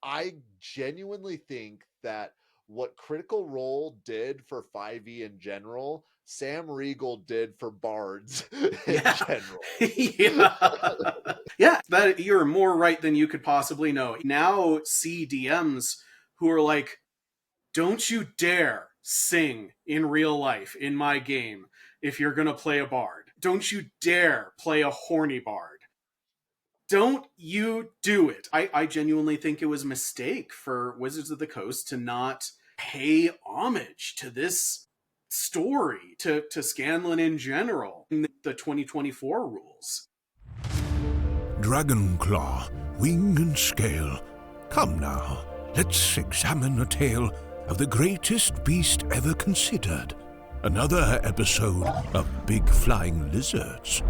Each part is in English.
I genuinely think that what Critical Role did for 5e in general, Sam Riegel did for bards in general. Yeah, that you're more right than you could possibly know. Now see DMs who are like, don't you dare sing in real life in my game if you're going to play a bard. Don't you dare play a horny bard. Don't you do it. I genuinely think it was a mistake for Wizards of the Coast to not pay homage to this story, to Scanlan in general, in the 2024 rules. Dragonclaw, wing and scale. Come now, let's examine a tale of the greatest beast ever considered. Another episode of Big Flying Lizards.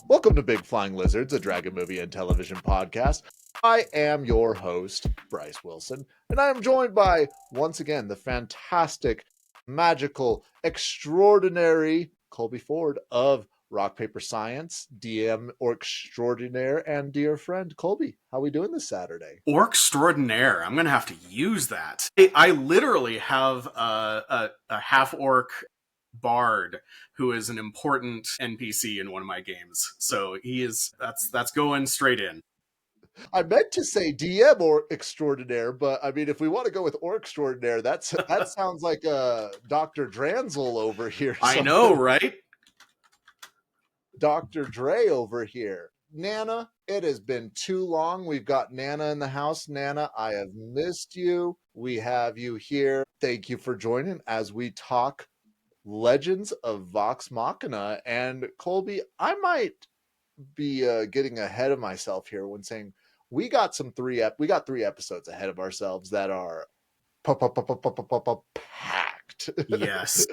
Welcome to Big Flying Lizards, a dragon movie and television podcast. I am your host, Bryce Wilson, and I am joined by, once again, the fantastic, magical, extraordinary Colby Ford of Rock, Paper, Science, DM or extraordinaire, and dear friend Colby. How are we doing this Saturday? Or extraordinaire. I'm going to have to use that. I literally have a half-orc bard who is an important NPC in one of my games. So that's going straight in. I meant to say DM or extraordinaire, but I mean, if we want to go with or extraordinaire, that sounds like Dr. Dranzel over here. I know, right? Dr. Dre over here. Nana, it has been too long. We've got Nana in the house. Nana, I have missed you. We have you here. Thank you for joining as we talk Legends of Vox Machina. And Colby, I might be getting ahead of myself here when saying we got three episodes ahead of ourselves that are packed. Yes.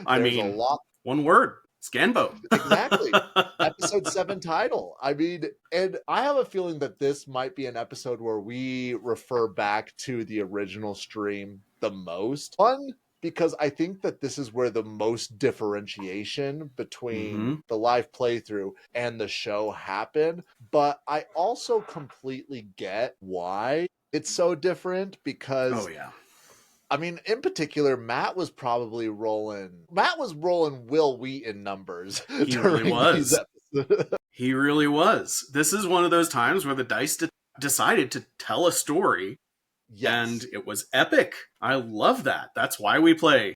I There's mean, a lot. One word. Scambo. Exactly. Episode 7 title. I mean, and I have a feeling that this might be an episode where we refer back to the original stream the most. One, because I think that this is where the most differentiation between the live playthrough and the show happened. But I also completely get why it's so different because I mean, in particular, Matt was rolling Will Wheaton numbers. He really was. He really was. This is one of those times where the dice decided to tell a story. Yes. And it was epic. I love that. That's why we play.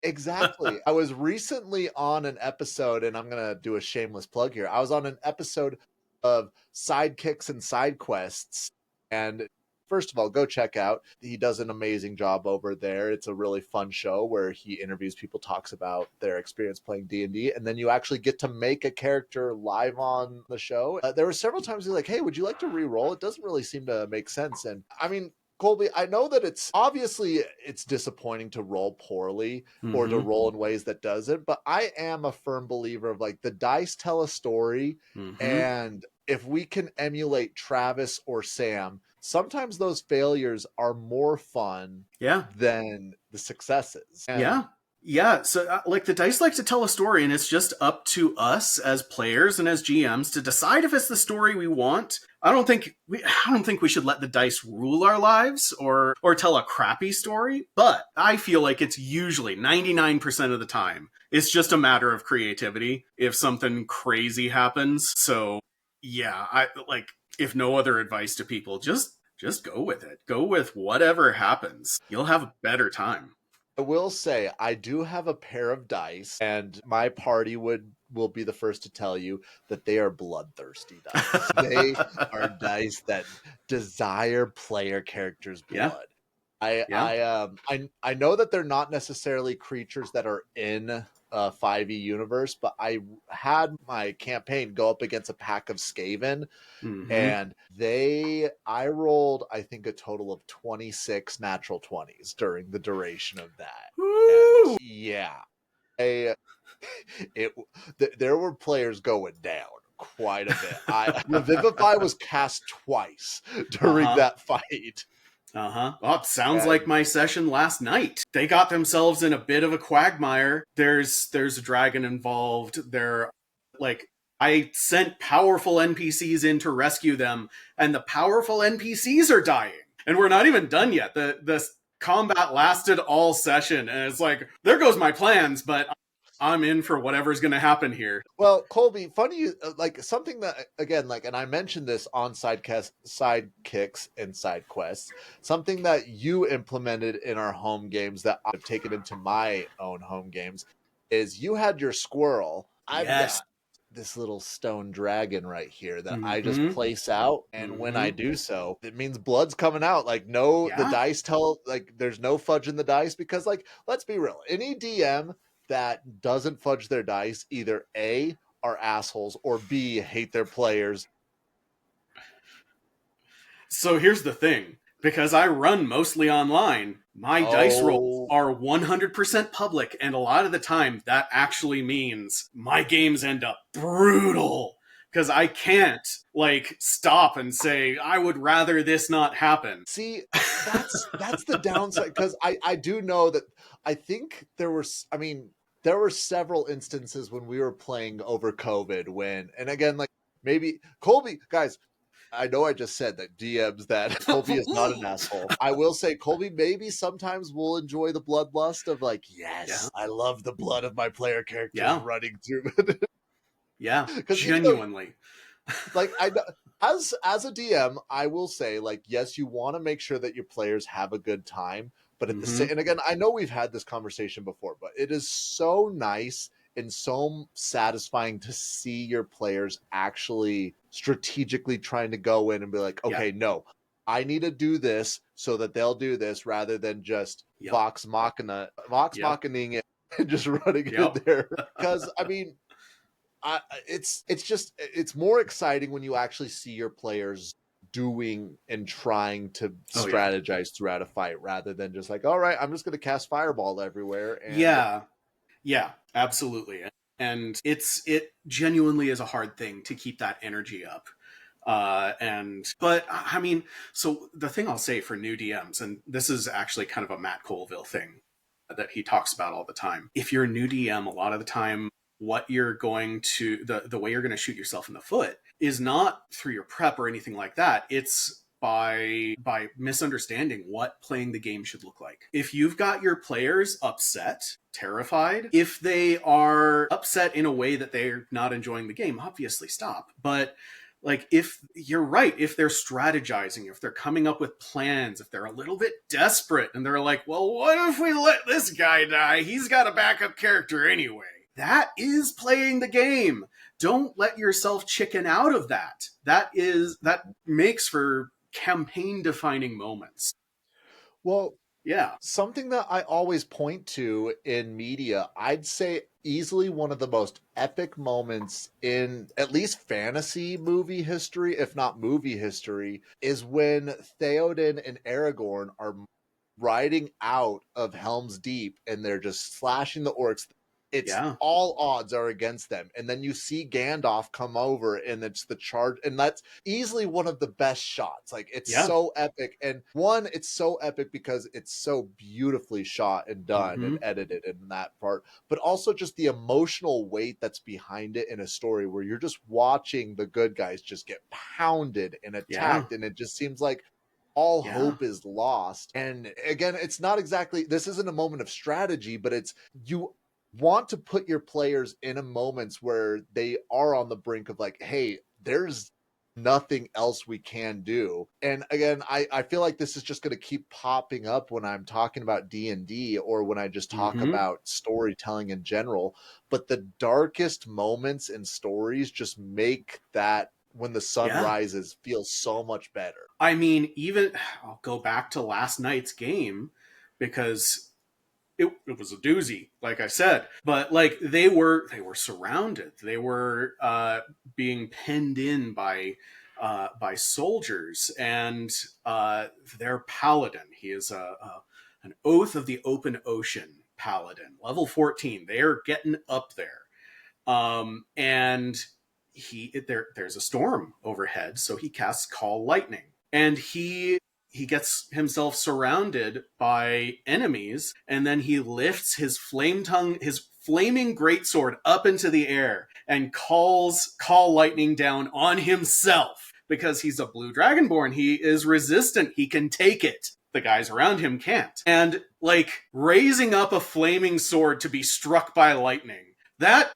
Exactly. I was recently on an episode, and I'm going to do a shameless plug here. I was on an episode of Sidekicks and Side Quests, and first of all, go check out. He does an amazing job over there. It's a really fun show where he interviews people, talks about their experience playing D&D, and then you actually get to make a character live on the show. There were several times he's like, hey, would you like to re-roll? It doesn't really seem to make sense. And I mean, Colby, I know that it's disappointing to roll poorly or to roll in ways that doesn't, but I am a firm believer of like the dice tell a story, and if we can emulate Travis or Sam, sometimes those failures are more fun than the successes. And yeah. So like the dice like to tell a story, and it's just up to us as players and as GMs to decide if it's the story we want. I don't think we should let the dice rule our lives or tell a crappy story, but I feel like it's usually 99% of the time it's just a matter of creativity if something crazy happens. So yeah, I like, if no other advice to people, just go with it. Go with whatever happens. You'll have a better time. I will say I do have a pair of dice, and my party will be the first to tell you that they are bloodthirsty dice. They are dice that desire player characters' blood. I know that they're not necessarily creatures that are in 5e universe, but I had my campaign go up against a pack of Skaven, and I rolled, I think, a total of 26 natural 20s during the duration of that. And there were players going down quite a bit. Revivify was cast twice during that fight. Oh, it sounds Yeah, like my session last night. They got themselves in a bit of a quagmire. There's a dragon involved. Like, I sent powerful NPCs in to rescue them, and the powerful NPCs are dying. And we're not even done yet. The combat lasted all session, and it's like, there goes my plans, but I'm in for whatever's going to happen here. Well, Colby, funny, like something that again, like, and I mentioned this on sidekicks and side quests. Something that you implemented in our home games that I've taken into my own home games is you had your squirrel. I've Yes. got this little stone dragon right here that I just Mhm. place out, and when I do so, it means blood's coming out. Like, no, the Yeah. dice tell, like, there's no fudging the dice because, like, let's be real, any DM that doesn't fudge their dice either A, are assholes, or B, hate their players. So here's the thing. Because I run mostly online, my dice rolls Oh, are 100% public, and a lot of the time that actually means my games end up brutal. Because I can't, like, stop and say, I would rather this not happen. see, that's the downside, because I do know that I think I mean, there were several instances when we were playing over COVID when, and again, like, maybe Colby, guys, I know I just said that DMs that Colby is not an asshole. I will say Colby maybe sometimes will enjoy the bloodlust of, like, Yeah. yes, I love the blood of my player characters Yeah. running through. Yeah. Because even though, Genuinely. like, I know, as a DM, I will say, like, yes, you want to make sure that your players have a good time, but at the same, Mm-hmm. and again, I know we've had this conversation before, but it is so nice and so satisfying to see your players actually strategically trying to go in and be like, Yeah. okay, no, I need to do this so that they'll do this, rather than just Yep. Vox Yep. Machining it and just running in Yep. there. Because I mean, it's more exciting when you actually see your players doing and trying to Oh, yeah. strategize throughout a fight, rather than just like, all right, I'm just going to cast fireball everywhere. And Yeah. Yeah, absolutely. And it genuinely is a hard thing to keep that energy up. But I mean, so the thing I'll say for new DMs, and this is actually kind of a Matt Colville thing that he talks about all the time. If you're a new DM, a lot of the time, what you're going to, the way you're going to shoot yourself in the foot is not through your prep or anything like that. It's by misunderstanding what playing the game should look like. If you've got your players upset, terrified, if they are upset in a way that they're not enjoying the game, obviously stop. But like, if you're right, if they're strategizing, if they're coming up with plans, if they're a little bit desperate and they're like, well, what if we let this guy die? He's got a backup character anyway. That is playing the game. Don't let yourself chicken out of that. That makes for campaign defining moments. well, Yeah. something that I always point to in media, I'd say easily one of the most epic moments in at least fantasy movie history, if not movie history, is when Theoden and Aragorn are riding out of Helm's Deep and they're just slashing the orcs. It's Yeah. all odds are against them. And then you see Gandalf come over and it's the charge. And that's easily one of the best shots. Like, it's Yeah. so epic. And one, it's so epic because it's so beautifully shot and done and edited in that part, but also just the emotional weight that's behind it in a story where you're just watching the good guys just get pounded and attacked. And it just seems like all hope is lost. And again, it's not exactly, this isn't a moment of strategy, but it's, you want to put your players in a moments where they are on the brink of, like, hey, there's nothing else we can do. And again, I feel like this is just going to keep popping up when I'm talking about D&D or when I just talk about storytelling in general. But the darkest moments in stories just make that when the sun rises feel so much better. I mean, even I'll go back to last night's game because it was a doozy, like I said. But like, they were surrounded. They were being penned in by soldiers, and their paladin. He is an Oath of the Open Ocean paladin, level 14. They are getting up there, and there's a storm overhead, so he casts Call Lightning, and he he gets himself surrounded by enemies, and then he lifts his flaming greatsword up into the air and calls call lightning down on himself. Because he's a blue dragonborn, he is resistant. He can take it. The guys around him can't. And, like, raising up a flaming sword to be struck by lightning. That,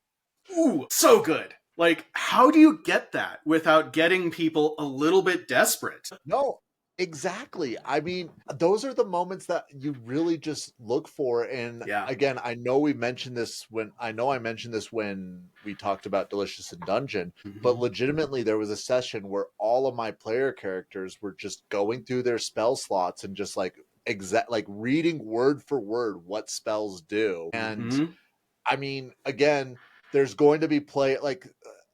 ooh, so good. Like, how do you get that without getting people a little bit desperate? No, exactly. I mean, those are the moments that you really just look for. And Yeah. again, I know I mentioned this when we talked about Delicious in Dungeon, but legitimately there was a session where all of my player characters were just going through their spell slots and just like reading word for word what spells do. And I mean, again, there's going to be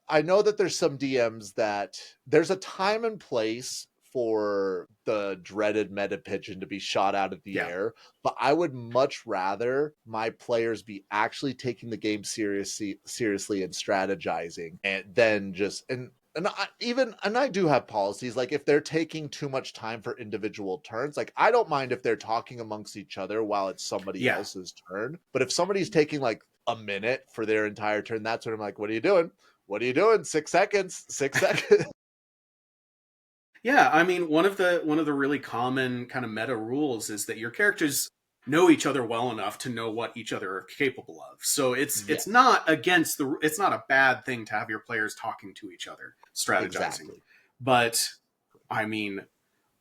I know that there's some DMs that there's a time and place for the dreaded meta pigeon to be shot out of the air, but I would much rather my players be actually taking the game seriously and strategizing, and then just and I do have policies, like if they're taking too much time for individual turns, like I don't mind if they're talking amongst each other while it's somebody else's turn, but if somebody's taking like a minute for their entire turn, that's when I'm like, what are you doing? What are you doing? 6 seconds. 6 seconds. Yeah, I mean, one of the really common kind of meta rules is that your characters know each other well enough to know what each other are capable of. So it's not it's not a bad thing to have your players talking to each other, strategizing. Exactly. But I mean,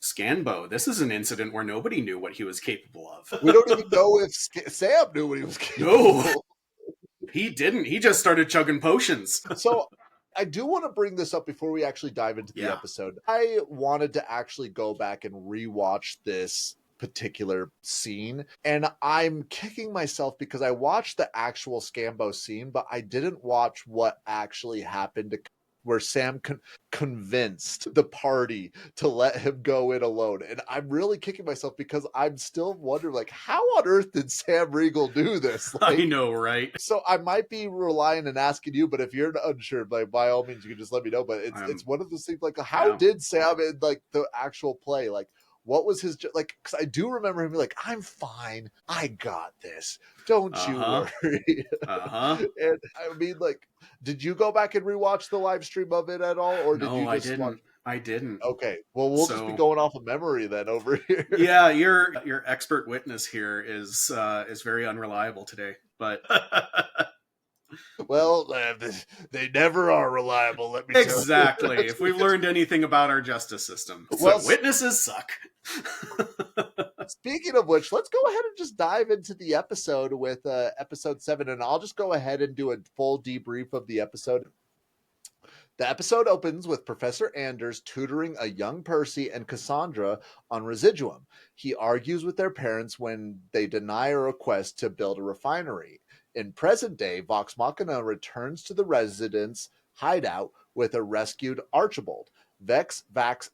Scanbo, this is an incident where nobody knew what he was capable of. We don't even know if Sam knew what he was capable of. No, he didn't. He just started chugging potions. So I do want to bring this up before we actually dive into the episode. I wanted to actually go back and rewatch this particular scene, and I'm kicking myself because I watched the actual Scambo scene, but I didn't watch what actually happened where Sam convinced the party to let him go in alone. And I'm really kicking myself because I'm still wondering, like, how on earth did Sam Riegel do this? Like, I know, right? So I might be relying and asking you, but if you're unsure, like, by all means, you can just let me know. But it's one of those things, like, how did Sam in, like, the actual play, like, what was his, like, because I do remember him being like, I'm fine. I got this. Don't you worry. And I mean, like, did you go back and rewatch the live stream of it at all? Or did you just watch? I didn't. Okay. Well, we'll just be going off of memory then over here. Yeah, your expert witness here is very unreliable today. But well, they never are reliable. Let me exactly. tell you. If we've learned anything about our justice system, well, witnesses suck. Speaking of which, let's go ahead and just dive into the episode with episode 7, and I'll just go ahead and do a full debrief of the episode. The episode opens with Professor Anders tutoring a young Percy and Cassandra on Residuum. He argues with their parents when they deny a request to build a refinery. In present day, Vox Machina returns to the residence hideout with a rescued Archibald. Vex, Vax,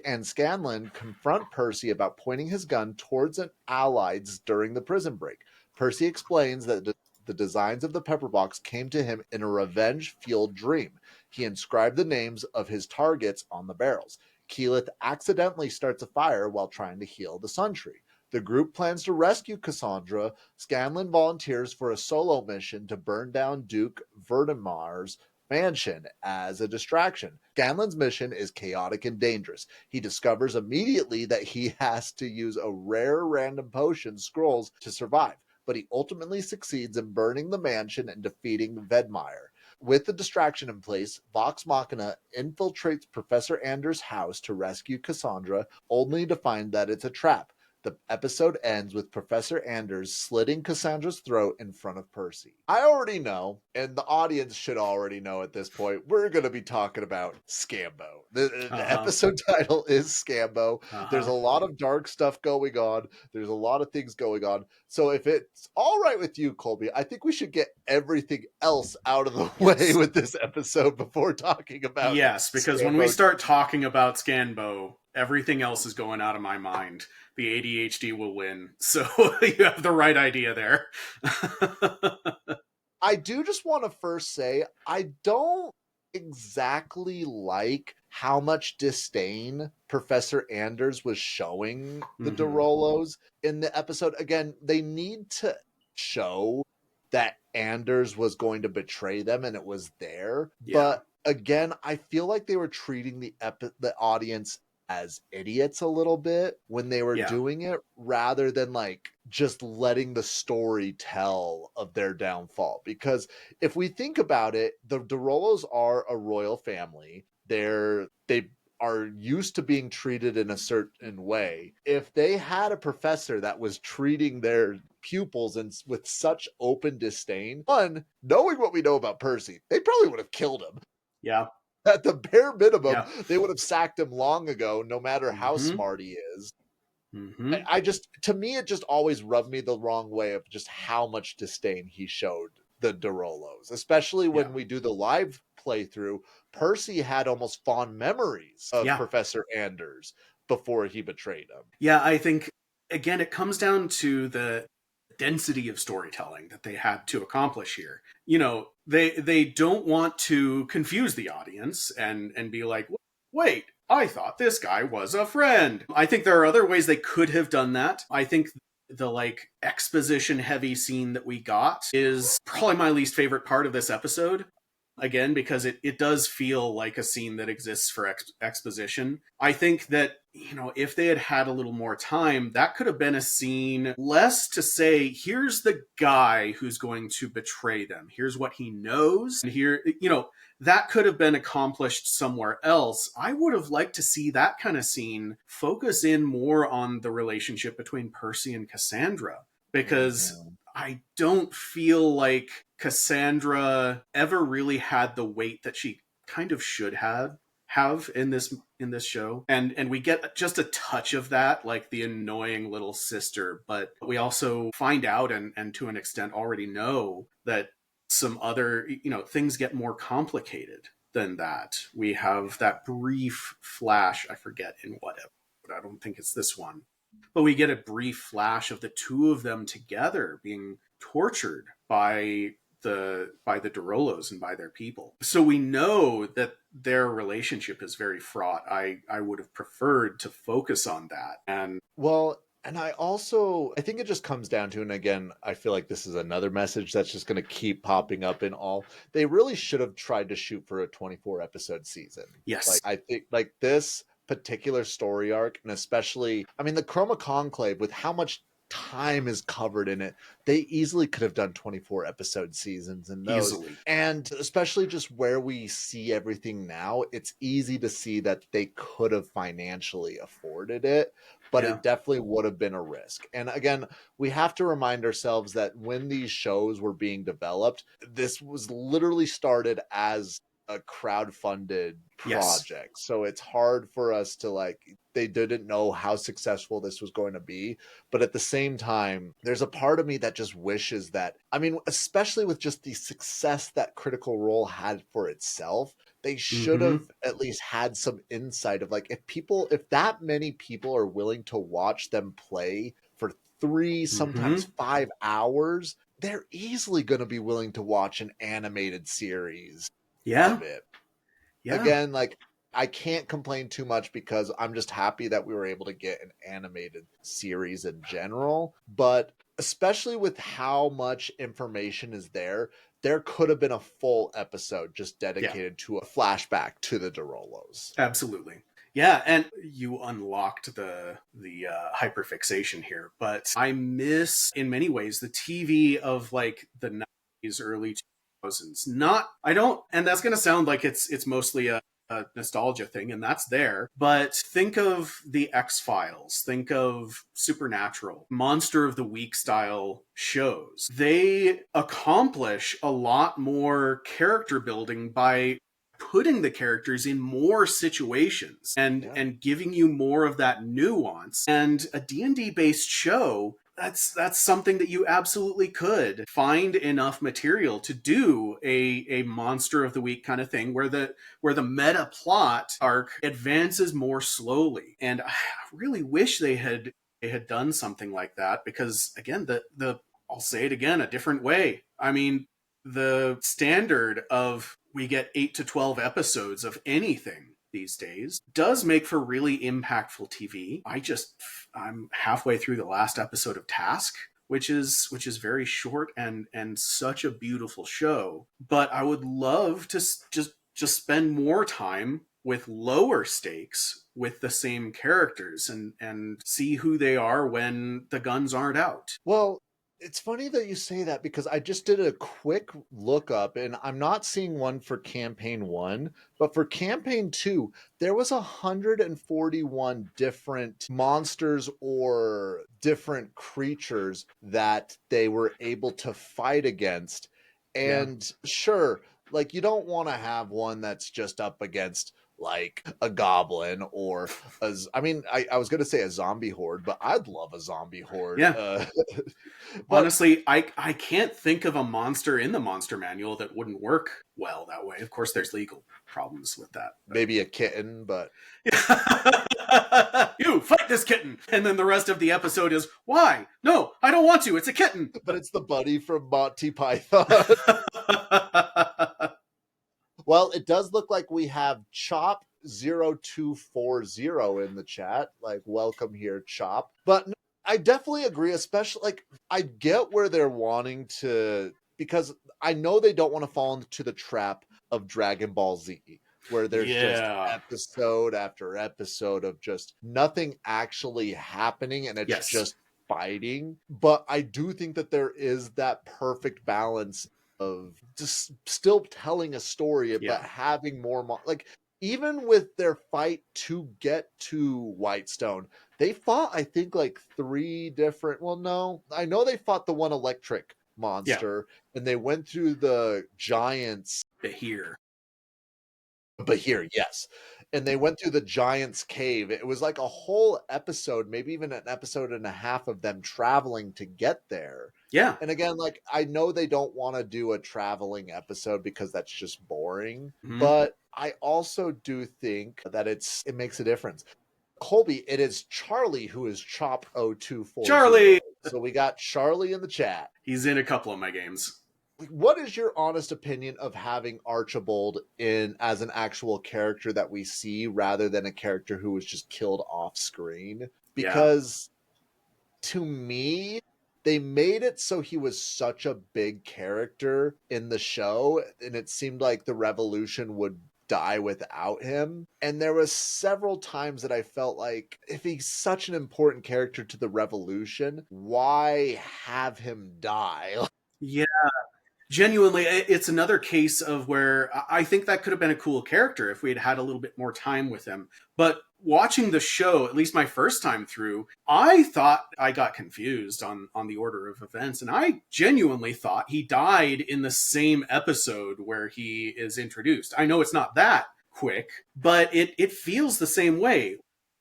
and Scanlan confront Percy about pointing his gun towards an allies during the prison break. Percy explains that the designs of the pepper box came to him in a revenge-fueled dream. He inscribed the names of his targets on the barrels. Keyleth accidentally starts a fire while trying to heal the Sun Tree. The group plans to rescue Cassandra. Scanlan volunteers for a solo mission to burn down Duke Vertimar's mansion as a distraction. Scanlan's mission is chaotic and dangerous. He discovers immediately that he has to use a rare random potion scrolls to survive, but he ultimately succeeds in burning the mansion and defeating Vedmire. With the distraction in place, Vox Machina infiltrates Professor Anders' house to rescue Cassandra, only to find that it's a trap. The episode ends with Professor Anders slitting Cassandra's throat in front of Percy. I already know, and the audience should already know at this point, we're going to be talking about Scambo. The episode title is Scambo. There's a lot of dark stuff going on. There's a lot of things going on. So if it's all right with you, Colby, I think we should get everything else out of the way with this episode before talking about because when we start talking about Scanbo, everything else is going out of my mind. The ADHD will win. So you have the right idea there. I do just want to first say, I don't exactly like how much disdain Professor Anders was showing the Mhm. Derolos in the episode. Again, they need to show that Anders was going to betray them and it was there. Yeah. But again, I feel like they were treating the audience as idiots a little bit when they were Yeah. doing it, rather than like just letting the story tell of their downfall. Because if we think about it, the Derolos are a royal family. They are used to being treated in a certain way. If they had a professor that was treating their pupils and with such open disdain, one, knowing what we know about Percy, they probably would have killed him. Yeah. At the bare minimum, Yeah. they would have sacked him long ago, no matter how Mhm. smart he is. Mhm. I just, to me, it just always rubbed me the wrong way of just how much disdain he showed the Derolos, especially when Yeah. we do the live playthrough. Percy had almost fond memories of Yeah. Professor Anders before he betrayed him. Yeah, I think again it comes down to the density of storytelling that they had to accomplish here. You know, they don't want to confuse the audience and be like, "Wait, I thought this guy was a friend." I think there are other ways they could have done that. I think the like exposition heavy scene that we got is probably my least favorite part of this episode. Again, because it does feel like a scene that exists for exposition. I think that, you know, if they had had a little more time, that could have been a scene less to say, here's the guy who's going to betray them. Here's what he knows. And here, you know, that could have been accomplished somewhere else. I would have liked to see that kind of scene focus in more on the relationship between Percy and Cassandra, because I don't feel like Cassandra ever really had the weight that she kind of should have in this show. And we get just a touch of that, like the annoying little sister, but we also find out and to an extent already know that some other, you know, things get more complicated than that. We have that brief flash, I forget in what episode, I don't think it's this one, but we get a brief flash of the two of them together being tortured by the Derolos and by their people. So we know that their relationship is very fraught. I would have preferred to focus on that. And well, and I think it just comes down to, and again, I feel like this is another message that's just going to keep popping up in all. They really should have tried to shoot for a 24 episode season. yes. Like, I think like this particular story arc, and especially, I mean, the Chroma Conclave, with how much time is covered in it, they easily could have done 24 episode seasons in those. Easily. And especially just where we see everything now, it's easy to see that they could have financially afforded it, but Yeah. it definitely would have been a risk. And again, we have to remind ourselves that when these shows were being developed, this was literally started as a crowd-funded Yes. project. So it's hard for us to like, they didn't know how successful this was going to be. But at the same time, there's a part of me that just wishes that, I mean, especially with just the success that Critical Role had for itself, they should have at least had some insight of like, if that many people are willing to watch them play for 3, sometimes 5 hours, they're easily going to be willing to watch an animated series of it. Yeah. Again, like, I can't complain too much because I'm just happy that we were able to get an animated series in general. But especially with how much information is there could have been a full episode just dedicated to a flashback to the Derolos. Absolutely. Yeah, and you unlocked the hyperfixation here, but I miss in many ways the TV of like the 90s, early 2000s. And that's going to sound like it's mostly a nostalgia thing, and that's there. But think of the X-Files, think of Supernatural, Monster of the Week style shows. They accomplish a lot more character building by putting the characters in more situations and giving you more of that nuance. And a D&D based show, that's something that you absolutely could find enough material to do a Monster of the Week kind of thing where the meta plot arc advances more slowly. And I really wish they had done something like that, because again, the I'll say it again a different way. I mean, the standard of we get 8 to 12 episodes of anything these days does make for really impactful TV. I'm halfway through the last episode of Task, which is very short and such a beautiful show. But I would love to just spend more time with lower stakes with the same characters and see who they are when the guns aren't out. Well, it's funny that you say that because I just did a quick look up and I'm not seeing one for campaign 1, but for campaign 2, there was 141 different monsters or different creatures that they were able to fight against. And sure, like you don't want to have one that's just up against like a goblin or I was going to say a zombie horde, but I'd love a zombie horde. Yeah. But honestly, I can't think of a monster in the monster manual that wouldn't work well that way. Of course, there's legal problems with that. maybe a kitten, but you fight this kitten, and then the rest of the episode is why? No, I don't want to. It's a kitten. but it's the buddy from Monty Python. Well, it does look like we have Chop 0240 in the chat. Like, welcome here, Chop. But no, I definitely agree, especially like I get where they're wanting to, because I know they don't want to fall into the trap of Dragon Ball Z, where there's just episode after episode of just nothing actually happening and it's just fighting. But I do think that there is that perfect balance of just still telling a story, but having more like even with their fight to get to Whitestone, they fought I think like 3 different, well no, I know they fought the one electric monster and they went through the giants but here yes, and they went through the giant's cave. It was like a whole episode, maybe even an episode and a half of them traveling to get there. And again, like I know they don't want to do a traveling episode because that's just boring, but I also do think that it makes a difference. Colby, it is Charlie who is Chop 0240. Charlie. So we got Charlie in the chat. He's in a couple of my games. What is your honest opinion of having Archibald in as an actual character that we see rather than a character who was just killed off screen? Because to me, they made it so he was such a big character in the show, and it seemed like the revolution would die without him. And there was several times that I felt like if he's such an important character to the revolution, why have him die? Yeah. Genuinely, it's another case of where I think that could have been a cool character if we had had a little bit more time with him. But watching the show, at least my first time through, I thought I got confused on the order of events. And I genuinely thought he died in the same episode where he is introduced. I know it's not that quick, but it feels the same way.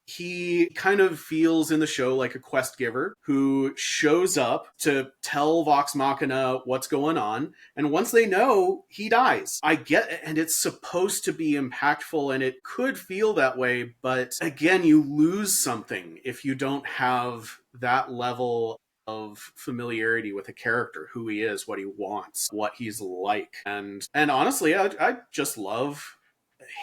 He kind of feels in the show like a quest giver who shows up to tell Vox Machina what's going on. And once they know, he dies. I get it. And it's supposed to be impactful and it could feel that way. But again, you lose something if you don't have that level of familiarity with a character, who he is, what he wants, what he's like. And honestly, I just love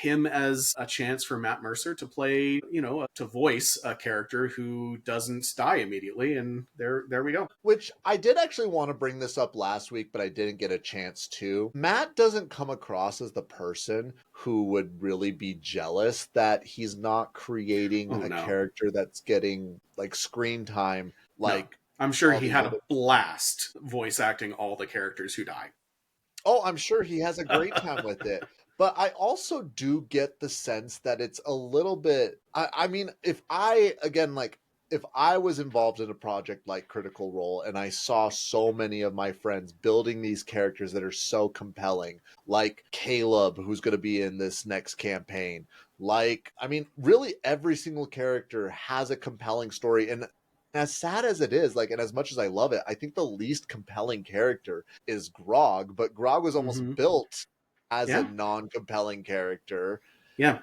him as a chance for Matt Mercer to play, to voice a character who doesn't die immediately. And there we go. Which I did actually want to bring this up last week, but I didn't get a chance to. Matt doesn't come across as the person who would really be jealous that he's not creating a character that's getting like screen time. Like, no. I'm sure he had a blast voice acting all the characters who die. Oh, I'm sure he has a great time with it. But I also do get the sense that it's a little bit, I mean, if I was involved in a project like Critical Role and I saw so many of my friends building these characters that are so compelling, like Caleb, who's going to be in this next campaign, really every single character has a compelling story. And as sad as it is, and as much as I love it, I think the least compelling character is Grog, but Grog was almost built as a non-compelling character. Yeah.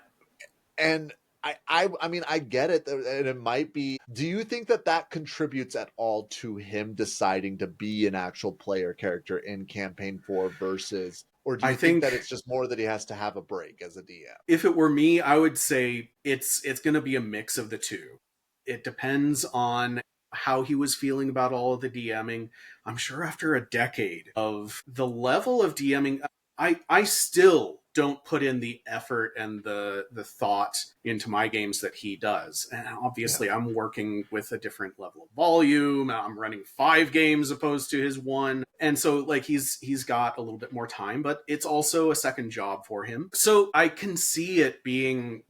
And I mean, I get it. And it might be, do you think that contributes at all to him deciding to be an actual player character in campaign 4 versus Or do I you think that think it's just more that he has to have a break as a DM? if it were me, I would say it's going to be a mix of the two. It depends on how he was feeling about all of the DMing. I'm sure after a decade of the level of DMing, I still don't put in the effort and the thought into my games that he does. And obviously Yeah. I'm working with a different level of volume. I'm running 5 games opposed to his 1. And so like he's got a little bit more time, but it's also a second job for him. So I can see it being,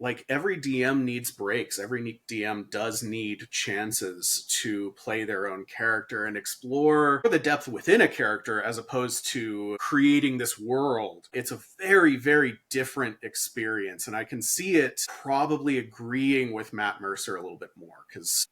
like every DM needs breaks. Every DM does need chances to play their own character and explore the depth within a character as opposed to creating this world. It's a very, very different experience. And I can see it probably agreeing with Matt Mercer a little bit more because,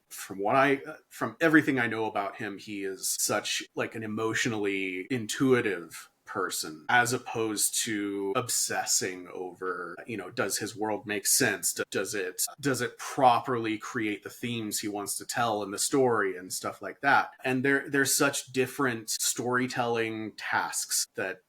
from everything I know about him, he is such like an emotionally intuitive person as opposed to obsessing over, does his world make sense? Does it properly create the themes he wants to tell in the story and stuff like that? And there's such different storytelling tasks that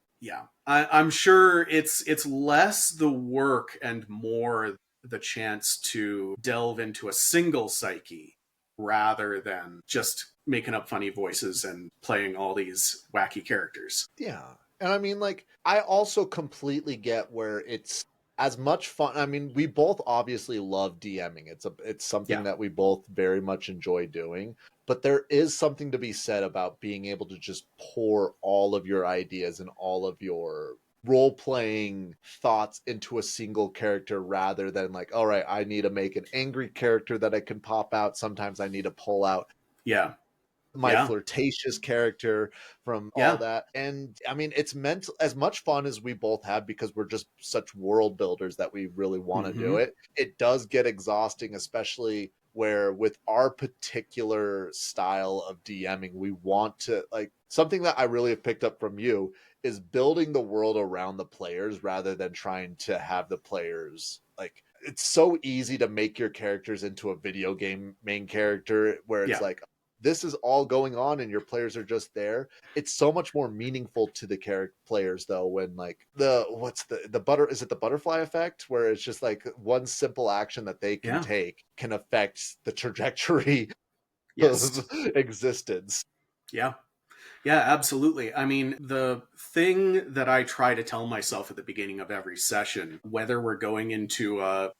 I'm sure it's less the work and more the chance to delve into a single psyche rather than just making up funny voices and playing all these wacky characters. Yeah. And I mean, like, I also completely get where it's as much fun. I mean, we both obviously love DMing. It's something Yeah. that we both very much enjoy doing. But there is something to be said about being able to just pour all of your ideas and all of your role playing thoughts into a single character rather than like, all right, I need to make an angry character that I can pop out. Sometimes I need to pull out Yeah. my Yeah. flirtatious character from all Yeah. that. And I mean, it's meant as much fun as we both have because we're just such world builders that we really want to do Mm-hmm. it. It does get exhausting, especially where with our particular style of DMing, we want to like something that I really have picked up from you is building the world around the players rather than trying to have the players like it's so easy to make your characters into a video game main character where it's Yeah. like this is all going on and your players are just there. It's so much more meaningful to the character players though when like is it the butterfly effect where it's just like one simple action that they can Yeah. take can affect the trajectory Yes. of existence. Yeah. Yeah, absolutely. I mean, the thing that I try to tell myself at the beginning of every session, whether we're going into a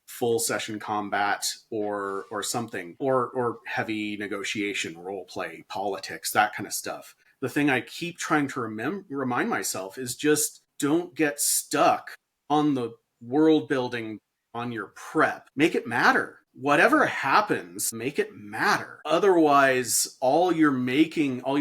full session combat or something, or heavy negotiation, role play, politics, that kind of stuff. The thing I keep trying to remind myself is just don't get stuck on the world building on your prep. Make it matter. Whatever happens, make it matter. Otherwise, all you're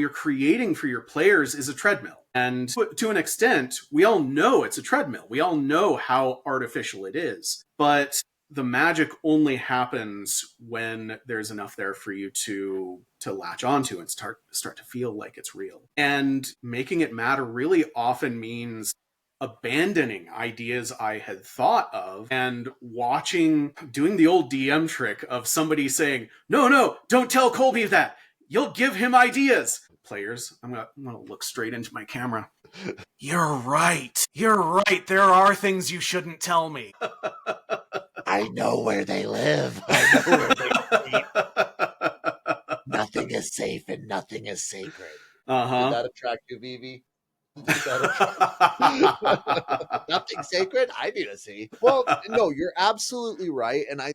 creating for your players is a treadmill. And to an extent, we all know it's a treadmill. We all know how artificial it is. But the magic only happens when there's enough there for you to latch onto and start to feel like it's real. And making it matter really often means abandoning ideas I had thought of and doing the old DM trick of somebody saying, no, don't tell Colby that. You'll give him ideas. Players, I'm gonna look straight into my camera. You're right. There are things you shouldn't tell me. I know where they live. I know where they sleep. Nothing is safe and nothing is sacred. Did that attract you, Vivi? Nothing sacred? I need to see. Well, no, you're absolutely right. And I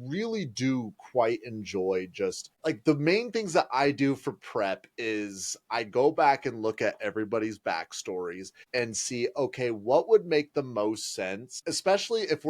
really do quite enjoy just like the main things that I do for prep is I go back and look at everybody's backstories and see, okay, what would make the most sense, especially if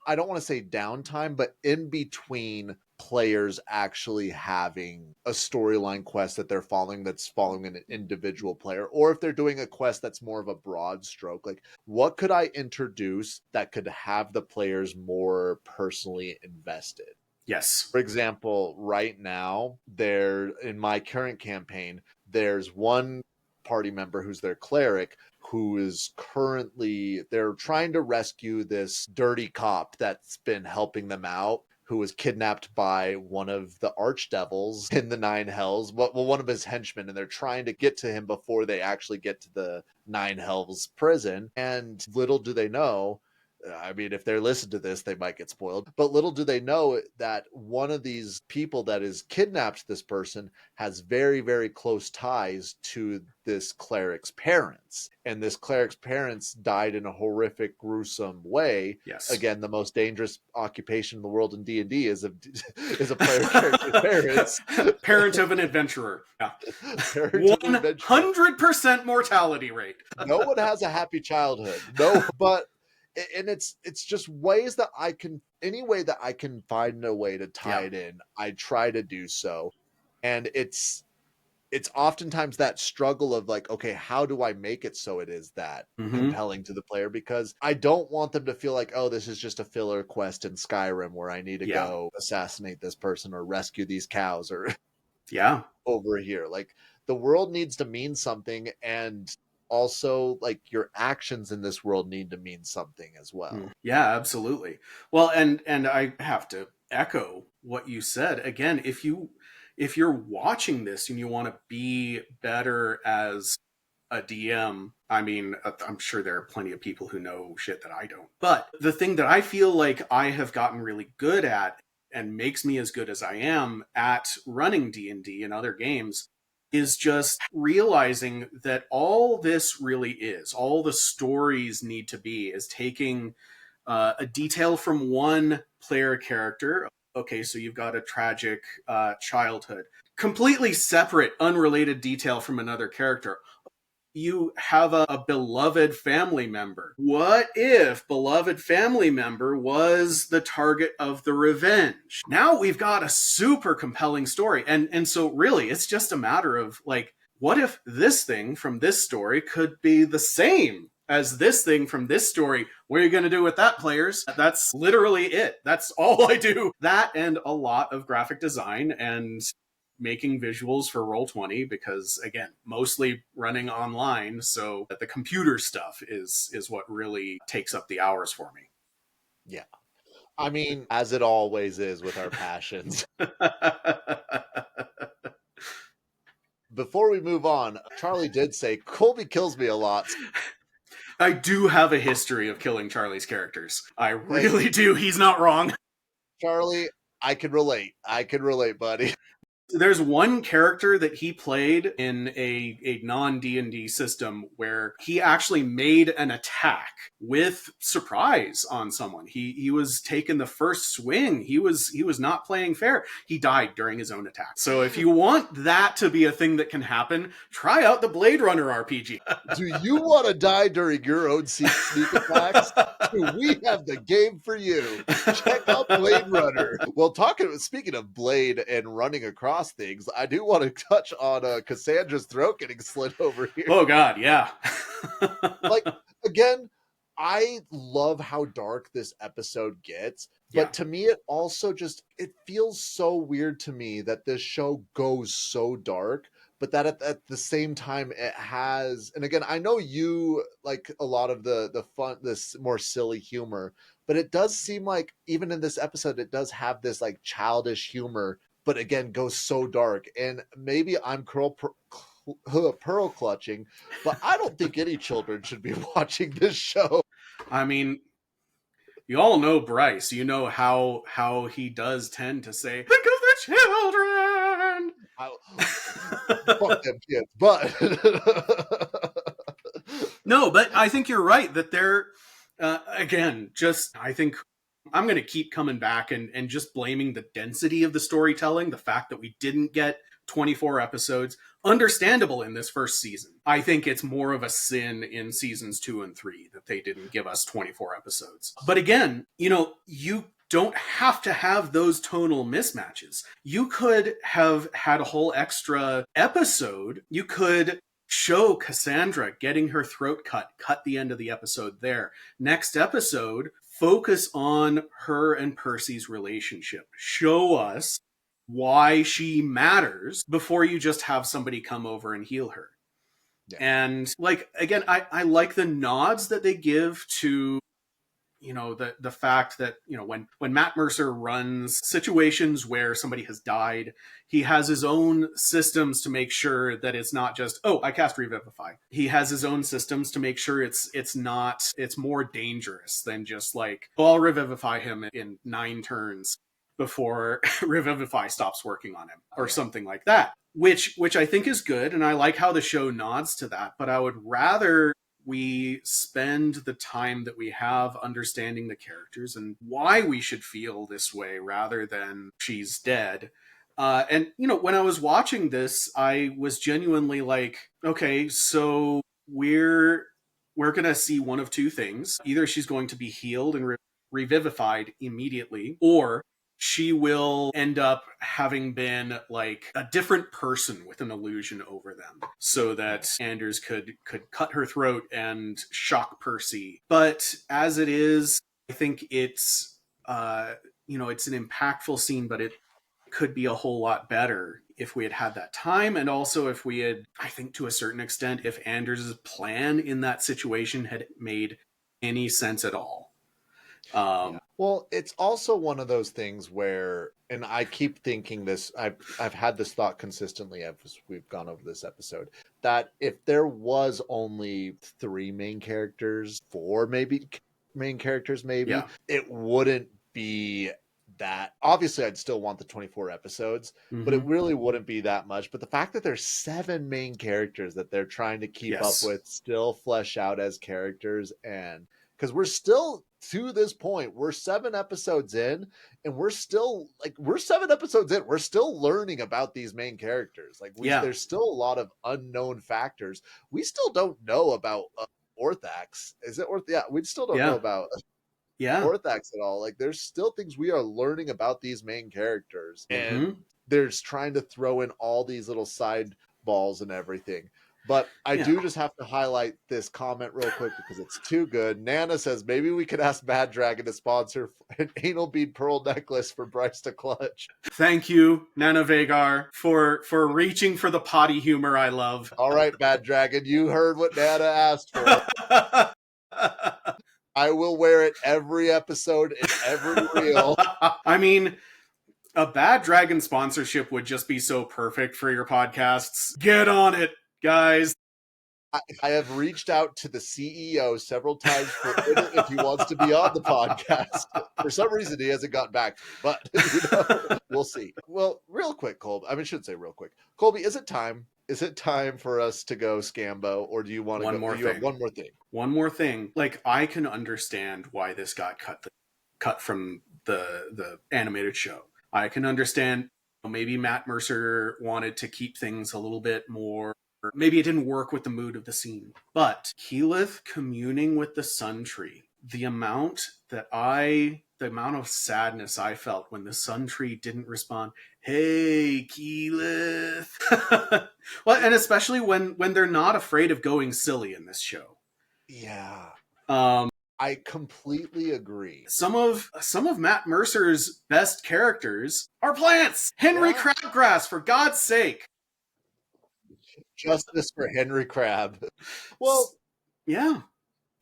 I don't want to say downtime, but in between players actually having a storyline quest that they're following that's following an individual player, or if they're doing a quest that's more of a broad stroke, like what could I introduce that could have the players more personally invested? Yes. For example, right now, in my current campaign, there's one party member who's their cleric who is they're trying to rescue this dirty cop that's been helping them out. who was kidnapped by one of the archdevils in the Nine Hells, well, one of his henchmen, and they're trying to get to him before they actually get to the Nine Hells prison. And little do they know, I mean, if they're listening to this, they might get spoiled. But little do they know that one of these people that is kidnapped this person has very, very close ties to this cleric's parents. And this cleric's parents died in a horrific, gruesome way. Yes. Again, the most dangerous occupation in the world in D&D is a player character's parents. Parent of an adventurer. Yeah. 100% mortality rate. No one has a happy childhood. No, but and it's just ways that I can, any way that I can find a way to tie it in, I try to do so. And it's oftentimes that struggle of like, okay, how do I make it so it is that compelling to the player? Because I don't want them to feel like, oh, this is just a filler quest in Skyrim where I need to go assassinate this person or rescue these cows or over here. Like, the world needs to mean something, and also like your actions in this world need to mean something as well. Yeah, absolutely. Well, and I have to echo what you said. Again, if you're watching this and you want to be better as a DM, I mean, I'm sure there are plenty of people who know shit that I don't. But the thing that I feel like I have gotten really good at and makes me as good as I am at running D&D and other games is just realizing that all this really is, all the stories need to be, is taking a detail from one player character. Okay, so you've got a tragic childhood. Completely separate, unrelated detail from another character. You have a beloved family member. What if beloved family member was the target of the revenge? Now we've got a super compelling story. And so really, it's just a matter of like, what if this thing from this story could be the same as this thing from this story? What are you going to do with that, players? That's literally it. That's all I do. That and a lot of graphic design and making visuals for Roll20, because again, mostly running online, so the computer stuff is what really takes up the hours for me. Yeah. I mean, as it always is with our passions. Before we move on, Charlie did say Colby kills me a lot. I do have a history of killing Charlie's characters. I really do. He's not wrong. Charlie, I can relate. I can relate, buddy. There's one character that he played in a non-D&D system where he actually made an attack with surprise on someone. He was taking the first swing. He was not playing fair. He died during his own attack. So if you want that to be a thing that can happen, try out the Blade Runner RPG. Do you want to die during your own sneak attacks? We have the game for you. Check out Blade Runner. Well, speaking of Blade and running across things, I do want to touch on Cassandra's throat getting slit over here. Oh God, yeah. Like, again, I love how dark this episode gets, but to me, it also it feels so weird to me that this show goes so dark, but that at the same time it has, and again, I know you like a lot of the fun, this more silly humor, but it does seem like even in this episode, it does have this like childish humor, but again, goes so dark. And maybe I'm pearl clutching, but I don't think any children should be watching this show. I mean, you all know Bryce. You know how he does tend to say, "Think of the children." Fuck them kids, but no, but I think you're right that they're again. Just I think I'm going to keep coming back and just blaming the density of the storytelling, the fact that we didn't get 24 episodes. Understandable in this first season. I think it's more of a sin in seasons 2 and 3 that they didn't give us 24 episodes. But again, you don't have to have those tonal mismatches. You could have had a whole extra episode. You could show Cassandra getting her throat cut the end of the episode there. Next episode, focus on her and Percy's relationship. Show us why she matters before you just have somebody come over and heal her. Yeah. And like, again, I like the nods that they give to, the fact that, when Matt Mercer runs situations where somebody has died, he has his own systems to make sure that it's not just, oh, I cast Revivify. He has his own systems to make sure it's more dangerous than just like, oh, I'll Revivify him in 9 turns before Revivify stops working on him, or something like that. Which I think is good, and I like how the show nods to that, but I would rather we spend the time that we have understanding the characters and why we should feel this way rather than she's dead. And when I was watching this, I was genuinely like, okay, so we're gonna see one of two things. Either she's going to be healed and revivified immediately, or she will end up having been like a different person with an illusion over them, so that Anders could cut her throat and shock Percy. But as it is, I think it's it's an impactful scene, but it could be a whole lot better if we had that time, and also if we had, I think to a certain extent, if Anders' plan in that situation had made any sense at all. Well, it's also one of those things where, and I keep thinking this, I've had this thought consistently as we've gone over this episode, that if there was only 3 main characters, 4 maybe main characters, it wouldn't be that. Obviously, I'd still want the 24 episodes, but it really wouldn't be that much. But the fact that there's 7 main characters that they're trying to keep up with, still flesh out as characters, and because we're still, to this point, we're 7 episodes in, and we're 7 episodes in. We're still learning about these main characters. There's still a lot of unknown factors. We still don't know about Orthax. Is it Orthax? Yeah, we still don't know about Orthax at all. There's still things we are learning about these main characters, and there's trying to throw in all these little side balls and everything. But I do just have to highlight this comment real quick because it's too good. Nana says, maybe we could ask Bad Dragon to sponsor an anal bead pearl necklace for Bryce to clutch. Thank you, Nana Vagar, for reaching for the potty humor I love. All right, Bad Dragon, you heard what Nana asked for. I will wear it every episode in every reel. I mean, a Bad Dragon sponsorship would just be so perfect for your podcasts. Get on it, guys. I have reached out to the CEO several times if he wants to be on the podcast. For some reason, he hasn't gotten back to me, but we'll see. Well, real quick, Colby. I shouldn't say real quick. Colby, is it time? Is it time for us to go Scambo, or do you want to go? Have one more thing. One more thing. I can understand why this got cut from the animated show. I can understand maybe Matt Mercer wanted to keep things a little bit more. Maybe it didn't work with the mood of the scene. But Keyleth communing with the Sun Tree, the amount of sadness I felt when the Sun Tree didn't respond, hey, Keyleth. Well, and especially when they're not afraid of going silly in this show. Yeah. I completely agree. Some of Matt Mercer's best characters are plants. Henry Crabgrass, for God's sake. Justice for Henry Crab. Well, yeah.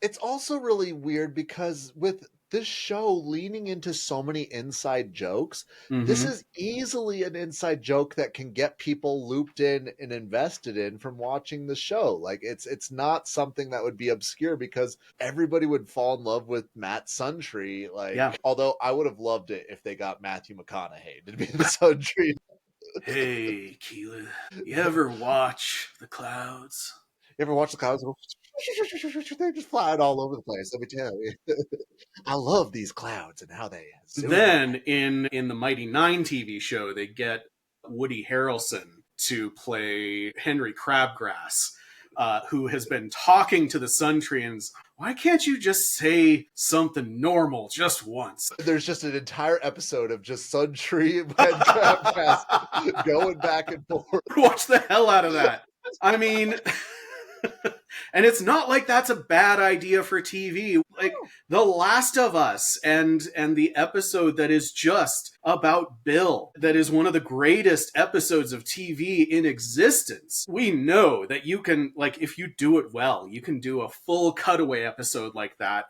It's also really weird because with this show leaning into so many inside jokes, this is easily an inside joke that can get people looped in and invested in from watching the show. It's not something that would be obscure because everybody would fall in love with Matt Suntree. Although I would have loved it if they got Matthew McConaughey to be the Suntree. Hey, Keyleth, you ever watch the clouds? You ever watch the clouds? They're just flying all over the place. Let me tell you. I love these clouds and how they zoom. Then in the Mighty Nine TV show, they get Woody Harrelson to play Henry Crabgrass, who has been talking to the Sun Tree and why can't you just say something normal just once? There's just an entire episode of just Sun Tree and Crabgrass going back and forth. Watch the hell out of that. I mean, and it's not like that's a bad idea for TV. The Last of Us and the episode that is just about Bill, that is one of the greatest episodes of TV in existence. We know that you can, if you do it well, you can do a full cutaway episode like that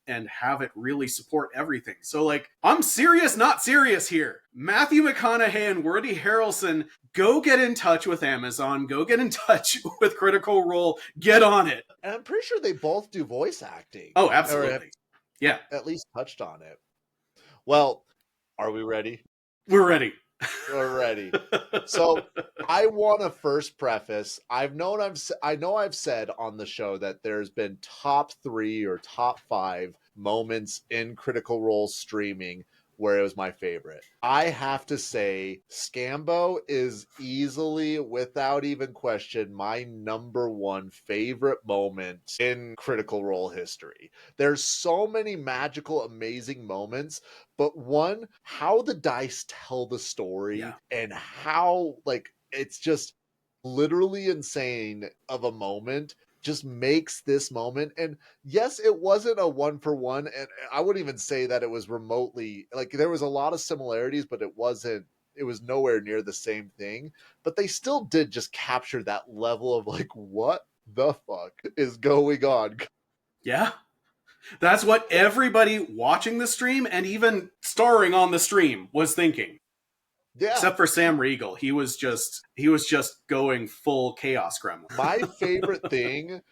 and have it really support everything. So, like, I'm serious, not serious here. Matthew McConaughey and Woody Harrelson, go get in touch with Amazon. Go get in touch with Critical Role. Get on it. And I'm pretty sure they both do voice acting. Oh, absolutely. Yeah. At least touched on it. Well, are we ready? We're ready. We're ready. So I want to first preface, I know I've said on the show that there's been top 3 or top 5 moments in Critical Role streaming where it was my favorite. I have to say Scambo is easily, without even question, my number 1 favorite moment in Critical Role history. There's so many magical, amazing moments, but one, how the dice tell the story and how, like, it's just literally insane of a moment just makes this moment. And yes, it wasn't a 1-for-1, and I wouldn't even say that it was remotely, like, there was a lot of similarities, but it was nowhere near the same thing. But they still did just capture that level of, like, what the fuck is going on? Yeah. That's what everybody watching the stream and even starring on the stream was thinking. Yeah. Except for Sam Riegel. He was just going full chaos gremlin. My favorite thing,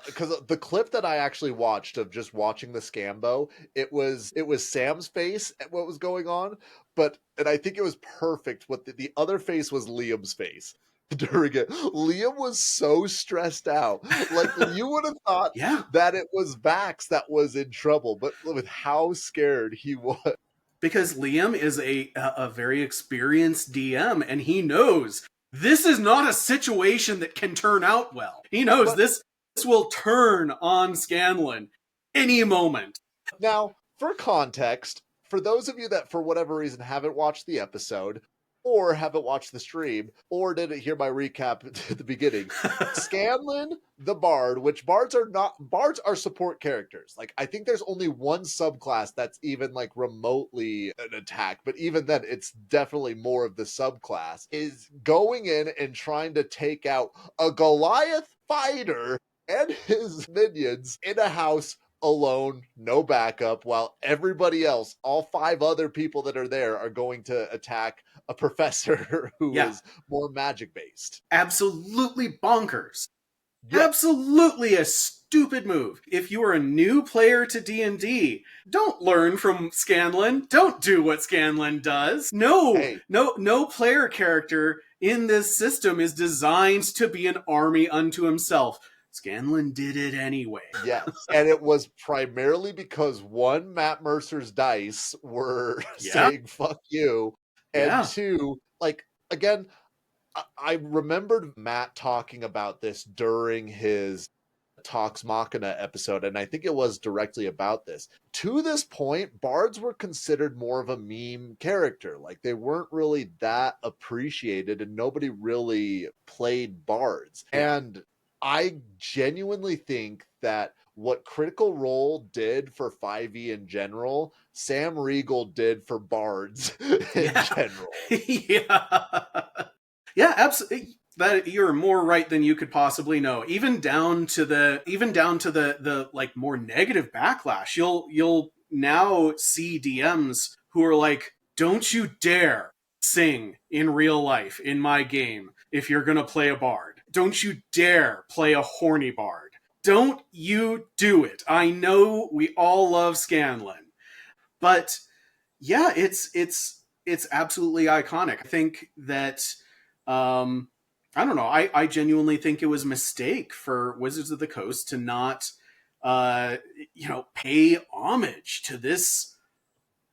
because the clip that I actually watched of just watching the Scambo, it was Sam's face at what was going on, and I think it was perfect. What the other face was Liam's face during it. Liam was so stressed out. Like, you would have thought that it was Vax that was in trouble, but with how scared he was. Because Liam is a very experienced DM, and he knows this is not a situation that can turn out well. He knows this will turn on Scanlan any moment. Now, for context, for those of you that for whatever reason haven't watched the episode, or haven't watched the stream, or didn't hear my recap at the beginning, Scanlan the Bard, which bards are support characters. Like, I think there's only one subclass that's even, like, remotely an attack, but even then, it's definitely more of the subclass, is going in and trying to take out a Goliath fighter and his minions in a house alone, no backup, while everybody else, all 5 other people that are there, are going to attack a professor who is more magic based. Absolutely bonkers. Yeah. Absolutely a stupid move. If you are a new player to D&D, don't learn from Scanlan. Don't do what Scanlan does. No player character in this system is designed to be an army unto himself. Scanlan did it anyway. Yes, and it was primarily because, one, Matt Mercer's dice were saying fuck you, and 2, like, again, I remembered Matt talking about this during his Vox Machina episode, and I think it was directly about this. To this point, bards were considered more of a meme character. Like, they weren't really that appreciated, and nobody really played bards. And I genuinely think that what Critical Role did for 5e in general, Sam Riegel did for bards in general. Yeah, absolutely. That you're more right than you could possibly know. Even down to the like more negative backlash. You'll now see DMs who are like, "Don't you dare sing in real life in my game if you're gonna play a bard. Don't you dare play a horny bard. Don't you do it. I know we all love Scanlan." But yeah, it's absolutely iconic. I think that I don't know. I genuinely think it was a mistake for Wizards of the Coast to not pay homage to this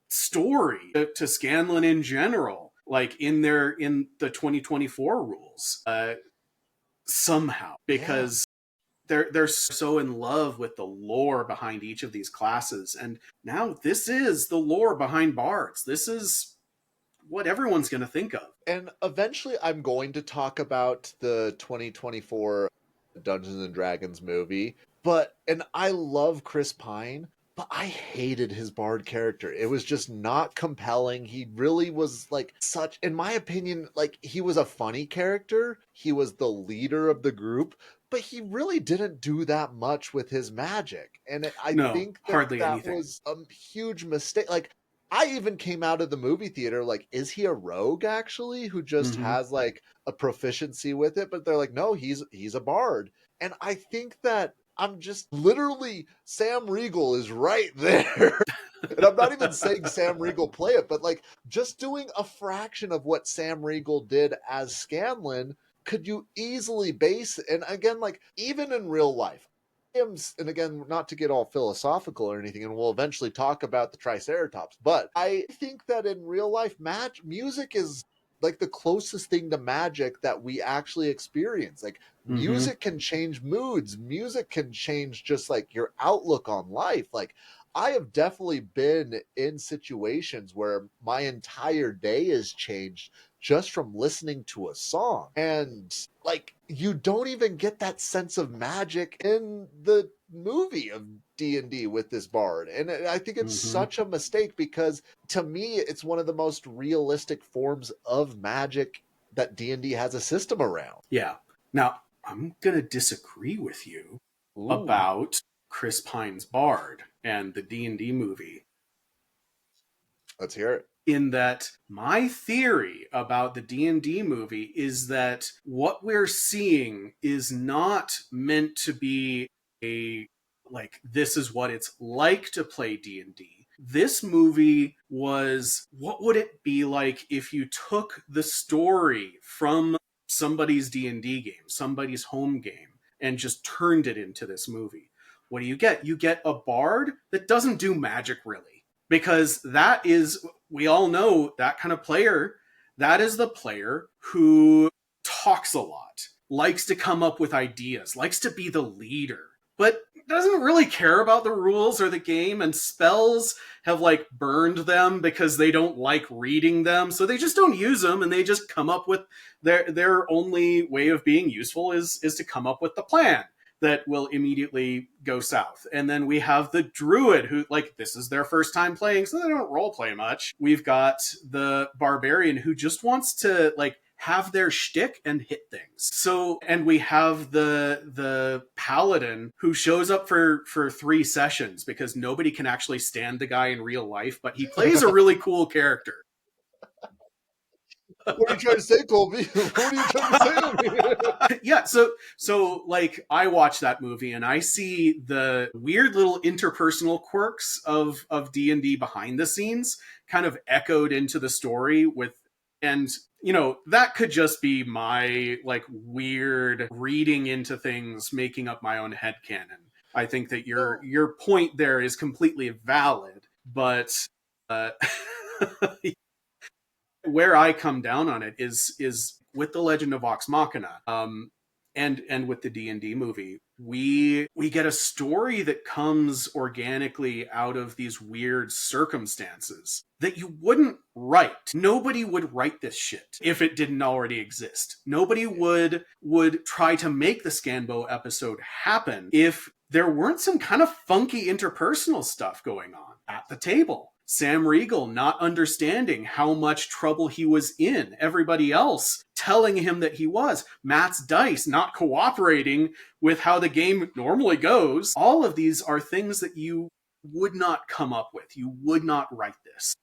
story, to Scanlan in general, like in the 2024 rules, somehow, because they're so in love with the lore behind each of these classes, and now this is the lore behind bards. This is what everyone's going to think of. And eventually I'm going to talk about the 2024 Dungeons and Dragons movie, and I love Chris Pine, but I hated his bard character. It was just not compelling. He really was like such, in my opinion, like he was a funny character. He was the leader of the group, but he really didn't do that much with his magic. And I No, think that hardly that anything. was a huge mistake. Like, I even came out of the movie theater like, is he a rogue actually who just Mhm. has like a proficiency with it? But they're like, no, he's a bard. And I think that I'm just literally Sam Riegel is right there. And I'm not even saying Sam Riegel play it, but like just doing a fraction of what Sam Riegel did as Scanlan, could you easily base, and again, like even in real life, and again, not to get all philosophical or anything, and we'll eventually talk about the Triceratops, but I think that in real life, music is like the closest thing to magic that we actually experience. Like Mhm. music can change moods, music can change just like your outlook on life. Like I have definitely been in situations where my entire day has changed just from listening to a song. And like you don't even get that sense of magic in the movie of D&D with this bard. And I think it's Mhm. such a mistake because to me it's one of the most realistic forms of magic that D&D has a system around. Yeah. Now, I'm going to disagree with you Ooh, about Chris Pine's Bard and the D&D movie, let's hear it. in that my theory about the D&D movie is that what we're seeing is not meant to be a, like, this is what it's like to play D&D. This movie was, what would it be like if you took the story from somebody's D&D game, somebody's home game, and just turned it into this movie? What do you get? You get a bard that doesn't do magic really, because that is, we all know that kind of player. That is the player who talks a lot, likes to come up with ideas, likes to be the leader, but doesn't really care about the rules or the game, and spells have like burned them because they don't like reading them, so they just don't use them, and they just come up with their only way of being useful is to come up with the plan that will immediately go south. And then we have the druid who, like, this is their first time playing, so they don't role play much. We've got the barbarian who just wants to like have their shtick and hit things. So, and we have the paladin who shows up for 3 sessions because nobody can actually stand the guy in real life, but he plays a really cool character. What are you trying to say, Colby? What are you trying to say to me? Yeah, so like I watch that movie and I see the weird little interpersonal quirks of D&D behind the scenes kind of echoed into the story with, and that could just be my like weird reading into things, making up my own headcanon. I think that No. your point there is completely valid, but uh where I come down on it is with the Legend of Vox Machina, and with the D&D movie, we get a story that comes organically out of these weird circumstances that you wouldn't write. Nobody would write this shit if it didn't already exist. Nobody would try to make the Scanbo episode happen if there weren't some kind of funky interpersonal stuff going on at the table. Sam Riegel not understanding how much trouble he was in. Everybody else telling him that he was. Matt's dice not cooperating with how the game normally goes. All of these are things that you would not come up with. You would not write this.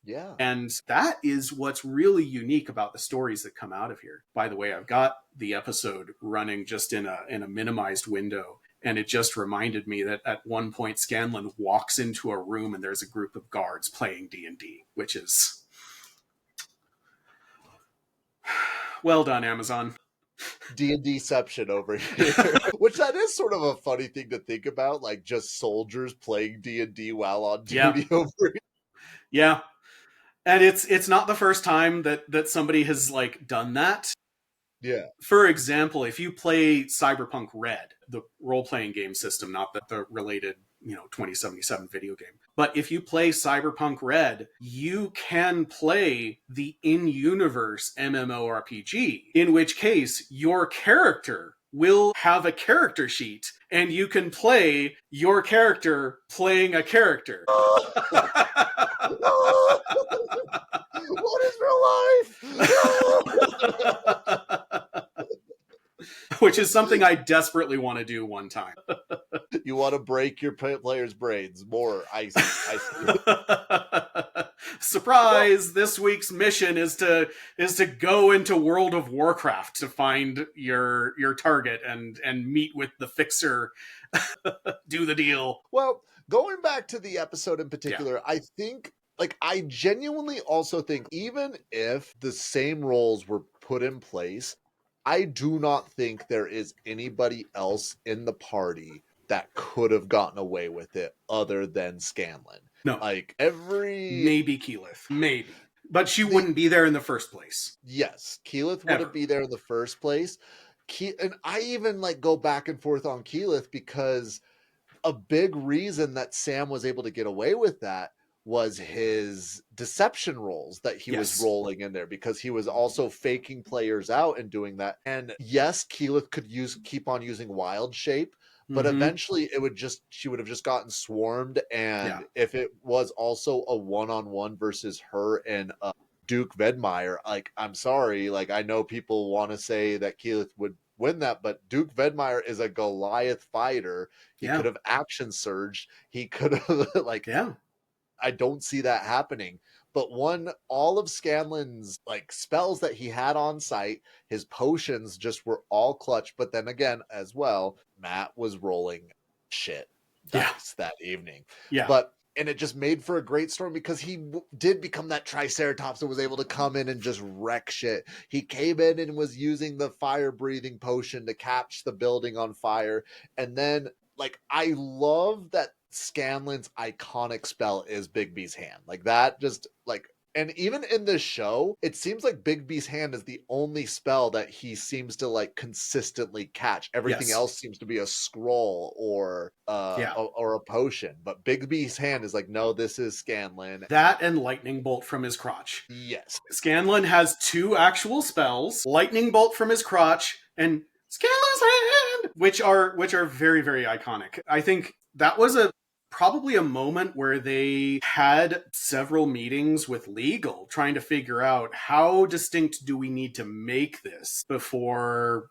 Yeah. And that is what's really unique about the stories that come out of here. By the way, I've got the episode running just in a minimized window. And it just reminded me that at one point Scanlan walks into a room and there's a group of guards playing D&D, which is well done, Amazon. D&Dception over here. Which that is sort of a funny thing to think about, like just soldiers playing D&D while on Yeah. duty over here. Yeah. And it's not the first time that somebody has like done that. Yeah. For example, if you play Cyberpunk Red, the role-playing game system, not the related 2077 video game, but if you play Cyberpunk Red, you can play the in-universe MMORPG, in which case your character will have a character sheet, and you can play your character playing a character. What is real life? Which is something I desperately want to do one time. You want to break your players' brains. More icy. Surprise! This week's mission is to go into World of Warcraft to find your target and meet with the fixer. Do the deal. Well, going back to the episode in particular, I think, like, I genuinely also think, even if the same roles were put in place, I do not think there is anybody else in the party that could have gotten away with it other than Scanlan. No. Like, maybe Keyleth. Maybe. But she wouldn't be there in the first place. Yes, Keyleth wouldn't be there in the first place. And I even, like, go back and forth on Keyleth, because a big reason that Sam was able to get away with that was his deception rolls that he was rolling in there, because he was also faking players out and doing that. And yes, Keyleth could keep on using wild shape, but eventually she would have just gotten swarmed. And if it was also a one-on-one versus her and Duke Vedmeyer, like, I'm sorry, like, I know people want to say that Keyleth would win that, but Duke Vedmeyer is a Goliath fighter. He could have action surged. He could have, like, I don't see that happening. But all of Scanlan's, like, spells that he had on site, his potions just were all clutch. But then again, as well, Matt was rolling shit dice that evening. And it just made for a great storm, because he did become that Triceratops that was able to come in and just wreck shit. He came in and was using the fire-breathing potion to catch the building on fire. And then, like, I love that Scanlan's iconic spell is Big B's hand. Like, that just, like, and even in this show, it seems like Big B's hand is the only spell that he seems to, like, consistently catch. Everything else seems to be a scroll or a potion. But Big B's hand is like, no, this is Scanlan. That and Lightning Bolt from his crotch. Yes. Scanlan has 2 actual spells, Lightning Bolt from his crotch and Scanlan's hand, which are very, very iconic. I think that was probably a moment where they had several meetings with legal trying to figure out how distinct do we need to make this before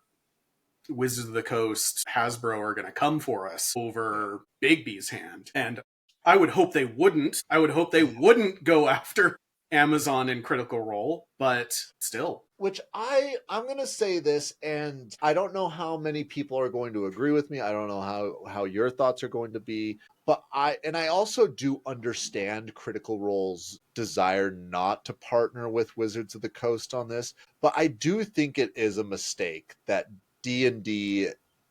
Wizards of the Coast, Hasbro, are going to come for us over Big B's hand. And I would hope they wouldn't. I would hope they wouldn't go after Amazon in Critical Role, but still. Which I'm going to say this, and I don't know how many people are going to agree with me. I don't know how your thoughts are going to be. But I also do understand Critical Role's desire not to partner with Wizards of the Coast on this. But I do think it is a mistake that D&D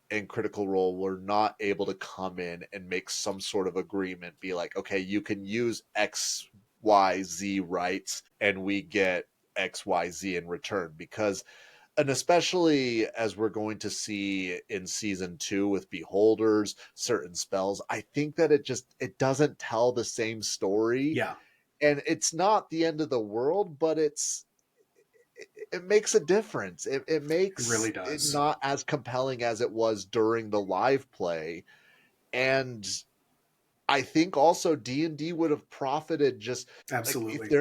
and Critical Role were not able to come in and make some sort of agreement. Be like, okay, you can use XYZ rights and we get XYZ in return. Because, and especially as we're going to see in season 2 with Beholders, certain spells, I think that it doesn't tell the same story. Yeah. And it's not the end of the world, but it makes a difference. It makes it really does. it not as compelling as it was during the live play. And I think also D&D would have profited just absolutely, like,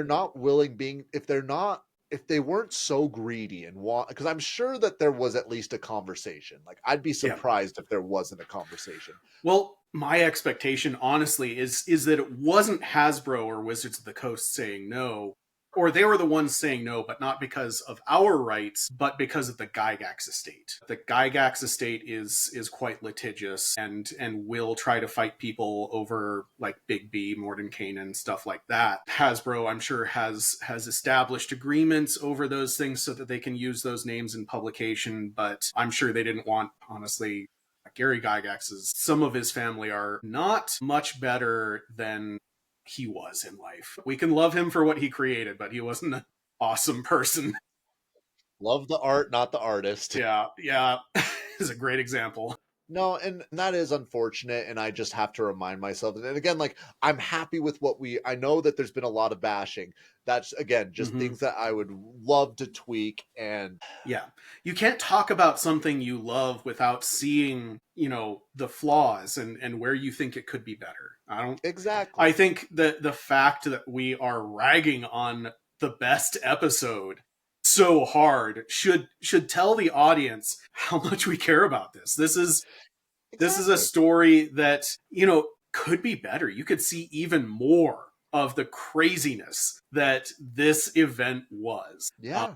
if they weren't so greedy and want, because I'm sure that there was at least a conversation. Like, I'd be surprised if there wasn't a conversation. Well, my expectation, honestly, is that it wasn't Hasbro or Wizards of the Coast saying no, or they were the ones saying no, but not because of our rights, but because of the Gygax estate. The Gygax estate is quite litigious and will try to fight people over, like, Big B, Mordenkainen, stuff like that. Hasbro, I'm sure, has established agreements over those things so that they can use those names in publication, but I'm sure they didn't want, honestly, Gary Gygax's, some of his family are not much better than he was in life. We can love him for what he created, but he wasn't an awesome person. Love the art, not the artist. Yeah. Is a great example. No, and that is unfortunate, and I just have to remind myself. And again, like I'm happy with what I know that there's been a lot of bashing. That's again just Hmm. things that I would love to tweak. And Yeah. You can't talk about something you love without seeing, the flaws and where you think it could be better. I exactly. think that the fact that we are ragging on the best episode so hard should tell the audience how much we care about this. This is a Exactly. story that, could be better. You could see even more of the craziness that this event was. Yeah.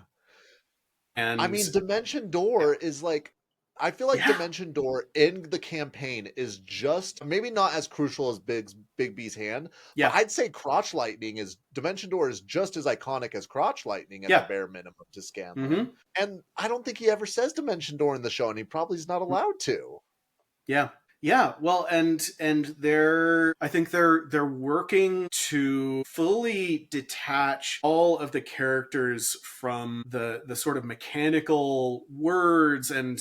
I And mean, Dimension yeah, Door is like, I feel like yeah, Dimension Door in the campaign is just maybe not as crucial as Big B's hand, but yeah, I'd say Crotch Lightning is Dimension Door is just as iconic as Crotch Lightning at the yeah. bare minimum to Scanlan. Mm-hmm. And I don't think he ever says Dimension Door in the show, and he probably is not allowed to. Yeah. Yeah, well, and I think they're working to fully detach all of the characters from the sort of mechanical words and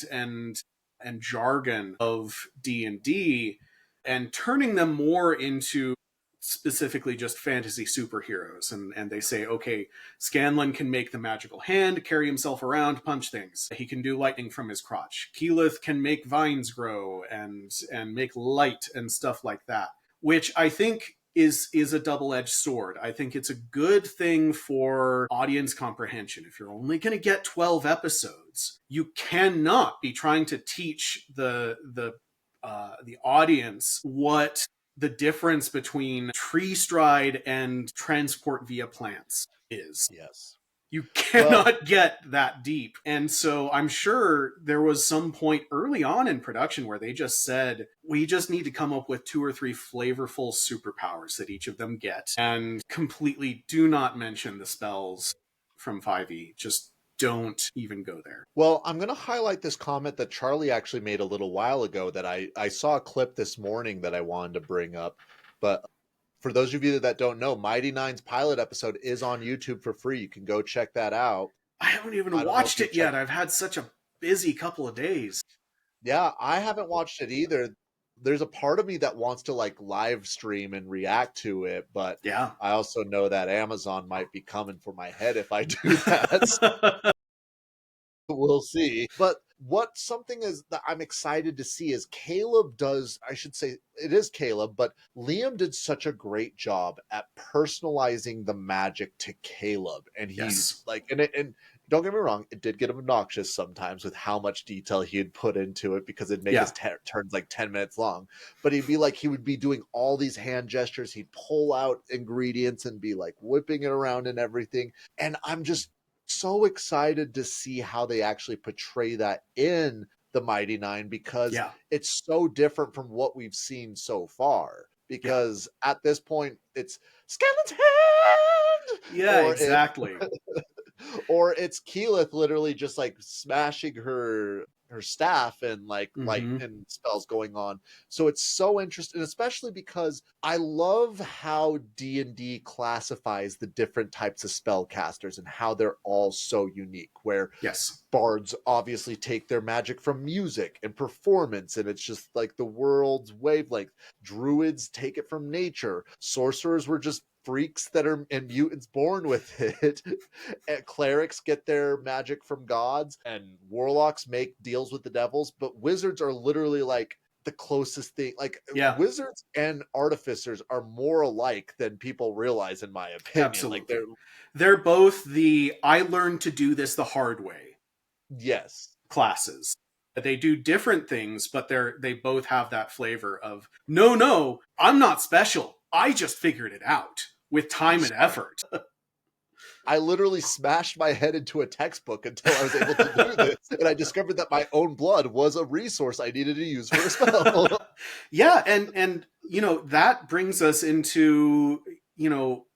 jargon of D&D and turning them more into specifically just fantasy superheroes. And they say, okay, Scanlan can make the magical hand, carry himself around, punch things. He can do lightning from his crotch. Keyleth can make vines grow and make light and stuff like that, which I think is a double-edged sword. I think it's a good thing for audience comprehension. If you're only going to get 12 episodes, you cannot be trying to teach the audience what the difference between tree stride and transport via plants is. Yes. You Well, cannot get that deep. And so I'm sure there was some point early on in production where they just said, we just need to come up with 2 or 3 flavorful superpowers that each of them get. And completely do not mention the spells from 5e. Just don't even go there. well, I'm going to highlight this comment that Charlie actually made a little while ago that I saw a clip this morning that I wanted to bring up. But for those of you that don't know, Mighty Nine's pilot episode is on YouTube for free. You can go check that out. I haven't even I don't know if watched you've it yet. checked. I've had such a busy couple of days. Yeah, I haven't watched it either. There's a part of me that wants to like live stream and react to it, but Yeah. I also know that Amazon might be coming for my head if I do that. So we'll see. But what something is that I'm excited to see is Caleb does, I should say it is Caleb, but Liam did such a great job at personalizing the magic to Caleb. And he's Yes. like, and don't get me wrong, it did get obnoxious sometimes with how much detail he had put into it because it'd make Yeah. his turns like 10 minutes long. But he'd be like, he would be doing all these hand gestures. He'd pull out ingredients and be like whipping it around and everything. And I'm just so excited to see how they actually portray that in the Mighty Nine because Yeah. it's so different from what we've seen so far. Yeah. Because at this point, it's Scanlan's hand, Yeah, exactly. or it's Keyleth literally just like smashing her staff and like light Mm-hmm. and spells going on. So it's so interesting, especially because I love how D&D classifies the different types of spellcasters and how they're all so unique, where Yes. bards obviously take their magic from music and performance, and it's just like the world's wavelength. Druids take it from nature. Sorcerers were just freaks that are and mutants born with it. And clerics get their magic from gods, and warlocks make deals with the devils. But wizards are literally like the closest thing. Like Yeah, wizards and artificers are more alike than people realize, in my opinion. Like they're absolutely. They're both the I learned to do this the hard way yes. classes. They do different things, but they both have that flavor of no, I'm not special. I just figured it out with time and effort. I literally smashed my head into a textbook until I was able to do this. And I discovered that my own blood was a resource I needed to use for a spell. Yeah, and that brings us into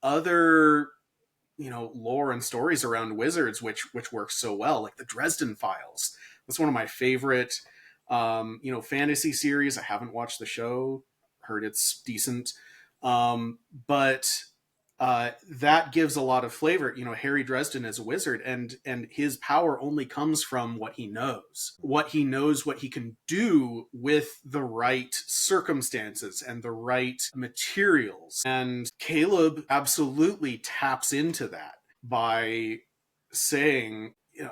other lore and stories around wizards which works so well, like the Dresden Files. That's one of my favorite fantasy series. I haven't watched the show, heard it's decent, but that gives a lot of flavor. You know, Harry Dresden is a wizard, and his power only comes from what he knows, what he can do with the right circumstances and the right materials. And Caleb absolutely taps into that by saying, you know,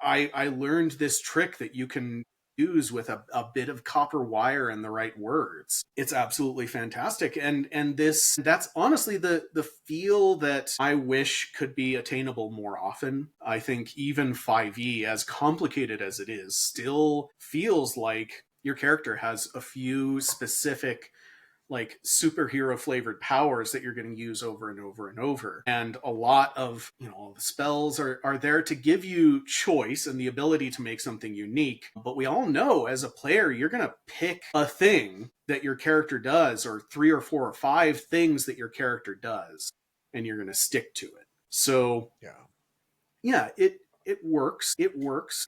I learned this trick that you can use with a bit of copper wire and the right words. It's absolutely fantastic. And that's honestly the feel that I wish could be attainable more often. I think even 5e, as complicated as it is, still feels like your character has a few specific like superhero flavored powers that you're going to use over and over and over. And a lot of, you know, all the spells are there to give you choice and the ability to make something unique. But we all know as a player, you're going to pick a thing that your character does, or 3 or 4 or 5 things that your character does, and you're going to stick to it. So yeah, it works,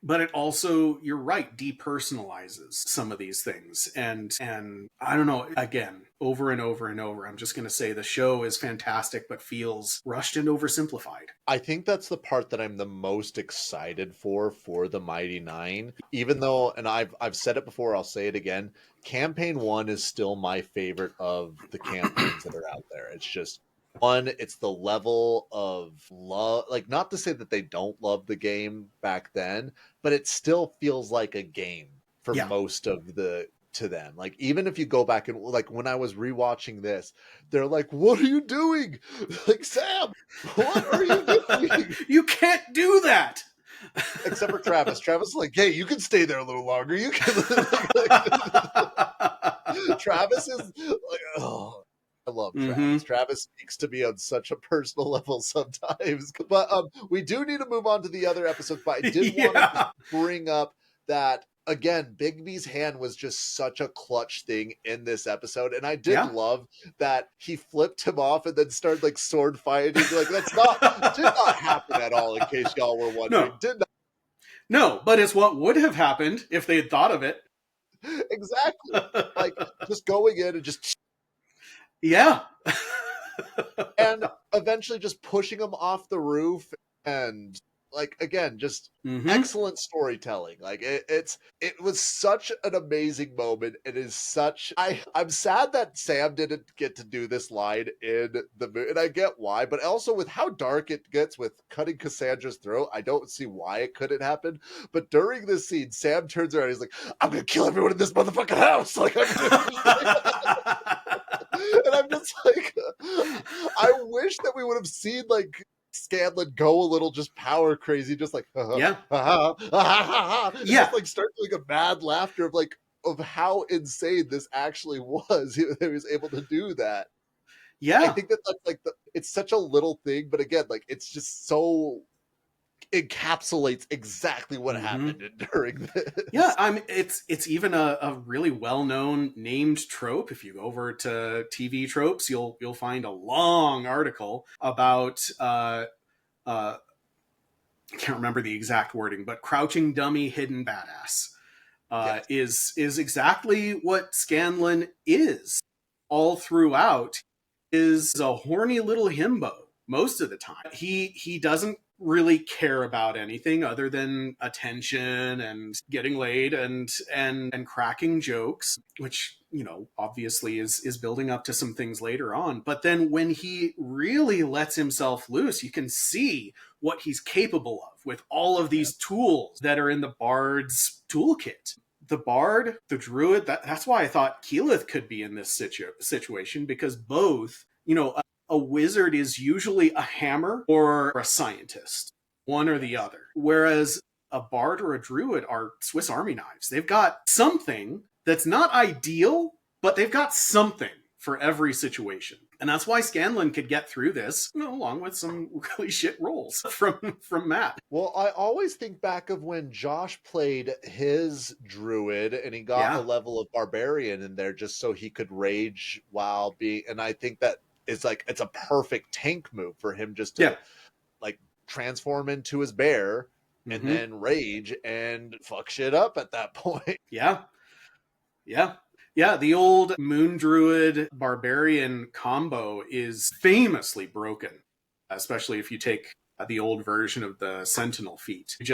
but it also, you're right, depersonalizes some of these things. And I don't know, again, over and over and over, I'm just going to say the show is fantastic, but feels rushed and oversimplified. I think that's the part that I'm the most excited for the Mighty Nine. Even though, and I've said it before, I'll say it again, Campaign 1 is still my favorite of the campaigns that are out there. It's just, one, it's the level of love, like, not to say that they don't love the game back then, but it still feels like a game for most of to them. Like, even if you go back and, like, when I was rewatching this, they're like, what are you doing? Like, Sam, what are you doing? You can't do that. Except for Travis. Travis is like, hey, you can stay there a little longer. You can. Travis is like, oh, I love Travis. Mm-hmm. Travis speaks to me on such a personal level sometimes. But we do need to move on to the other episodes. But I did want to bring up that, again, Bigby's hand was just such a clutch thing in this episode. And I did love that he flipped him off and then started like sword fighting. Like, did not happen at all, in case y'all were wondering. No, but it's what would have happened if they had thought of it. Exactly. Like, just going in and just... Yeah. And eventually just pushing him off the roof, and like, again, just excellent storytelling. Like, it was such an amazing moment. It is such... I'm sad that Sam didn't get to do this line in the movie, and I get why, but also with how dark it gets with cutting Cassandra's throat, I don't see why it couldn't happen. But during this scene, Sam turns around and he's like, I'm gonna kill everyone in this motherfucking house. Like, and I'm just like, I wish that we would have seen like Scanlan go a little just power crazy, just like just like start doing a mad laughter of how insane this actually was. He was able to do that. I think that's like it's such a little thing, but again, like, it's just so encapsulates exactly what happened during this. It's even a really well-known named trope. If you go over to TV tropes, you'll find a long article about I can't remember the exact wording, but crouching dummy hidden badass is exactly what Scanlan is all throughout. Is a horny little himbo most of the time. He doesn't really care about anything other than attention and getting laid and cracking jokes, which, you know, obviously is building up to some things later on. But then when he really lets himself loose, you can see what he's capable of with all of these tools that are in the bard's toolkit. The bard, the druid, that's why I thought Keyleth could be in this situation, because both, you know, a wizard is usually a hammer or a scientist, one or the other. Whereas a bard or a druid are Swiss Army knives. They've got something that's not ideal, but they've got something for every situation. And that's why Scanlan could get through this, you know, along with some really shit rolls from Matt. Well, I always think back of when Josh played his druid and he got a level of barbarian in there just so he could rage while being... And I think that is like, it's a perfect tank move for him just to like transform into his bear and then rage and fuck shit up at that point. Yeah. Yeah, the old Moon Druid Barbarian combo is famously broken, especially if you take the old version of the Sentinel feat. You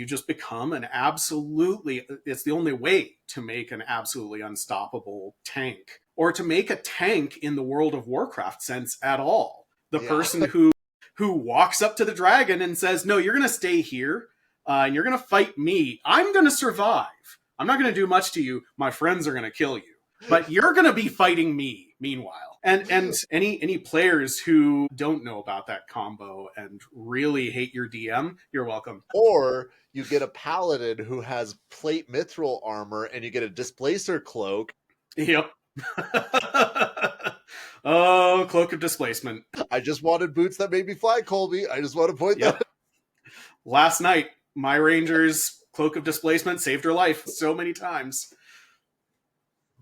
just become an absolutely, it's the only way to make an absolutely unstoppable tank, or to make a tank in the World of Warcraft sense at all. The Yeah. person who walks up to the dragon and says, "No, you're going to stay here, and you're going to fight me. I'm going to survive. I'm not going to do much to you. My friends are going to kill you, but you're going to be fighting me meanwhile." And any players who don't know about that combo and really hate your DM, you're welcome. Or you get a paladin who has plate mithril armor and you get a displacer cloak. Yep. Oh, Cloak of Displacement. I just wanted boots that made me fly, Colby. I just want to point that. Last night, my Ranger's Cloak of Displacement saved her life so many times.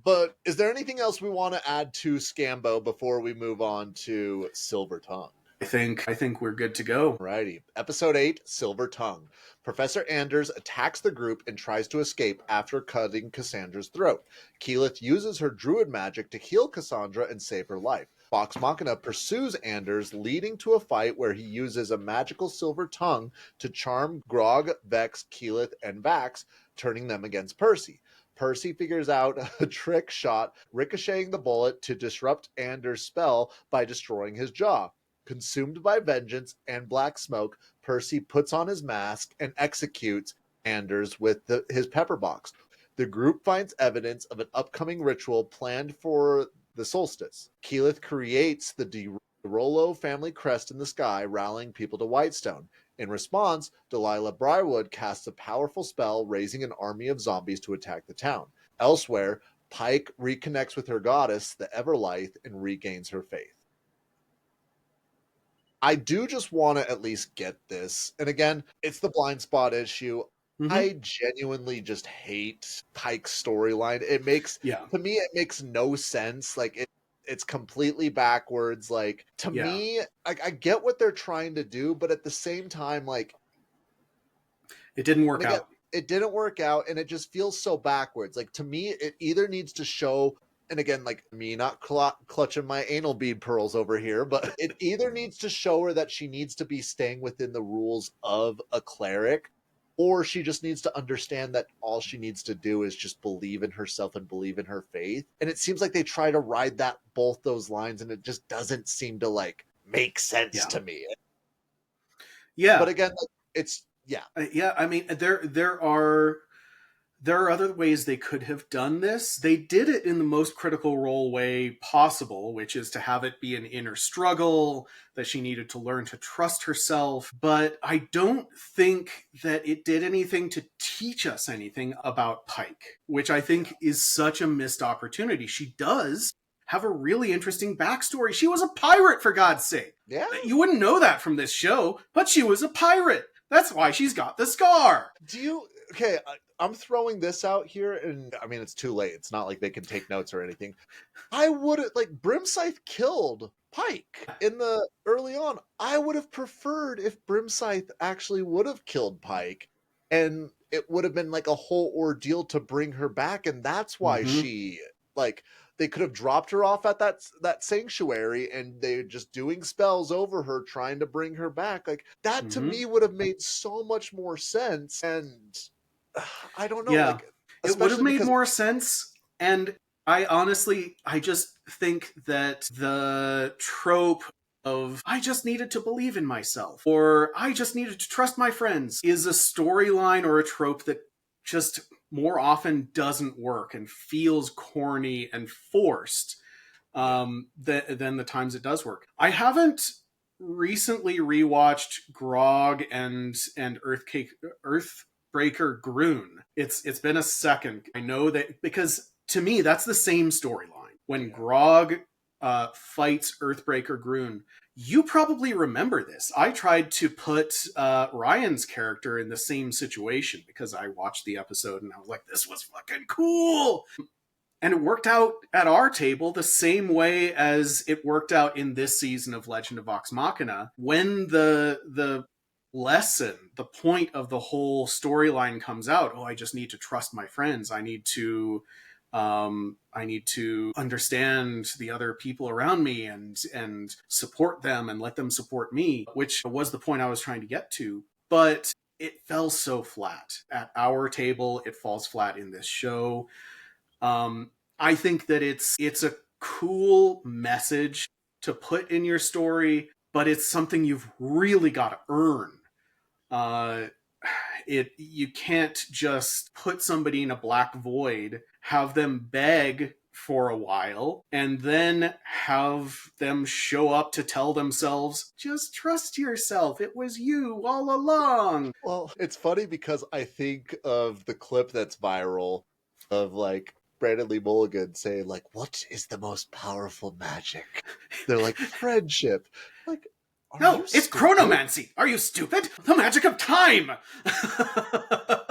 But is there anything else we want to add to Scambo before we move on to Silver Tongue? I think we're good to go. Alrighty. Episode 8, Silver Tongue. Professor Anders attacks the group and tries to escape after cutting Cassandra's throat. Keyleth uses her druid magic to heal Cassandra and save her life. Vox Machina pursues Anders, leading to a fight where he uses a magical silver tongue to charm Grog, Vex, Keyleth, and Vax, turning them against Percy. Percy figures out a trick shot, ricocheting the bullet to disrupt Anders' spell by destroying his jaw. Consumed by vengeance and black smoke, Percy puts on his mask and executes Anders with his pepper box. The group finds evidence of an upcoming ritual planned for the solstice. Keyleth creates the DeRollo family crest in the sky, rallying people to Whitestone. In response, Delilah Briarwood casts a powerful spell, raising an army of zombies to attack the town. Elsewhere, Pike reconnects with her goddess, the Everlythe, and regains her faith. I do just want to at least get this. And again, it's the blind spot issue. Mm-hmm. I genuinely just hate Pike's storyline. To me, it makes no sense. Like, it's completely backwards. Like, to me, I get what they're trying to do, but at the same time, like, it didn't work out. It didn't work out, and it just feels so backwards. Like, to me, it either needs to show, and again, like me not clutching my anal bead pearls over here, but it either needs to show her that she needs to be staying within the rules of a cleric, or she just needs to understand that all she needs to do is just believe in herself and believe in her faith. And it seems like they try to ride both those lines, and it just doesn't seem to like make sense to me. Yeah. But again, it's I mean, there are other ways they could have done this. They did it in the most critical role way possible, which is to have it be an inner struggle, that she needed to learn to trust herself. But I don't think that it did anything to teach us anything about Pike, which I think is such a missed opportunity. She does have a really interesting backstory. She was a pirate, for God's sake. Yeah. You wouldn't know that from this show, but she was a pirate. That's why she's got the scar. Okay, I'm throwing this out here, and I mean, it's too late. It's not like they can take notes or anything. I would have, like, Brimscythe killed Pike early on. I would have preferred if Brimscythe actually would have killed Pike, and it would have been like a whole ordeal to bring her back, and that's why she, like, they could have dropped her off at that sanctuary, and they're just doing spells over her, trying to bring her back. Like, that to me would have made so much more sense. And I don't know. Yeah, like, it would have made more sense. And I just think that the trope of I just needed to believe in myself, or I just needed to trust my friends, is a storyline or a trope that just more often doesn't work and feels corny and forced than the times it does work. I haven't recently rewatched Grog and Earthbreaker Groon. It's been a second. I know that because to me that's the same storyline. When Grog fights Earthbreaker Groon, you probably remember this. I tried to put Ryan's character in the same situation because I watched the episode and I was like, this was fucking cool. And it worked out at our table the same way as it worked out in this season of Legend of Vox Machina. When the lesson, the point of the whole storyline comes out, I just need to trust my friends. I need to I need to understand the other people around me and support them and let them support me, which was the point I was trying to get to. But it fell so flat at our table. It falls flat in this show. I think that it's a cool message to put in your story, but it's something you've really got to earn. You can't just put somebody in a black void, have them beg for a while, and then have them show up to tell themselves, just trust yourself, it was you all along. Well, it's funny because I think of the clip that's viral of like Brandon Lee Mulligan saying like, what is the most powerful magic? They're like, friendship. Like, no, it's chronomancy. Are you stupid? The magic of time.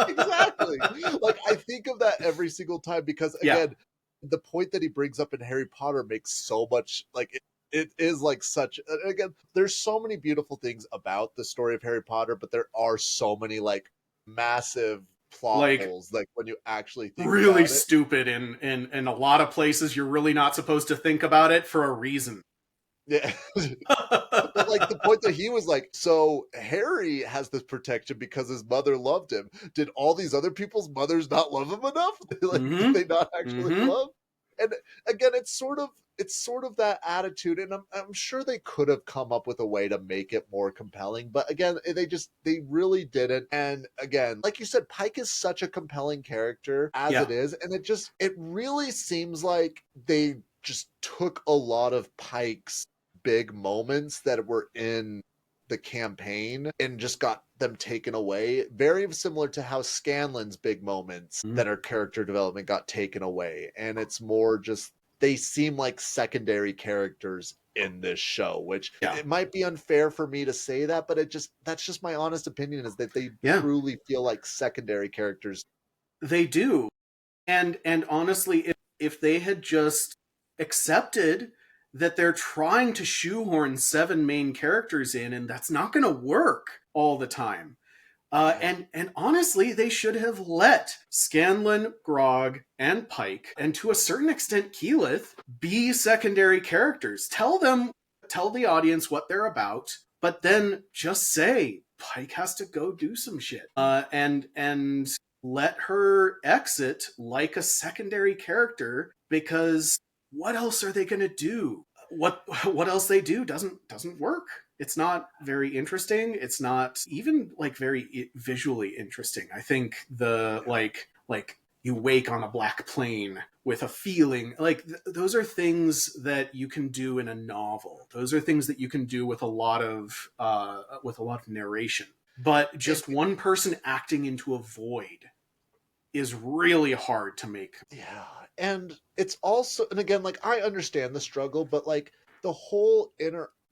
Exactly. Like, I think of that every single time because, again, the point that he brings up in Harry Potter makes so much, like, it is like such, again, there's so many beautiful things about the story of Harry Potter, but there are so many, like, massive plot holes, like, when you actually think really about it. Stupid in a lot of places. You're really not supposed to think about it for a reason. Yeah. But like the point that he was like, so Harry has this protection because his mother loved him. Did all these other people's mothers not love him enough? Like, did they not actually love? And again, it's sort of that attitude, and I'm sure they could have come up with a way to make it more compelling, but again, they really didn't. And again, like you said, Pike is such a compelling character as it is, and it really seems like they just took a lot of Pike's big moments that were in the campaign and just got them taken away. Very similar to how Scanlan's big moments that are character development got taken away. And it's more just, they seem like secondary characters in this show, which it might be unfair for me to say that, but that's just my honest opinion, is that they truly feel like secondary characters. They do. And honestly, if they had just accepted that they're trying to shoehorn 7 main characters in, and that's not going to work all the time. And honestly, they should have let Scanlan, Grog, and Pike, and to a certain extent Keyleth, be secondary characters. Tell the audience what they're about, but then just say, Pike has to go do some shit. And let her exit like a secondary character, because what else are they going to do? What else they do doesn't work. It's not very interesting. It's not even like very visually interesting. I think the like you wake on a black plane with a feeling, like those are things that you can do in a novel. Those are things that you can do with a lot of narration. But just one person acting into a void is really hard to make. Yeah. And it's also, and again, like, I understand the struggle, but like the whole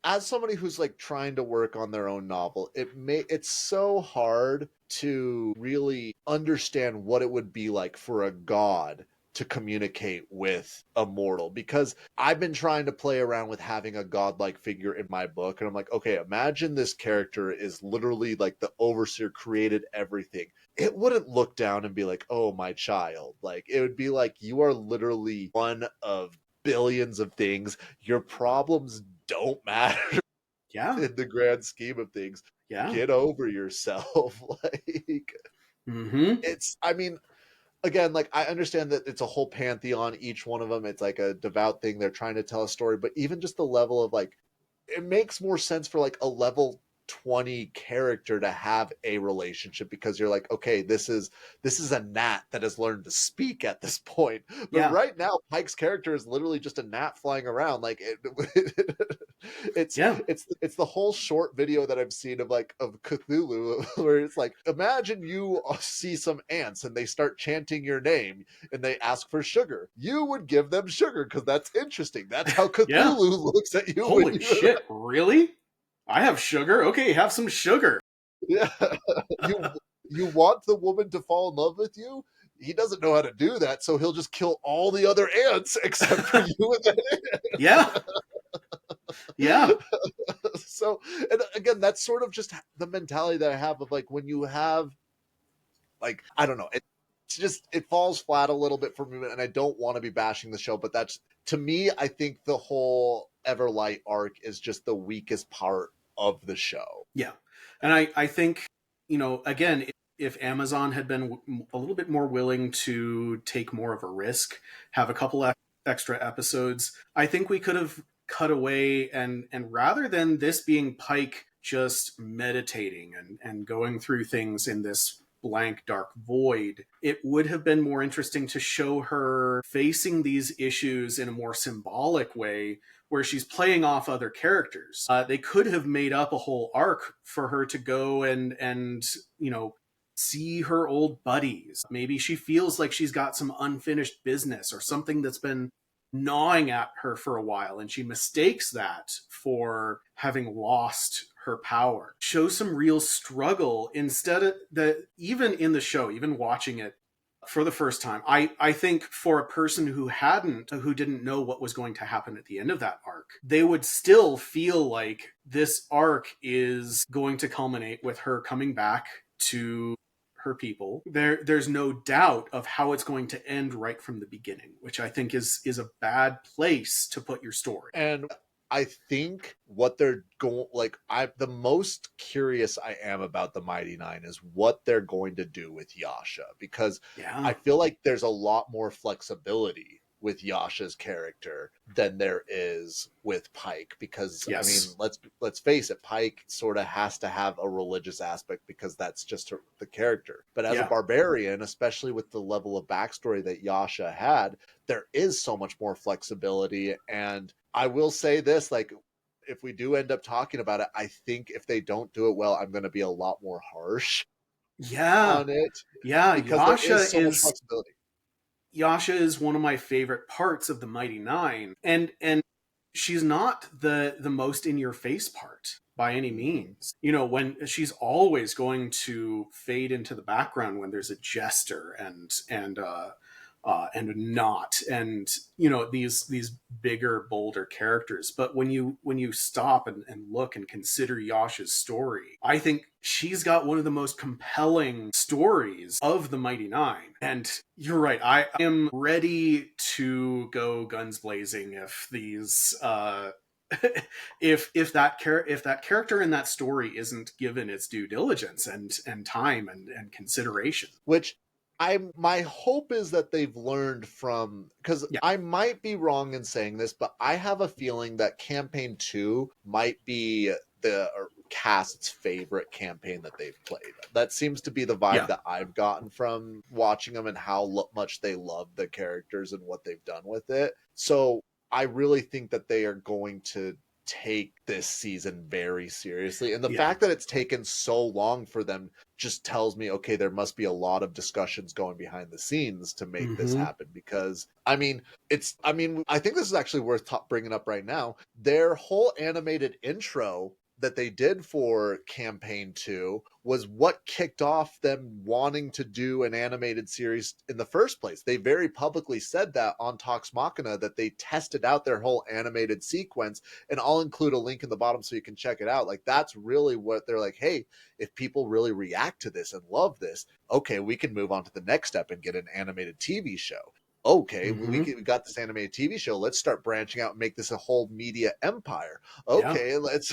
as somebody who's like trying to work on their own novel, it's so hard to really understand what it would be like for a god to communicate with a mortal, because I've been trying to play around with having a godlike figure in my book, and I'm like, okay, imagine this character is literally like the overseer, created everything. It wouldn't look down and be like, oh, my child. Like, it would be like, you are literally one of billions of things. Your problems don't matter in the grand scheme of things. Get over yourself. Like, it's, I mean, again, like, I understand that it's a whole pantheon, each one of them, it's like a devout thing, they're trying to tell a story, but even just the level of like, it makes more sense for like a level 20 character to have a relationship, because you're like, okay, this is a gnat that has learned to speak at this point. But right now, Pike's character is literally just a gnat flying around. Like, it's the whole short video that I've seen of Cthulhu, where it's like, imagine you see some ants and they start chanting your name and they ask for sugar. You would give them sugar because that's interesting. That's how Cthulhu looks at you. Holy shit, really? I have sugar. Okay, have some sugar. Yeah. You want the woman to fall in love with you? He doesn't know how to do that, so he'll just kill all the other ants except for you and that ant. Yeah. So, and again, that's sort of just the mentality that I have of like, when you have, like, I don't know, it's just, it falls flat a little bit for me, and I don't want to be bashing the show, but that's, to me, I think the whole Everlight arc is just the weakest part of the show. Yeah. And I think, again, if Amazon had been a little bit more willing to take more of a risk, have a couple extra episodes, I think we could have cut away, and rather than this being Pike just meditating and going through things in this blank dark void, it would have been more interesting to show her facing these issues in a more symbolic way, where she's playing off other characters. They could have made up a whole arc for her to go and see her old buddies. Maybe she feels like she's got some unfinished business or something that's been gnawing at her for a while, and she mistakes that for having lost her power. Show some real struggle instead of that. Even in the show, even watching it for the first time, I think for a person who didn't know what was going to happen at the end of that arc, they would still feel like this arc is going to culminate with her coming back to her people. There's no doubt of how it's going to end right from the beginning, which I think is a bad place to put your story. And I think what they're going, like, the most curious I am about the Mighty Nine is what they're going to do with Yasha, because I feel like there's a lot more flexibility with Yasha's character than there is with Pike, because Yes. I mean, let's face it, Pike sort of has to have a religious aspect because that's just the character. But as a barbarian, especially with the level of backstory that Yasha had, there is so much more flexibility. And I will say this, like, if we do end up talking about it, I think if they don't do it well, I'm going to be a lot more harsh on it. Because there is so much flexibility. Yasha is one of my favorite parts of the Mighty Nine, and she's not the most in your face part by any means. When she's always going to fade into the background when there's a jester and a knot, and these bigger, bolder characters. But when you stop and look and consider Yasha's story, I think she's got one of the most compelling stories of the Mighty Nine. And you're right, I am ready to go guns blazing if these if that character in that story isn't given its due diligence and time and consideration. Which my hope is that they've learned from, because I might be wrong in saying this, but I have a feeling that campaign 2 might be the cast's favorite campaign that they've played. That seems to be the vibe that I've gotten from watching them, and how much they love the characters and what they've done with it. So I really think that they are going to take this season very seriously, and the fact that it's taken so long for them just tells me, okay, there must be a lot of discussions going behind the scenes to make this happen. Because I think this is actually worth bringing up right now. Their whole animated intro that they did for campaign 2 was what kicked off them wanting to do an animated series in the first place. They very publicly said that on Vox Machina, that they tested out their whole animated sequence, and I'll include a link in the bottom so you can check it out. Like, that's really what they're like, hey, if people really react to this and love this, okay, we can move on to the next step and get an animated TV show. Okay, we got this animated TV show. Let's start branching out and make this a whole media empire. Okay, let's...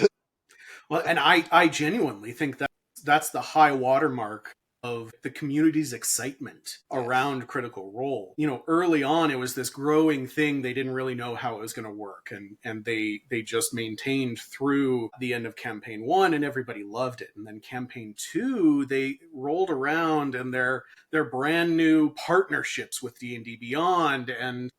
Well, and I genuinely think that's the high watermark of the community's excitement around Critical Role. Early on, it was this growing thing. They didn't really know how it was going to work, and they just maintained through the end of campaign 1, and everybody loved it. And then campaign 2, they rolled around, and their brand new partnerships with D&D Beyond, and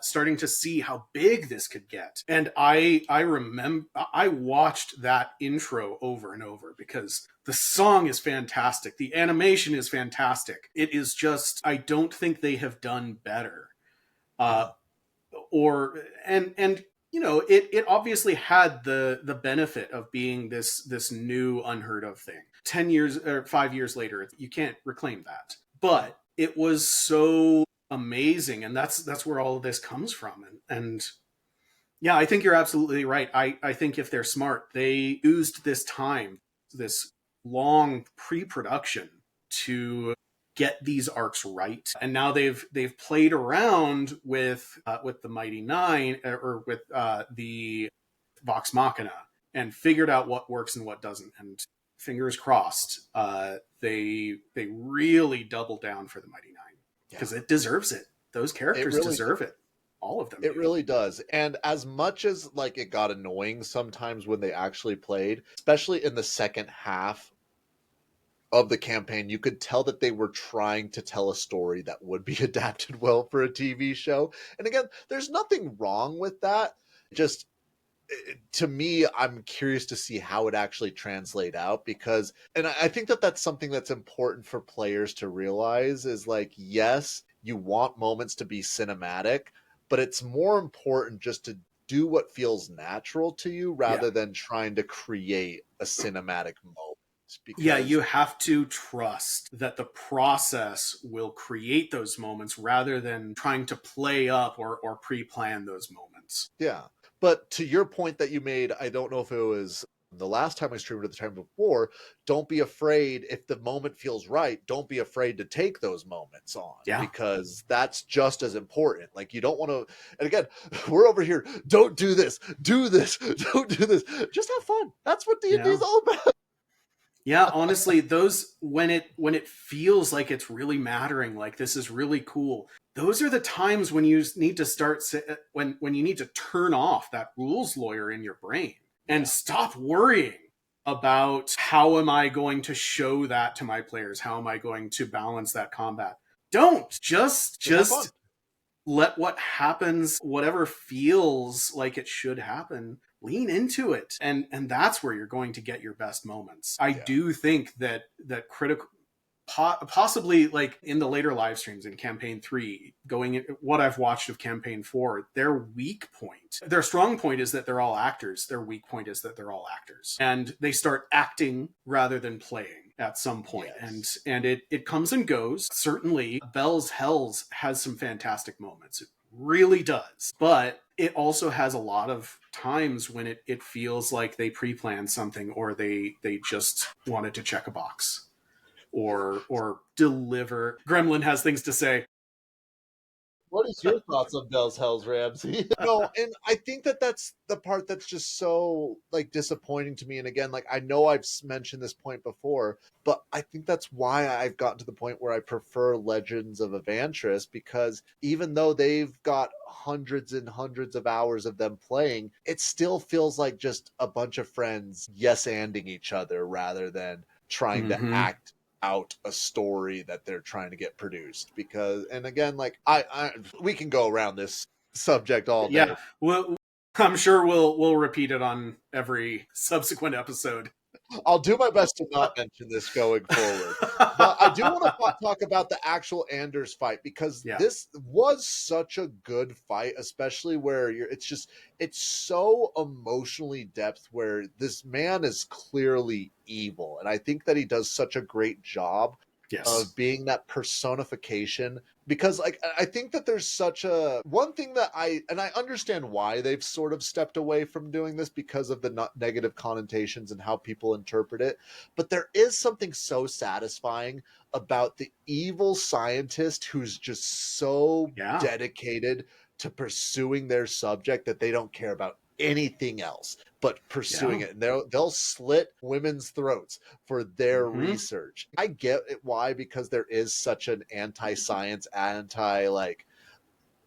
starting to see how big this could get. And I remember I watched that intro over and over because the song is fantastic. The animation is fantastic. It is just, I don't think they have done better. It obviously had the benefit of being this new unheard of thing. 10 years or 5 years later, you can't reclaim that. But it was so amazing, and that's where all of this comes from. And yeah, I think you're absolutely right. I think if they're smart, they used this time, this long pre-production, to get these arcs right. And now they've played around with the Mighty Nine, or with the Vox Machina, and figured out what works and what doesn't. And fingers crossed, they really double down for the Mighty Nine, because it deserves it. Those characters deserve it. All of them. It really does. And as much as like it got annoying sometimes when they actually played, especially in the second half of the campaign, you could tell that they were trying to tell a story that would be adapted well for a TV show. And again, there's nothing wrong with that. Just to me, I'm curious to see how it actually translate out, because, and I think that that's something that's important for players to realize is like, yes, you want moments to be cinematic, but it's more important just to do what feels natural to you rather than trying to create a cinematic moment. Because you have to trust that the process will create those moments rather than trying to play up or pre-plan those moments. Yeah. But to your point that you made, I don't know if it was the last time I streamed or the time before, don't be afraid if the moment feels right. Don't be afraid to take those moments on, because that's just as important. Like, you don't want to, and again, we're over here, don't do this, don't do this. Just have fun. That's what D&D is all about. Yeah, honestly, those, when it feels like it's really mattering, like this is really cool, those are the times when you need to start, when you need to turn off that rules lawyer in your brain and stop worrying about how am I going to show that to my players? How am I going to balance that combat? Don't just let what happens, whatever feels like it should happen, lean into it. And that's where you're going to get your best moments. I do think that critical, possibly like in the later live streams in campaign 3, going in what I've watched of campaign 4, their strong point is that they're all actors. Their weak point is that they're all actors, and they start acting rather than playing at some point. And it comes and goes. Certainly Bell's Hells has some fantastic moments. It really does. But it also has a lot of times when it feels like they pre-planned something, or they just wanted to check a box or deliver. Gremlin has things to say. What is your thoughts on Bell's Hells, Ramsey? No, and I think that that's the part that's just so like disappointing to me. And again, like, I know I've mentioned this point before, but I think that's why I've gotten to the point where I prefer Legends of Evantris, because even though they've got hundreds and hundreds of hours of them playing, it still feels like just a bunch of friends yes-anding each other rather than trying to act out a story that they're trying to get produced. Because, and again, like, we can go around this subject all day. Yeah, well, I'm sure we'll repeat it on every subsequent episode. I'll do my best to not mention this going forward. But I do want to talk about the actual Anders fight, because this was such a good fight, especially where it's so emotionally depth, where this man is clearly evil. And I think that he does such a great job of being that personification, because like, I think that there's such a one thing that I understand why they've sort of stepped away from doing this, because of the negative connotations and how people interpret it. But there is something so satisfying about the evil scientist who's just so dedicated to pursuing their subject that they don't care about anything else but pursuing it. And they'll slit women's throats for their research. I get it why, because there is such an anti-science, like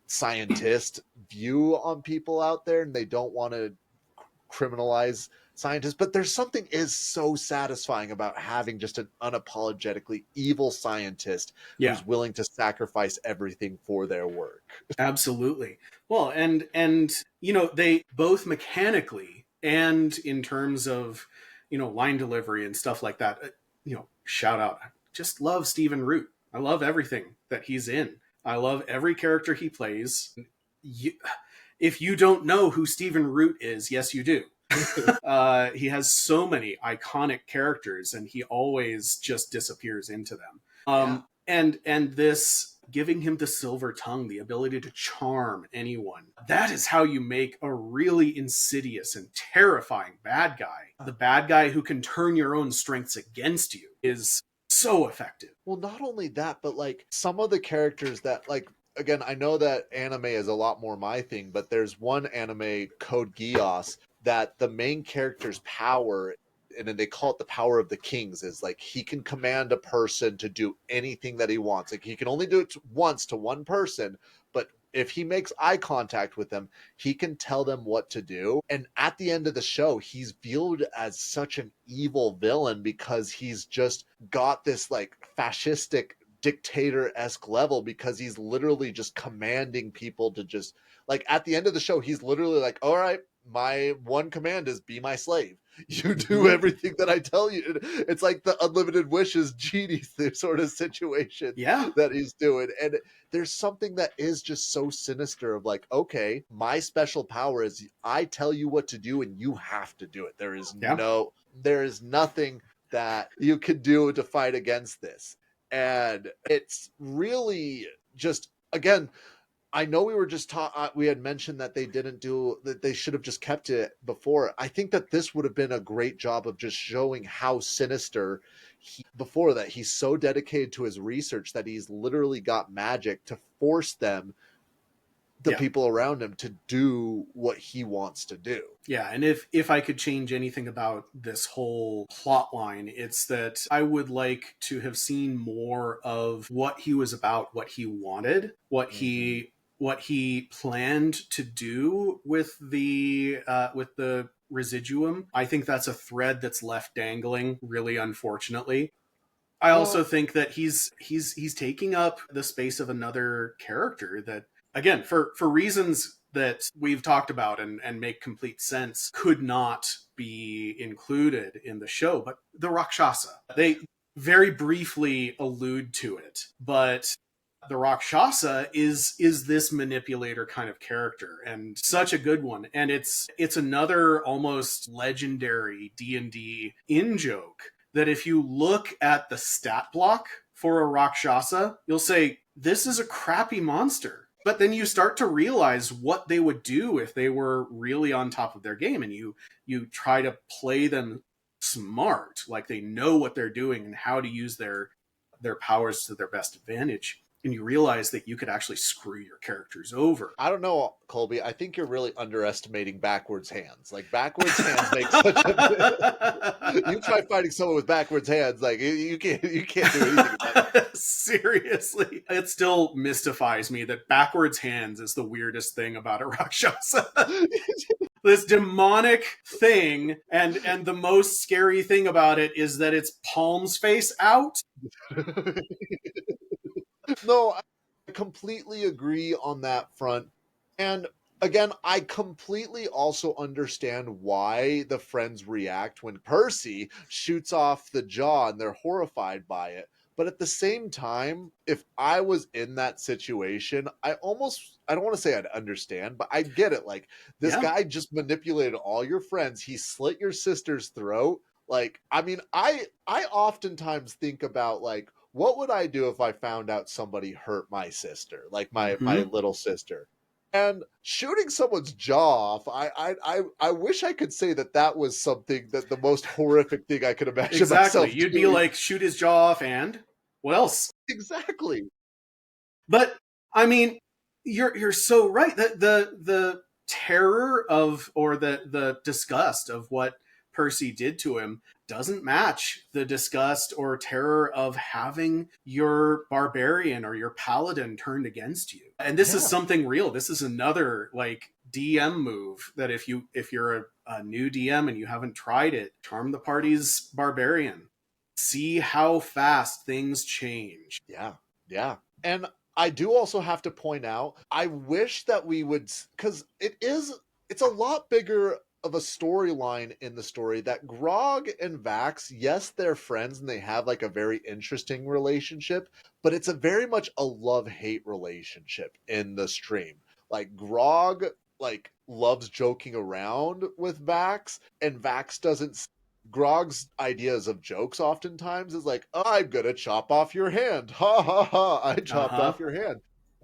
scientist view on people out there, and they don't want to criminalize scientists. But there's something is so satisfying about having just an unapologetically evil scientist who's willing to sacrifice everything for their work. Absolutely. Well, and they both mechanically and in terms of line delivery and stuff like that, shout out, I just love Stephen Root. I love everything that he's in. I love every character he plays. If you don't know who Stephen Root is, yes you do. He has so many iconic characters, and he always just disappears into them. And this giving him the silver tongue, the ability to charm anyone, that is how you make a really insidious and terrifying bad guy. The bad guy who can turn your own strengths against you is so effective. Well, not only that, but like some of the characters that like again, I know that anime is a lot more my thing, but there's one anime, Code Geass, that the main character's power, and then they call it the power of the kings, is like he can command a person to do anything that he wants. Like he can only do it once to one person, but if he makes eye contact with them, he can tell them what to do. And at the end of the show, he's viewed as such an evil villain because he's just got this like fascistic dictator-esque level, because he's literally just commanding people to just like at the end of the show, he's literally like, all right, my one command is be my slave. You do everything that I tell you. It's like the unlimited wishes genie sort of situation that he's doing. And there's something that is just so sinister of like, okay, my special power is I tell you what to do and you have to do it. There is nothing that you can do to fight against this. And it's really just, again, I know we were just we had mentioned that they should have just kept it before. I think that this would have been a great job of just showing how sinister before that he's so dedicated to his research that he's literally got magic to force the people around him to do what he wants to do. Yeah, and if I could change anything about this whole plot line, it's that I would like to have seen more of what he was about, what he wanted, what he planned to do with the residuum. I think that's a thread that's left dangling, really unfortunately. I also think that he's taking up the space of another character that, again, for reasons that we've talked about and make complete sense, could not be included in the show. But the Rakshasa, they very briefly allude to it, but the Rakshasa is this manipulator kind of character, and such a good one. And it's another almost legendary D&D in-joke that if you look at the stat block for a Rakshasa, you'll say, this is a crappy monster. But then you start to realize what they would do if they were really on top of their game, and you try to play them smart, like they know what they're doing and how to use their powers to their best advantage. And you realize that you could actually screw your characters over. I don't know, Colby. I think you're really underestimating backwards hands. Like, backwards hands make such a... You try fighting someone with backwards hands, like, you can't do anything about it. Seriously. It still mystifies me that backwards hands is the weirdest thing about a Rakshasa. This demonic thing, and the most scary thing about it is that its palms face out. No, I completely agree on that front. And again, I completely also understand why the friends react when Percy shoots off the jaw and they're horrified by it. But at the same time, if I was in that situation, I don't want to say I'd understand, but I get it. Like, this guy just manipulated all your friends. He slit your sister's throat. Like, I mean, I oftentimes think about, like, what would I do if I found out somebody hurt my sister, like my little sister? And shooting someone's jaw off, I wish I could say that was something, that the most horrific thing I could imagine. Exactly. You'd be like, shoot his jaw off, and what else? Exactly. But I mean, you're so right. The terror of, or the disgust of what Percy did to him doesn't match the disgust or terror of having your barbarian or your paladin turned against you. And this is something real. This is another like DM move that if you're a new DM and you haven't tried it, charm the party's barbarian. See how fast things change. Yeah. And I do also have to point out, I wish that we would, because it's a lot bigger of a storyline in the story, that Grog and Vax, yes, they're friends and they have like a very interesting relationship, but it's a very much a love-hate relationship in the stream. Like, Grog like loves joking around with Vax, and Vax doesn't. Grog's ideas of jokes oftentimes is like, oh, I'm gonna chop off your hand. Ha ha ha, I chopped off your hand.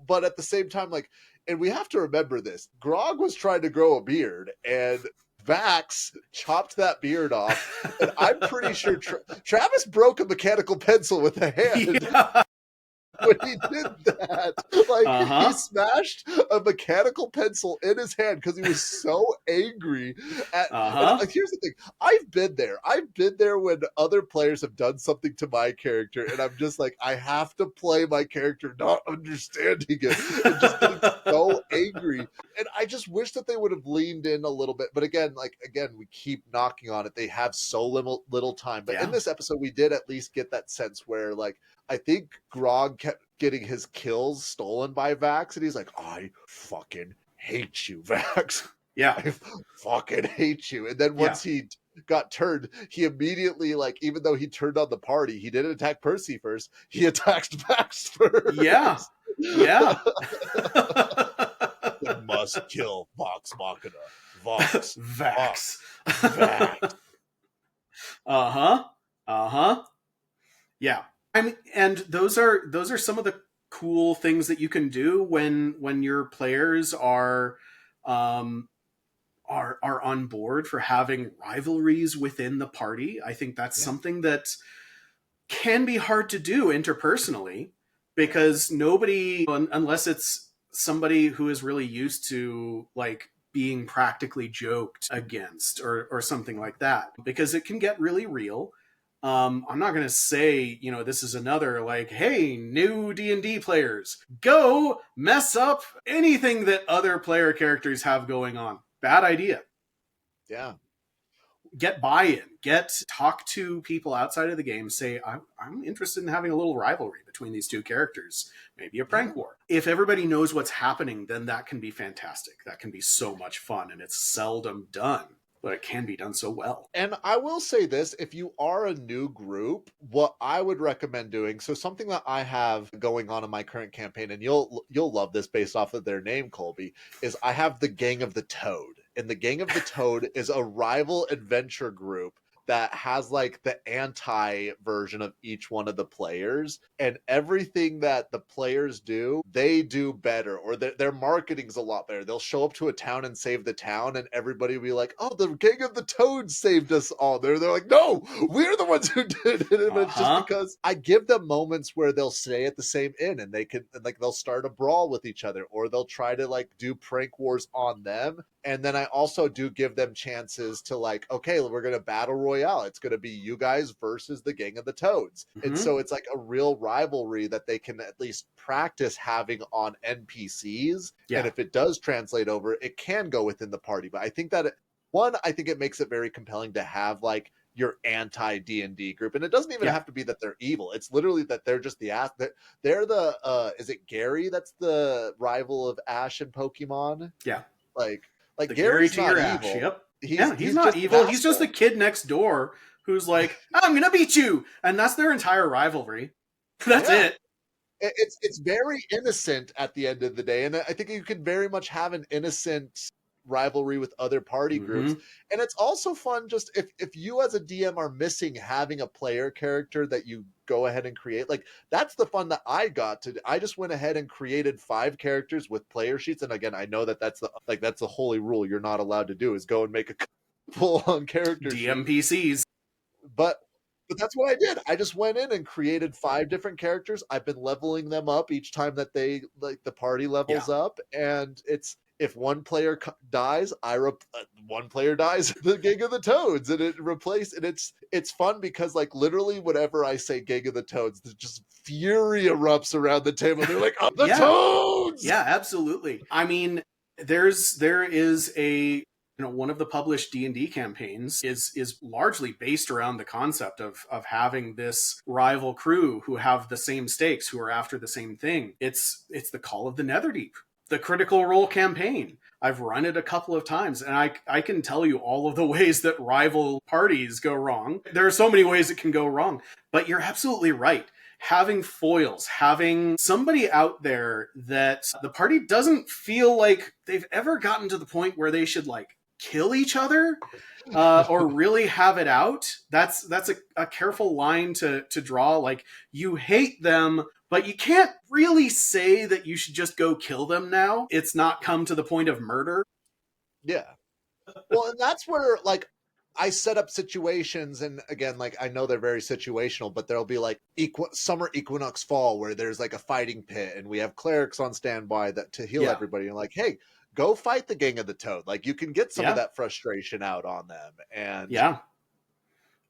But at the same time, like, and we have to remember this, Grog was trying to grow a beard, and Vax chopped that beard off, and I'm pretty sure Travis broke a mechanical pencil with a hand. Yeah. When he did that, he smashed a mechanical pencil in his hand because he was so angry at. Here's the thing: I've been there. I've been there when other players have done something to my character, and I'm just like, I have to play my character not understanding it and just getting so angry. And I just wish that they would have leaned in a little bit. But again, we keep knocking on it. They have so little time. But in this episode, we did at least get that sense where, I think Grog kept getting his kills stolen by Vax, and he's like, I fucking hate you, Vax. Yeah. I fucking hate you. And then once he got turned, he immediately, even though he turned on the party, he didn't attack Percy first. He attacked Vax first. Yeah. Yeah. We must kill Vox Machina. Vox. Vax. Vax. Yeah. I mean, and those are some of the cool things that you can do when your players are on board for having rivalries within the party. I think that's something that can be hard to do interpersonally, because nobody, unless it's somebody who is really used to being practically joked against or something like that, because it can get really real. I'm not going to say, this is another hey, new D&D players, go mess up anything that other player characters have going on. Bad idea. Yeah. Get buy-in, talk to people outside of the game, say, I'm interested in having a little rivalry between these two characters, maybe a prank war. If everybody knows what's happening, then that can be fantastic. That can be so much fun, and it's seldom done, but it can be done so well. And I will say this, if you are a new group, what I would recommend doing, so something that I have going on in my current campaign, and you'll love this based off of their name, Colby, is I have the Gang of the Toad. And the Gang of the Toad is a rival adventure group that has the anti version of each one of the players, and everything that the players do, they do better, or their marketing's a lot better. They'll show up to a town and save the town, and everybody will be like, oh, the Gang of the Toads saved us all. They're like, no, we're the ones who did it. But it's just because I give them moments where they'll stay at the same inn, and they can they'll start a brawl with each other, or they'll try to do prank wars on them. And then I also do give them chances to okay, we're going to battle royale. It's going to be you guys versus the Gang of the Toads. Mm-hmm. And so it's a real rivalry that they can at least practice having on NPCs. Yeah. And if it does translate over, it can go within the party. But I think that I think it makes it very compelling to have your anti D&D group. And it doesn't even have to be that they're evil. It's literally that they're just they're the, is it Gary? That's the rival of Ash in Pokemon. Yeah. Like Gary's not Ash. evil. Yep. He's not evil. Possible. He's just the kid next door who's I'm going to beat you. And that's their entire rivalry. That's it. It's very innocent at the end of the day. And I think you can very much have an innocent rivalry with other party groups. And it's also fun just if you as a DM are missing having a player character that you go ahead and create, that's the fun that I got to. I just went ahead and created 5 characters with player sheets. And again, I know that's the holy rule you're not allowed to do, is go and make a full-on character DMPCs. But that's what I did. I just went in and created 5 different characters. I've been leveling them up each time that they the party levels up, and it's, if one player dies, one player dies, the Gang of the Toads, and it's fun because literally whenever I say Gang of the Toads, there's just fury erupts around the table. They're like, oh, the Toads! Yeah, absolutely. I mean, there is a, one of the published D&D campaigns is largely based around the concept of having this rival crew who have the same stakes, who are after the same thing. It's the Call of the Netherdeep, the Critical Role campaign. I've run it a couple of times, and I can tell you all of the ways that rival parties go wrong. There are so many ways it can go wrong, but you're absolutely right. Having foils, having somebody out there that the party doesn't feel like they've ever gotten to the point where they should kill each other or really have it out. That's a careful line to draw. You hate them, but you can't really say that you should just go kill them now. It's not come to the point of murder. Yeah. Well, and that's where like I set up situations, and again, like I know they're very situational, but there'll be like summer equinox fall where there's like a fighting pit, and we have clerics on standby that to heal Yeah. everybody. And like, hey, go fight the Gang of the Toad. Like you can get some of Yeah. that frustration out on them, and Yeah.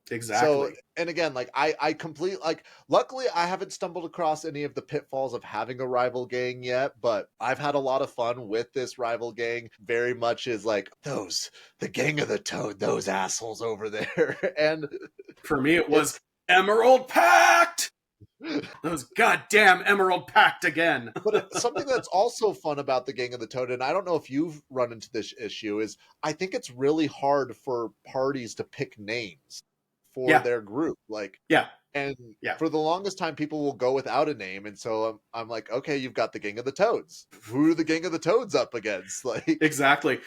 so, Exactly. and again, like I complete like luckily I haven't stumbled across any of the pitfalls of having a rival gang yet, but I've had a lot of fun with this rival gang. Very much is like the Gang of the Toad, those assholes over there. And For me, it was it's Emerald Pact. Those goddamn Emerald Pact again. but something that's also fun about the Gang of the Toad, and I don't know if you've run into this issue, is I think it's really hard for parties to pick names for Yeah. their group. Like, Yeah. and Yeah. for the longest time, people will go without a name, and so I'm like, okay, you've got the Gang of the Toads. Who are the Gang of the Toads up against? Like, Exactly.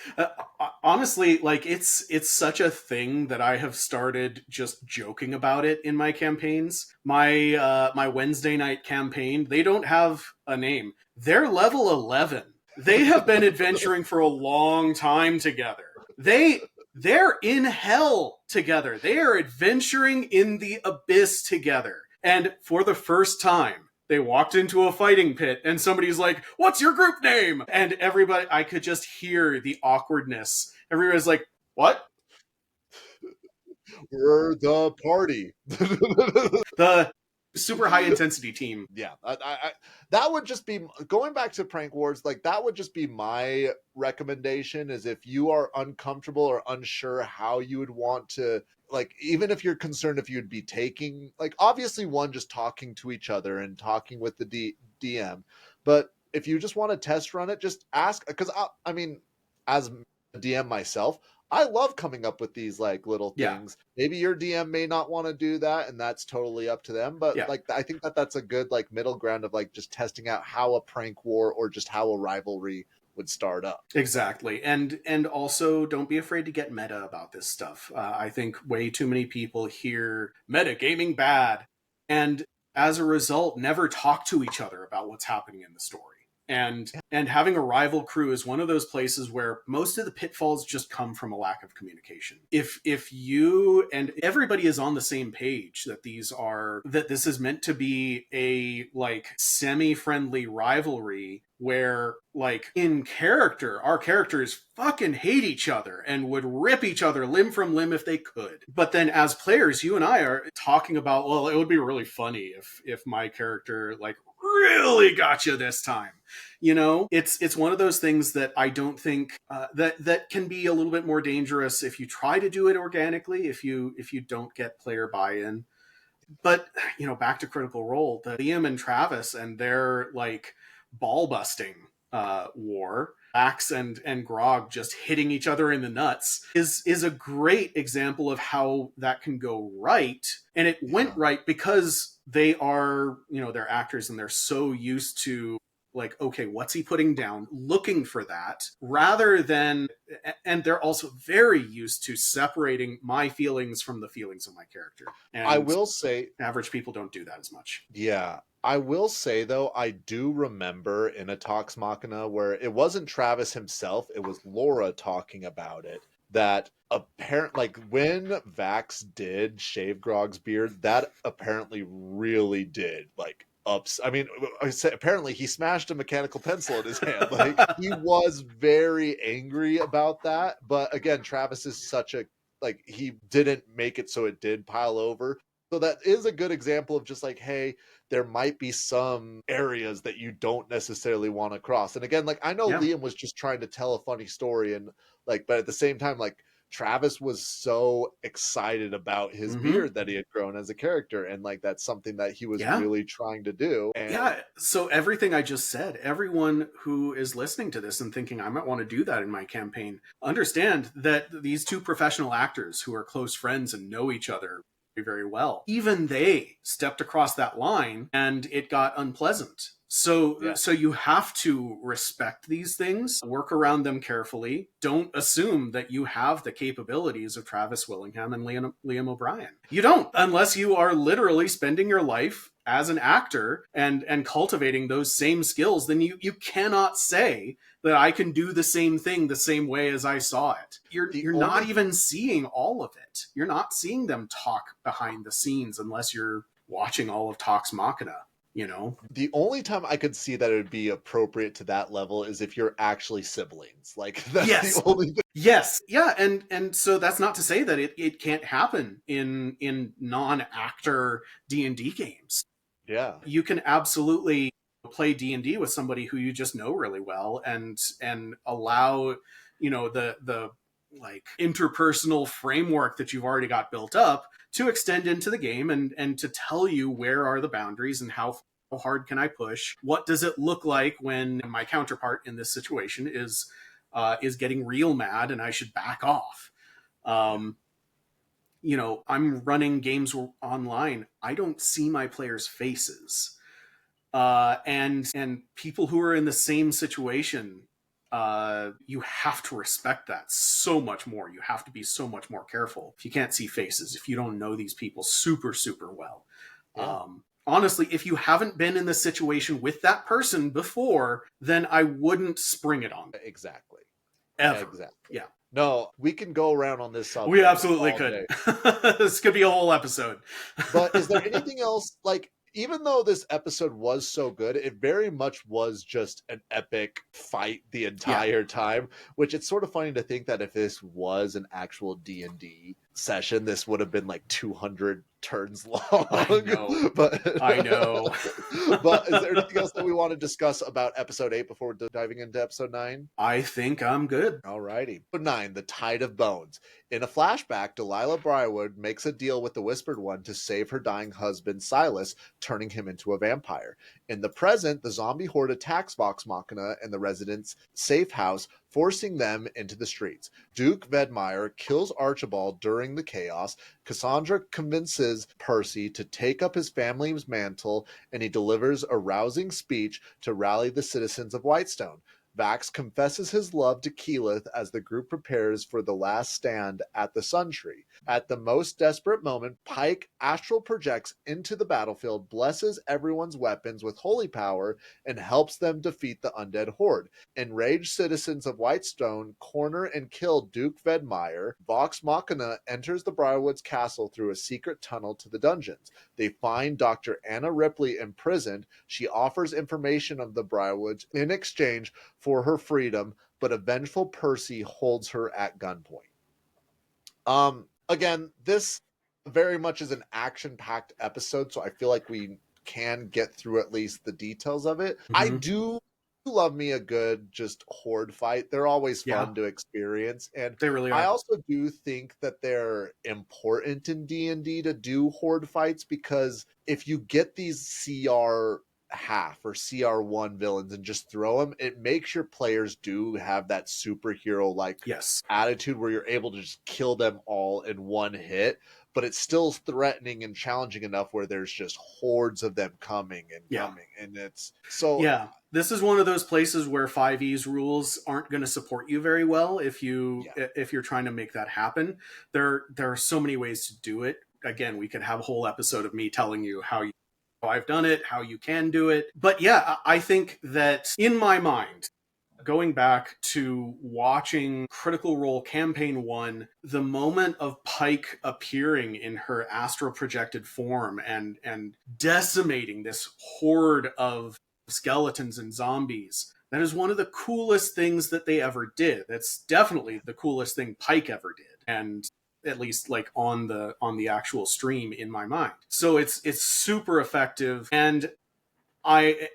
Honestly, like it's such a thing that I have started just joking about it in my campaigns. My Wednesday night campaign, they don't have a name. They're level 11. They have been adventuring for a long time together. They're in hell together. They are adventuring in the abyss together. And for the first time, they walked into a fighting pit and somebody's like, "What's your group name?" And everybody, I could just hear the awkwardness. Everybody's like, "What?" we're the party. The super high intensity team. Yeah, that would just be going back to prank wars. Like that would just be my recommendation. Is if you are uncomfortable or unsure how you would want to, like, even if you're concerned if you'd be taking, like, obviously one just talking to each other and talking with the DM, but if you just want to test run it, just ask because I mean, as a DM myself, I love coming up with these like little Yeah. things. Maybe your DM may not want to do that, and that's totally up to them. But Yeah. like, I think that that's a good like middle ground of like just testing out how a prank war or just how a rivalry would start up. Exactly. And also don't be afraid to get meta about this stuff. I think way too many people hear metagaming bad and as a result never talk to each other about what's happening in the story. And having a rival crew is one of those places where most of the pitfalls just come from a lack of communication. If you and everybody is on the same page that this is meant to be a like semi-friendly rivalry where like in character our characters fucking hate each other and would rip each other limb from limb if they could, but then as players you and I are talking about, well, it would be really funny if my character like really got you this time. You know, it's one of those things that I don't think that can be a little bit more dangerous if you try to do it organically, if you don't get player buy-in. But you know, back to Critical Role, the Liam and Travis and their like ball busting war, Axe and Grog just hitting each other in the nuts is a great example of how that can go right. And it went right because they are, you know, they're actors and they're so used to like, okay, what's he putting down? Looking for that rather than, and they're also very used to separating my feelings from the feelings of my character. And I will say, average people don't do that as much. yeah, I will say though, I do remember in a Vox Machina where it wasn't Travis himself, it was Laura talking about it. That apparent like when Vax did shave Grog's beard, that apparently really did like ups. I mean, I said apparently he smashed a mechanical pencil in his hand. Like he was very angry about that. But again, Travis is such a like he didn't make it so it did pile over. So that is a good example of just like, hey, there might be some areas that you don't necessarily want to cross. And again, like I know Liam was just trying to tell a funny story and like, but at the same time, like Travis was so excited about his beard that he had grown as a character. And like, that's something that he was really trying to do. And yeah. So everything I just said, everyone who is listening to this and thinking I might want to do that in my campaign, understand that these two professional actors who are close friends and know each other very well, even they stepped across that line and it got unpleasant. So you have to respect these things, work around them carefully. Don't assume that you have the capabilities of Travis Willingham and Liam O'Brien. You don't, unless you are literally spending your life as an actor and cultivating those same skills. Then you cannot say that I can do the same thing the same way as I saw it. You're not even seeing all of it. You're not seeing them talk behind the scenes unless you're watching all of Vox Machina. You know, the only time I could see that it would be appropriate to that level is if you're actually siblings. Like, that's the only thing. Yes. Yeah. And so that's not to say that it can't happen in non-actor D&D games. Yeah. You can absolutely play D&D with somebody who you just know really well and allow, you know, the like interpersonal framework that you've already got built up to extend into the game and to tell you where are the boundaries and how hard can I push? What does it look like when my counterpart in this situation is getting real mad and I should back off? You know, I'm running games online. I don't see my players' faces. And people who are in the same situation, you have to respect that so much more. You have to be so much more careful. If you can't see faces, if you don't know these people super, super well. Yeah. Honestly, if you haven't been in the situation with that person before, then I wouldn't spring it on them. Exactly. Ever. Exactly. Yeah. No, we can go around on this subject. We absolutely could. This could be a whole episode. But is there anything else, like, even though this episode was so good, it very much was just an epic fight the entire time, which it's sort of funny to think that if this was an actual D&D session, this would have been like 200 turns long. I know. I know. But is there anything else that we want to discuss about episode 8 before diving into episode 9? I think I'm good. Alrighty. Episode 9, The Tide of Bones. In a flashback, Delilah Briarwood makes a deal with the Whispered One to save her dying husband, Silas, turning him into a vampire. In the present, the zombie horde attacks Vox Machina and the residents' safe house, forcing them into the streets. Duke Vedmeyer kills Archibald during the chaos. Cassandra convinces Percy to take up his family's mantle, and he delivers a rousing speech to rally the citizens of Whitestone. Vax confesses his love to Keyleth as the group prepares for the last stand at the Sun Tree. At the most desperate moment, Pike astral projects into the battlefield, blesses everyone's weapons with holy power, and helps them defeat the undead horde. Enraged citizens of Whitestone corner and kill Duke Vedmeyer. Vox Machina enters the Briarwoods castle through a secret tunnel to the dungeons. They find Dr. Anna Ripley imprisoned. She offers information of the Briarwoods in exchange for her freedom, but a vengeful Percy holds her at gunpoint. Again, this very much is an action-packed episode, so I feel like we can get through at least the details of it. I do love me a good just horde fight. They're always fun to experience, and they really are. I also do think that they're important in D&D to do horde fights, because if you get these CR half or CR1 villains and just throw them, it makes your players do have that superhero like attitude where you're able to just kill them all in one hit, but it's still threatening and challenging enough where there's just hordes of them coming and coming, and it's so this is one of those places where 5e's rules aren't going to support you very well if you're trying to make that happen. There are so many ways to do it. Again, we could have a whole episode of me telling you how I've done it, how you can do it. But yeah, I think that in my mind, going back to watching Critical Role Campaign 1, the moment of Pike appearing in her astral projected form and decimating this horde of skeletons and zombies, that is one of the coolest things that they ever did. That's definitely the coolest thing Pike ever did. And at least like on the actual stream in my mind. So it's super effective. And I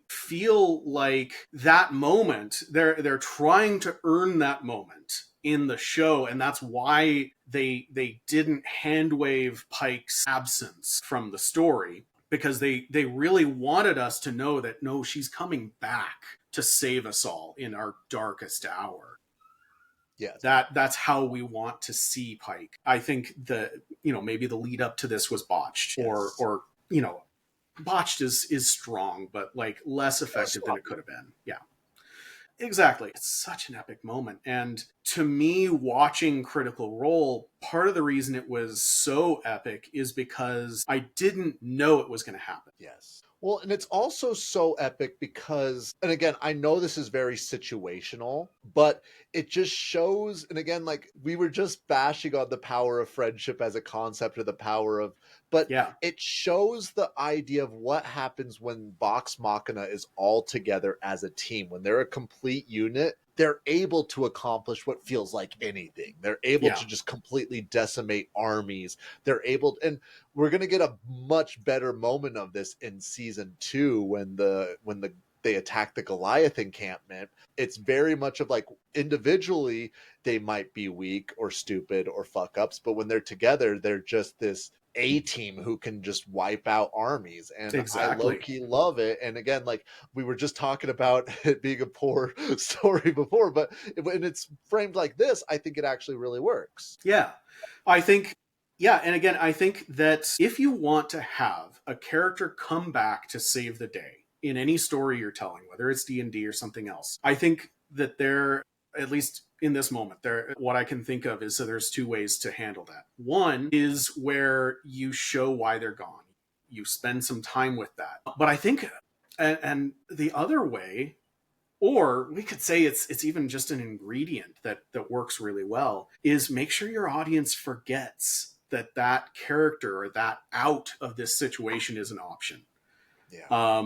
feel like that moment, they're trying to earn that moment in the show, and that's why they didn't hand wave Pike's absence from the story, because they really wanted us to know that no, she's coming back to save us all in our darkest hour. Yes. That's how we want to see Pike. I think maybe the lead up to this was botched, or botched is strong, but like less effective than it sloppy. could have been. Yeah. Exactly. It's such an epic moment. And to me, watching Critical Role, part of the reason it was so epic is because I didn't know it was going to happen. Yes. Well, and it's also so epic because, and again, I know this is very situational, but it just shows, and again, like we were just bashing on the power of friendship as a concept or the power of, but Yeah. it shows the idea of what happens when Vox Machina is all together as a team. When they're a complete unit, they're able to accomplish what feels like anything. They're able Yeah. to just completely decimate armies. They're able, and we're going to get a much better moment of this in season 2 when they attack the Goliath encampment. It's very much of like individually they might be weak or stupid or fuck ups, but when they're together, they're just this A team who can just wipe out armies. And I low Exactly. key love it. And again, like we were just talking about it being a poor story before, but when it's framed like this, I think it actually really works. Yeah. I think, yeah. And again, I think that if you want to have a character come back to save the day in any story you're telling, whether it's D&D or something else, I think that there, at least in this moment, there, what I can think of is, so there's two ways to handle that. One is where you show why they're gone. You spend some time with that. But I think, and the other way, or we could say it's even just an ingredient that works really well, is make sure your audience forgets that character or that out of this situation is an option. Yeah.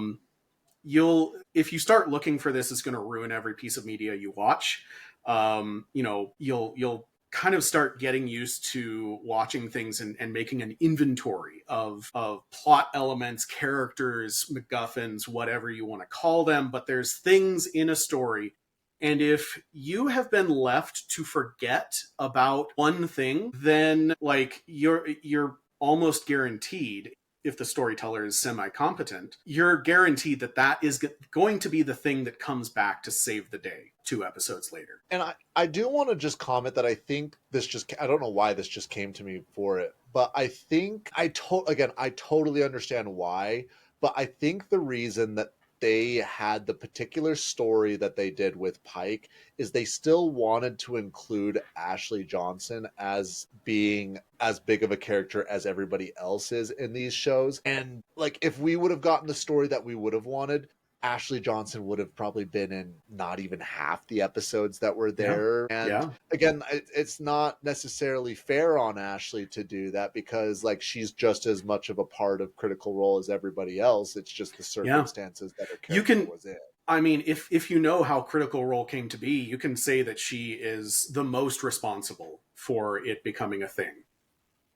You'll, if you start looking for this, it's going to ruin every piece of media you watch. You'll kind of start getting used to watching things and making an inventory of plot elements, characters, MacGuffins, whatever you want to call them. But there's things in a story. And if you have been left to forget about one thing, then like you're almost guaranteed, if the storyteller is semi-competent, you're guaranteed that is going to be the thing that comes back to save the day 2 episodes later. And I do want to just comment that I think this just, I don't know why this just came to me for it, but I think I totally understand why, but I think the reason that they had the particular story that they did with Pike is they still wanted to include Ashley Johnson as being as big of a character as everybody else is in these shows. And like if we would have gotten the story that we would have wanted, Ashley Johnson would have probably been in not even half the episodes that were there. Yeah. And Yeah. again, it's not necessarily fair on Ashley to do that because like she's just as much of a part of Critical Role as everybody else. It's just the circumstances that her You character can, was in. I mean, if you know how Critical Role came to be, you can say that she is the most responsible for it becoming a thing.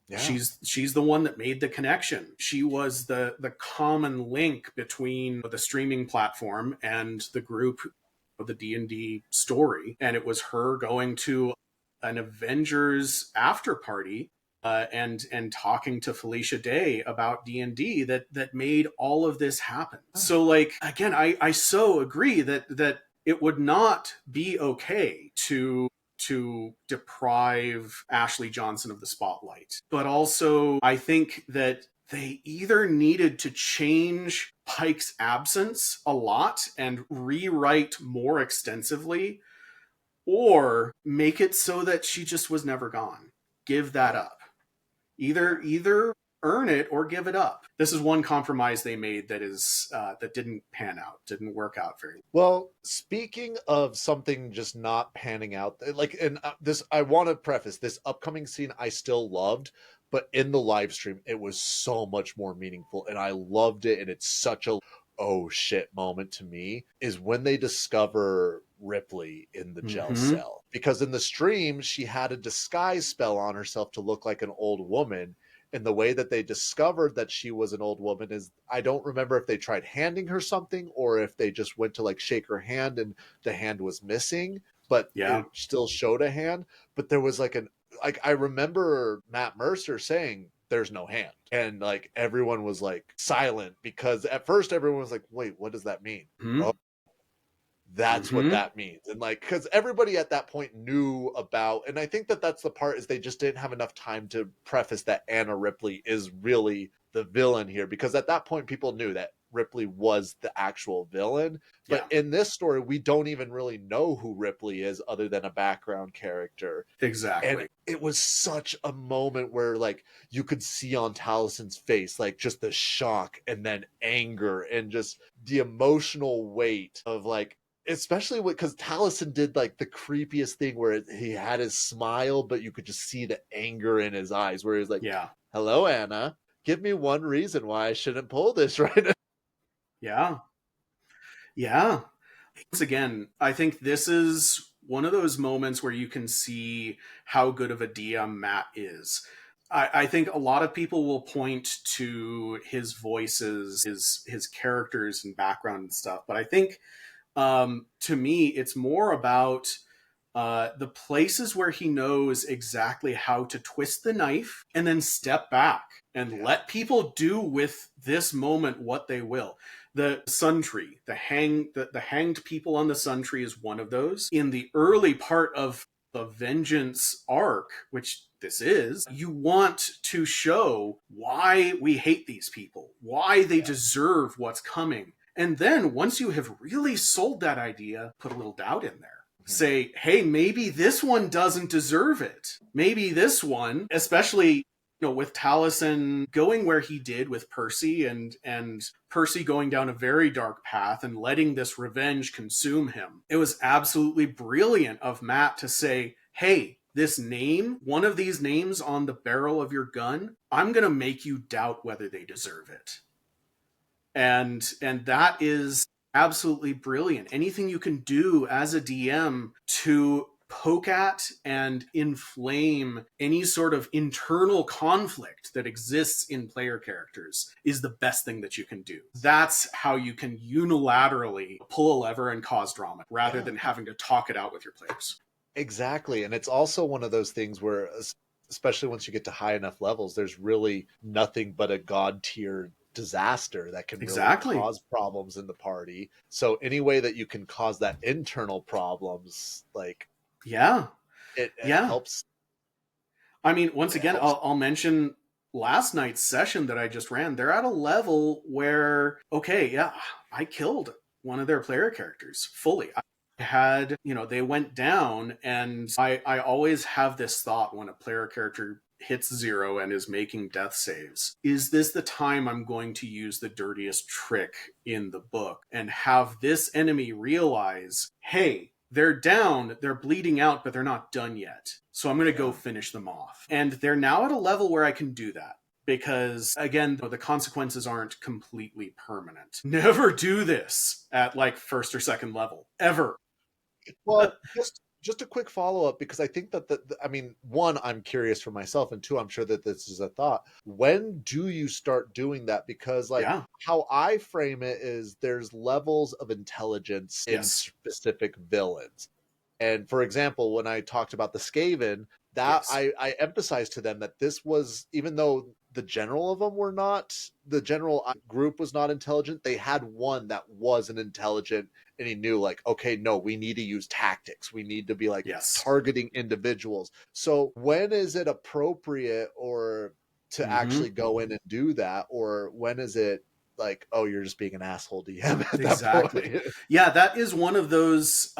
Yeah. She's the one that made the connection. She was the common link between the streaming platform and the group of the D&D story, and it was her going to an Avengers after party and talking to Felicia Day about D&D that made all of this happen. So like again, I so agree that it would not be okay to deprive Ashley Johnson of the spotlight. But also, I think that they either needed to change Pike's absence a lot and rewrite more extensively, or make it so that she just was never gone. Give that up. Either earn it or give it up. This is one compromise they made that didn't pan out, didn't work out very well. Speaking of something just not panning out, like, and this, I want to preface this upcoming scene I still loved, but in the live stream, it was so much more meaningful, and I loved it, and it's such a oh shit moment to me, is when they discover Ripley in the jail cell. Because in the stream, she had a disguise spell on herself to look like an old woman. And the way that they discovered that she was an old woman is, I don't remember if they tried handing her something or if they just went to like shake her hand and the hand was missing, but it still showed a hand. But there was like I remember Matt Mercer saying, there's no hand. And like everyone was like silent because at first everyone was like, wait, what does that mean? Oh, that's what that means. And like, because everybody at that point knew about, and I think that that's the part, is they just didn't have enough time to preface that Anna Ripley is really the villain here, because at that point people knew that Ripley was the actual villain. But in this story, we don't even really know who Ripley is other than a background character. Exactly. And it was such a moment where like you could see on Talison's face, like just the shock and then anger and just the emotional weight of like, especially because Taliesin did like the creepiest thing where he had his smile, but you could just see the anger in his eyes where he's like, yeah. Hello, Anna. Give me one reason why I shouldn't pull this right now. Yeah. Yeah. Once again, I think this is one of those moments where you can see how good of a DM Matt is. I think a lot of people will point to his voices, his characters and background and stuff, but I think to me, it's more about the places where he knows exactly how to twist the knife and then step back and let people do with this moment what they will. The Sun Tree, the hanged people on the Sun Tree is one of those. In the early part of the Vengeance arc, which this is, you want to show why we hate these people, why they deserve what's coming. And then once you have really sold that idea, put a little doubt in there. Say, hey, maybe this one doesn't deserve it. Maybe this one, especially with Taliesin going where he did with Percy and Percy going down a very dark path and letting this revenge consume him. It was absolutely brilliant of Matt to say, hey, this name, one of these names on the barrel of your gun, I'm going to make you doubt whether they deserve it. And that is absolutely brilliant. Anything you can do as a DM to poke at and inflame any sort of internal conflict that exists in player characters is the best thing that you can do. That's how you can unilaterally pull a lever and cause drama rather than having to talk it out with your players. Exactly. And it's also one of those things where, especially once you get to high enough levels, there's really nothing but a god tier disaster that can really cause problems in the party. So any way that you can cause that internal problems, like it helps. I mean, once again, I'll mention last night's session that I just ran. They're at a level where, I killed one of their player characters fully. I had, they went down, and I always have this thought when a player character hits 0 and is making death saves. Is this the time I'm going to use the dirtiest trick in the book and have this enemy realize, hey, they're down, they're bleeding out, but they're not done yet. So I'm going to go finish them off. And they're now at a level where I can do that. Because, again, the consequences aren't completely permanent. Never do this at, first or second level. Ever. Well, just a quick follow-up, because I think that one, I'm curious for myself, and two, I'm sure that this is a thought. When do you start doing that? Because how I frame it is there's levels of intelligence in specific villains. And for example, when I talked about the Skaven, that I emphasized to them that this was, even though the general group was not intelligent, they had one that was an intelligent, and he knew okay, no, we need to use tactics. We need to be targeting individuals. So when is it appropriate or to actually go in and do that? Or when is it oh, you're just being an asshole DM at that point? Yeah, that is one of those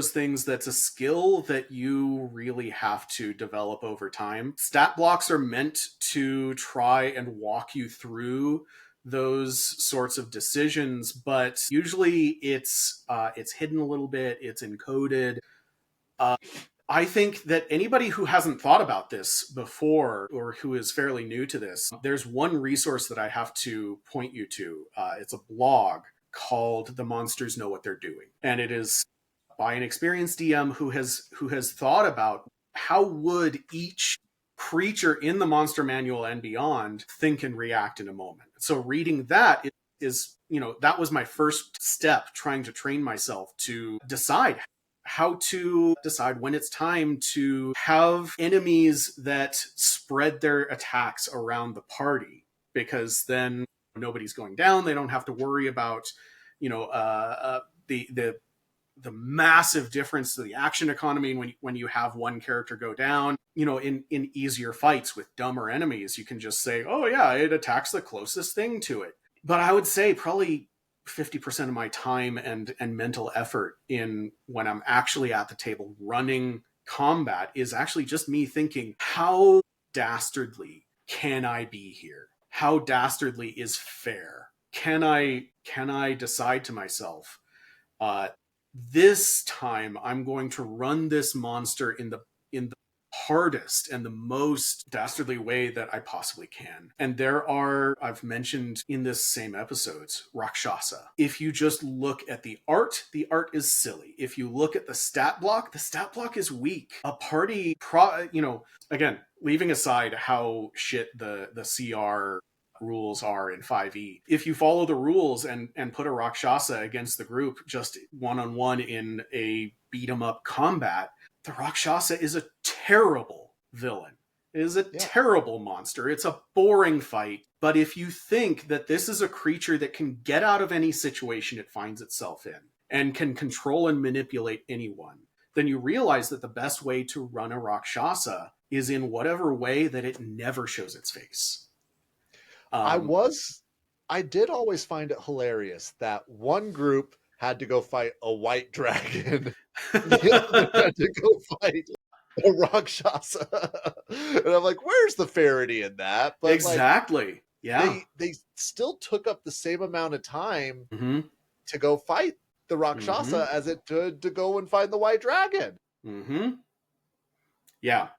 things that's a skill that you really have to develop over time. Stat blocks are meant to try and walk you through those sorts of decisions, but usually it's hidden a little bit, it's encoded. I think that anybody who hasn't thought about this before or who is fairly new to this, there's one resource that I have to point you to. It's a blog called The Monsters Know What They're Doing. And it is by an experienced DM who has thought about how would each creature in the monster manual and beyond think and react in a moment. So reading that is that was my first step, trying to train myself to decide how to decide when it's time to have enemies that spread their attacks around the party, because then nobody's going down. They don't have to worry about, the the massive difference to the action economy when you have one character go down. In easier fights with dumber enemies, you can just say, oh yeah, it attacks the closest thing to it. But I would say probably 50% of my time and mental effort in when I'm actually at the table running combat is actually just me thinking, how dastardly can I be here? How dastardly is fair? Can I decide to myself, this time I'm going to run this monster in the hardest and the most dastardly way that I possibly can. And there are, I've mentioned in this same episodes, Rakshasa. If you just look at the art is silly. If you look at the stat block is weak. A party, again, leaving aside how shit the CR rules are in 5e. If you follow the rules and put a Rakshasa against the group just one-on-one in a beat-em-up combat, the Rakshasa is a terrible villain. It is a terrible monster. It's a boring fight. But if you think that this is a creature that can get out of any situation it finds itself in and can control and manipulate anyone, then you realize that the best way to run a Rakshasa is in whatever way that it never shows its face. I did always find it hilarious that one group had to go fight a white dragon, the other had to go fight a Rakshasa. And I'm like, where's the fairity in that? But exactly. They still took up the same amount of time to go fight the Rakshasa as it did to go and find the white dragon. Yeah.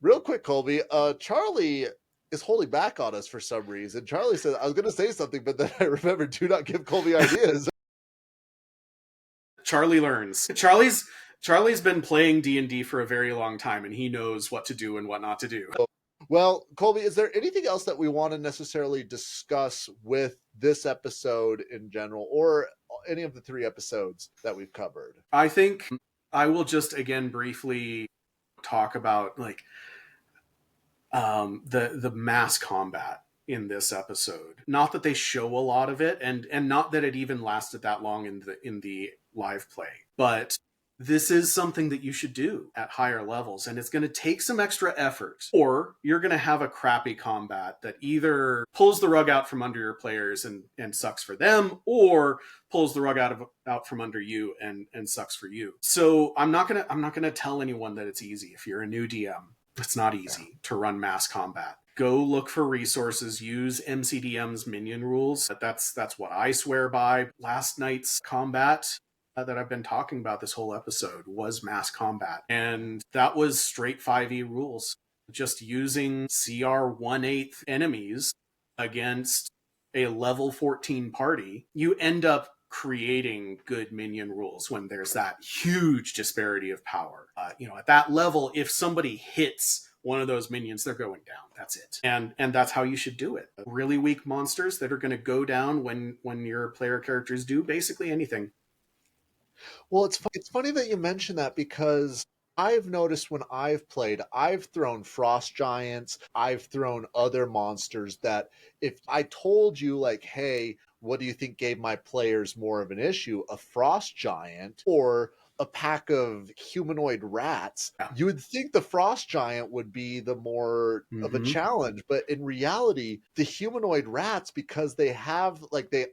Real quick, Colby, Charlie is holding back on us for some reason. Charlie said, I was going to say something, but then I remembered, do not give Colby ideas. Charlie learns. Charlie's been playing D&D for a very long time, and he knows what to do and what not to do. Well, Colby, is there anything else that we want to necessarily discuss with this episode in general, or any of the 3 episodes that we've covered? I think I will just, again, briefly talk about the mass combat in this episode. Not that they show a lot of it, and not that it even lasted that long in the live play, but this is something that you should do at higher levels, and it's going to take some extra effort, or you're going to have a crappy combat that either pulls the rug out from under your players and sucks for them, or pulls the rug out from under you and sucks for you. So I'm not gonna tell anyone that it's easy. If you're a new DM, it's not easy to run mass combat. Go look for resources, use MCDM's minion rules. That's what I swear by. Last night's combat that I've been talking about this whole episode was mass combat. And that was straight 5e rules. Just using CR 1/8 enemies against a level 14 party, you end up creating good minion rules when there's that huge disparity of power. At that level, if somebody hits one of those minions, they're going down. That's it. And that's how you should do it. Really weak monsters that are going to go down when your player characters do basically anything. Well, it's funny that you mention that, because I've noticed when I've played, I've thrown frost giants, I've thrown other monsters that if I told you, like, hey, what do you think gave my players more of an issue? A frost giant or a pack of humanoid rats, you would think the frost giant would be the more of a challenge. But in reality, the humanoid rats, because they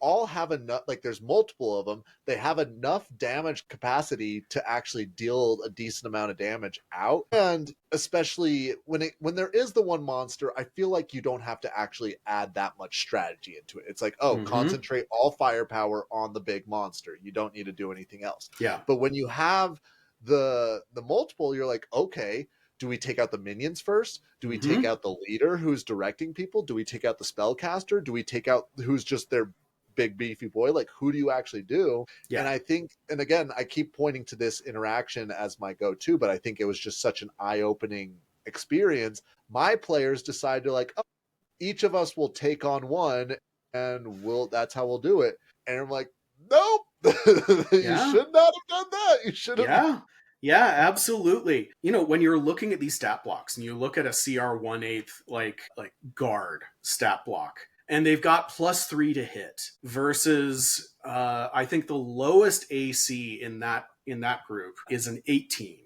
all have enough, there's multiple of them, they have enough damage capacity to actually deal a decent amount of damage out. And especially when there is the one monster, I feel like you don't have to actually add that much strategy into it. It's like, concentrate all firepower on the big monster. You don't need to do anything else. Yeah. But when you have the multiple, you're like, okay, do we take out the minions first? Do we take out the leader who's directing people? Do we take out the spellcaster? Do we take out who's just their big beefy boy? Like, who do you actually do? Yeah. And I think, and again, I keep pointing to this interaction as my go-to, but I think it was just such an eye-opening experience. My players decided to each of us will take on one, and that's how we'll do it. And I'm like, nope. You should not have done that. You should have. Yeah, absolutely. When you're looking at these stat blocks and you look at a CR 1/8 like guard stat block, and they've got +3 to hit versus I think the lowest AC in that in that group is an 18.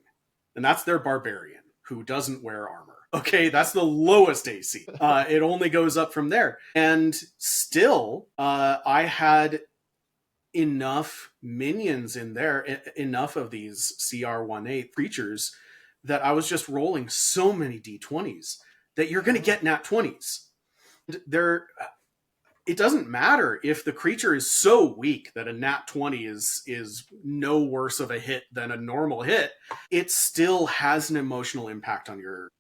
And that's their barbarian who doesn't wear armor. Okay, that's the lowest AC. It only goes up from there. And still, I had enough minions in there, enough of these CR18 creatures, that I was just rolling so many D20s that you're going to get nat 20s. It doesn't matter if the creature is so weak that a nat 20 is no worse of a hit than a normal hit. It still has an emotional impact on your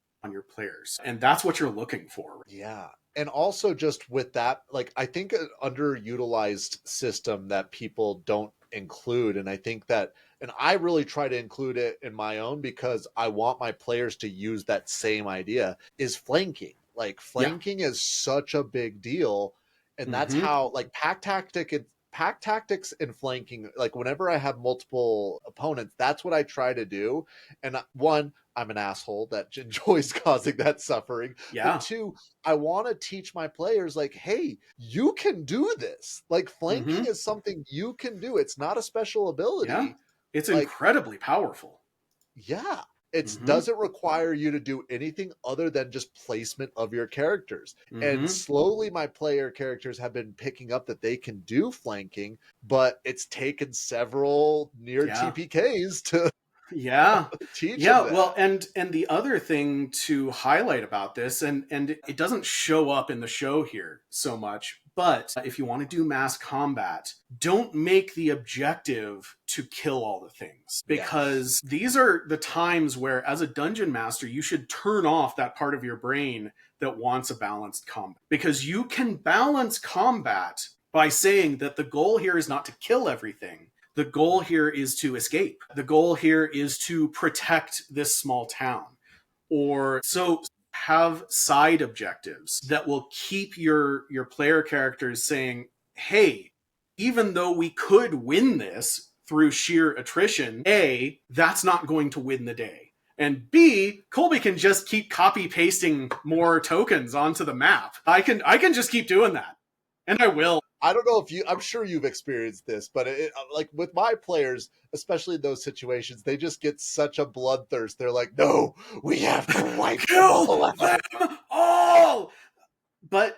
players, and that's what you're looking for. Yeah. And also just with that, like, I think an underutilized system that people don't include, and I think that, and I really try to include it in my own because I want my players to use that same idea, is flanking. Like, flanking is such a big deal. And that's how, like, pack tactics and flanking, like, whenever I have multiple opponents, that's what I try to do. And one, I'm an asshole that enjoys causing that suffering. Yeah. But two, I want to teach my players, like, hey, you can do this. Like, flanking is something you can do. It's not a special ability. Yeah. It's like, incredibly powerful. Yeah. It doesn't require you to do anything other than just placement of your characters. And slowly my player characters have been picking up that they can do flanking, but it's taken several near TPKs to teach them that. Well, and the other thing to highlight about this, and it doesn't show up in the show here so much, but if you want to do mass combat, don't make the objective to kill all the things, because these are the times where, as a dungeon master, you should turn off that part of your brain that wants a balanced combat, because you can balance combat by saying that the goal here is not to kill everything. The goal here is to escape. The goal here is to protect this small town. Or so have side objectives that will keep your player characters saying, hey, even though we could win this through sheer attrition, A, that's not going to win the day. And B, Colby can just keep copy pasting more tokens onto the map. I can just keep doing that. And I will. I don't know if I'm sure you've experienced this, but like with my players, especially in those situations, they just get such a bloodthirst. They're like, no, we have to wipe kill them all. But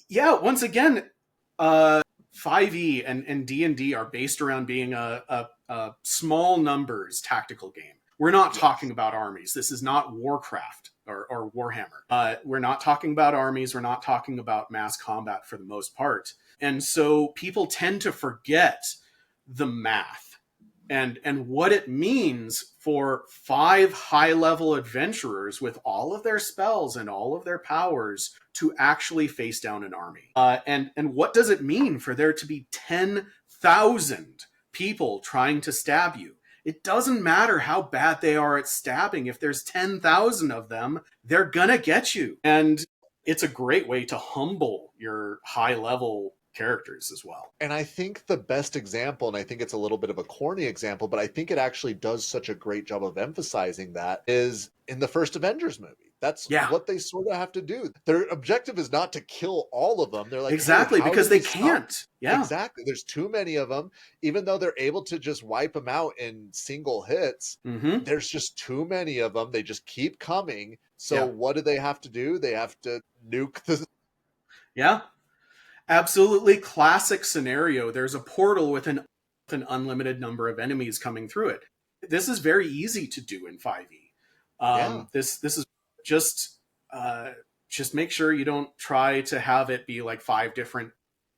yeah, once again, 5e and D&D are based around being a small numbers tactical game. We're not talking about armies. This is not Warcraft or Warhammer. We're not talking about armies. We're not talking about mass combat for the most part. And so people tend to forget the math and what it means for 5 high-level adventurers with all of their spells and all of their powers to actually face down an army. And what does it mean for there to be 10,000 people trying to stab you? It doesn't matter how bad they are at stabbing. If there's 10,000 of them, they're gonna get you. And it's a great way to humble your high-level characters as well. And I think the best example, and I think it's a little bit of a corny example, but I think it actually does such a great job of emphasizing that, is in the first Avengers movie. That's what they sort of have to do. Their objective is not to kill all of them. They're like, exactly, hey, because they can't. Yeah, exactly. There's too many of them. Even though they're able to just wipe them out in single hits, there's just too many of them. They just keep coming. So what do they have to do? They have to nuke the... Yeah. Absolutely classic scenario. There's a portal with an unlimited number of enemies coming through it. This is very easy to do in 5e. This is just make sure you don't try to have it be like 5 different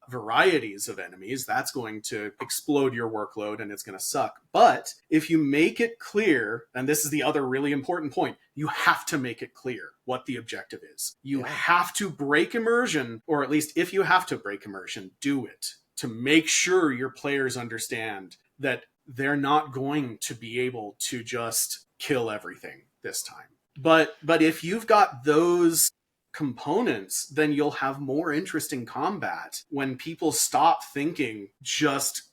varieties of enemies. That's going to explode your workload and it's going to suck. But if you make it clear, and this is the other really important point, you have to make it clear what the objective is. You have to break immersion, or at least if you have to break immersion, do it to make sure your players understand that they're not going to be able to just kill everything this time. But if you've got those components, then you'll have more interesting combat when people stop thinking just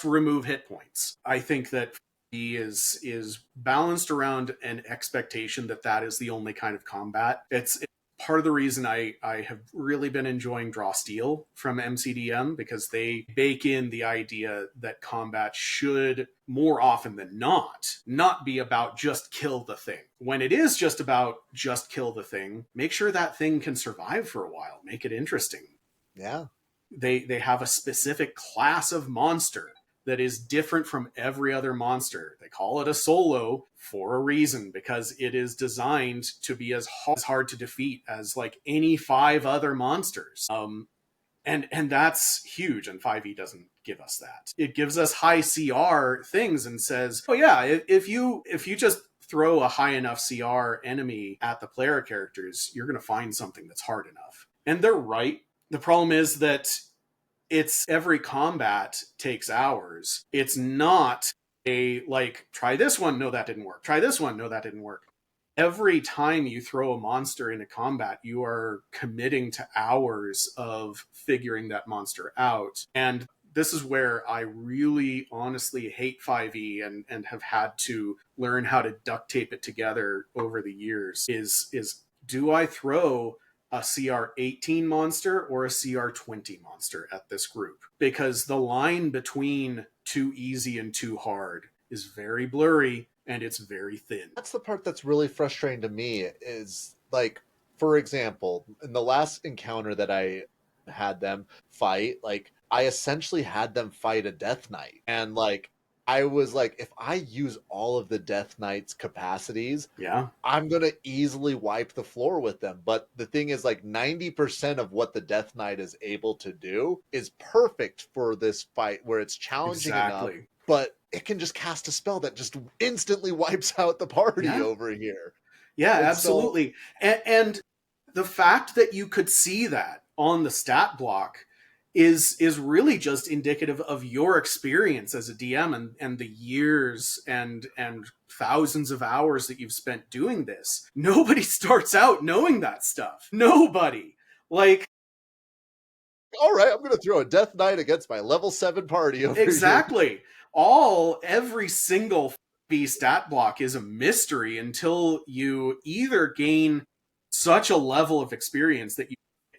remove hit points. I think that he is balanced around an expectation that is the only kind of combat. It's part of the reason I have really been enjoying Draw Steel from MCDM, because they bake in the idea that combat should, more often than not be about just kill the thing. When it is just about just kill the thing, make sure that thing can survive for a while. Make it interesting. Yeah. They have a specific class of monster that is different from every other monster. They call it a solo for a reason, because it is designed to be as hard to defeat as like any 5 other monsters. And that's huge, and 5e doesn't give us that. It gives us high CR things and says, oh yeah, if you just throw a high enough CR enemy at the player characters, you're going to find something that's hard enough. And they're right. The problem is that it's every combat takes hours. It's not a like, try this one, no, that didn't work. Try this one, no, that didn't work. Every time you throw a monster into combat, you are committing to hours of figuring that monster out. And this is where I really honestly hate 5e and have had to learn how to duct tape it together over the years is do I throw a CR 18 monster or a CR 20 monster at this group? Because the line between too easy and too hard is very blurry, and it's very thin. That's the part that's really frustrating to me is, like, for example, in the last encounter that I had them fight, like, I essentially had them fight a Death Knight. And, like, I was like, if I use all of the Death Knight's capacities, Yeah. I'm going to easily wipe the floor with them. But the thing is, like, 90% of what the Death Knight is able to do is perfect for this fight where it's challenging enough, but it can just cast a spell that just instantly wipes out the party over here. Yeah, and absolutely. So... And the fact that you could see that on the stat block is really just indicative of your experience as a DM and the years and thousands of hours that you've spent doing this. Nobody starts out knowing that stuff. Nobody. Like, all right, I'm going to throw a Death Knight against my level 7 party over here. Every single B stat block is a mystery until you either gain such a level of experience that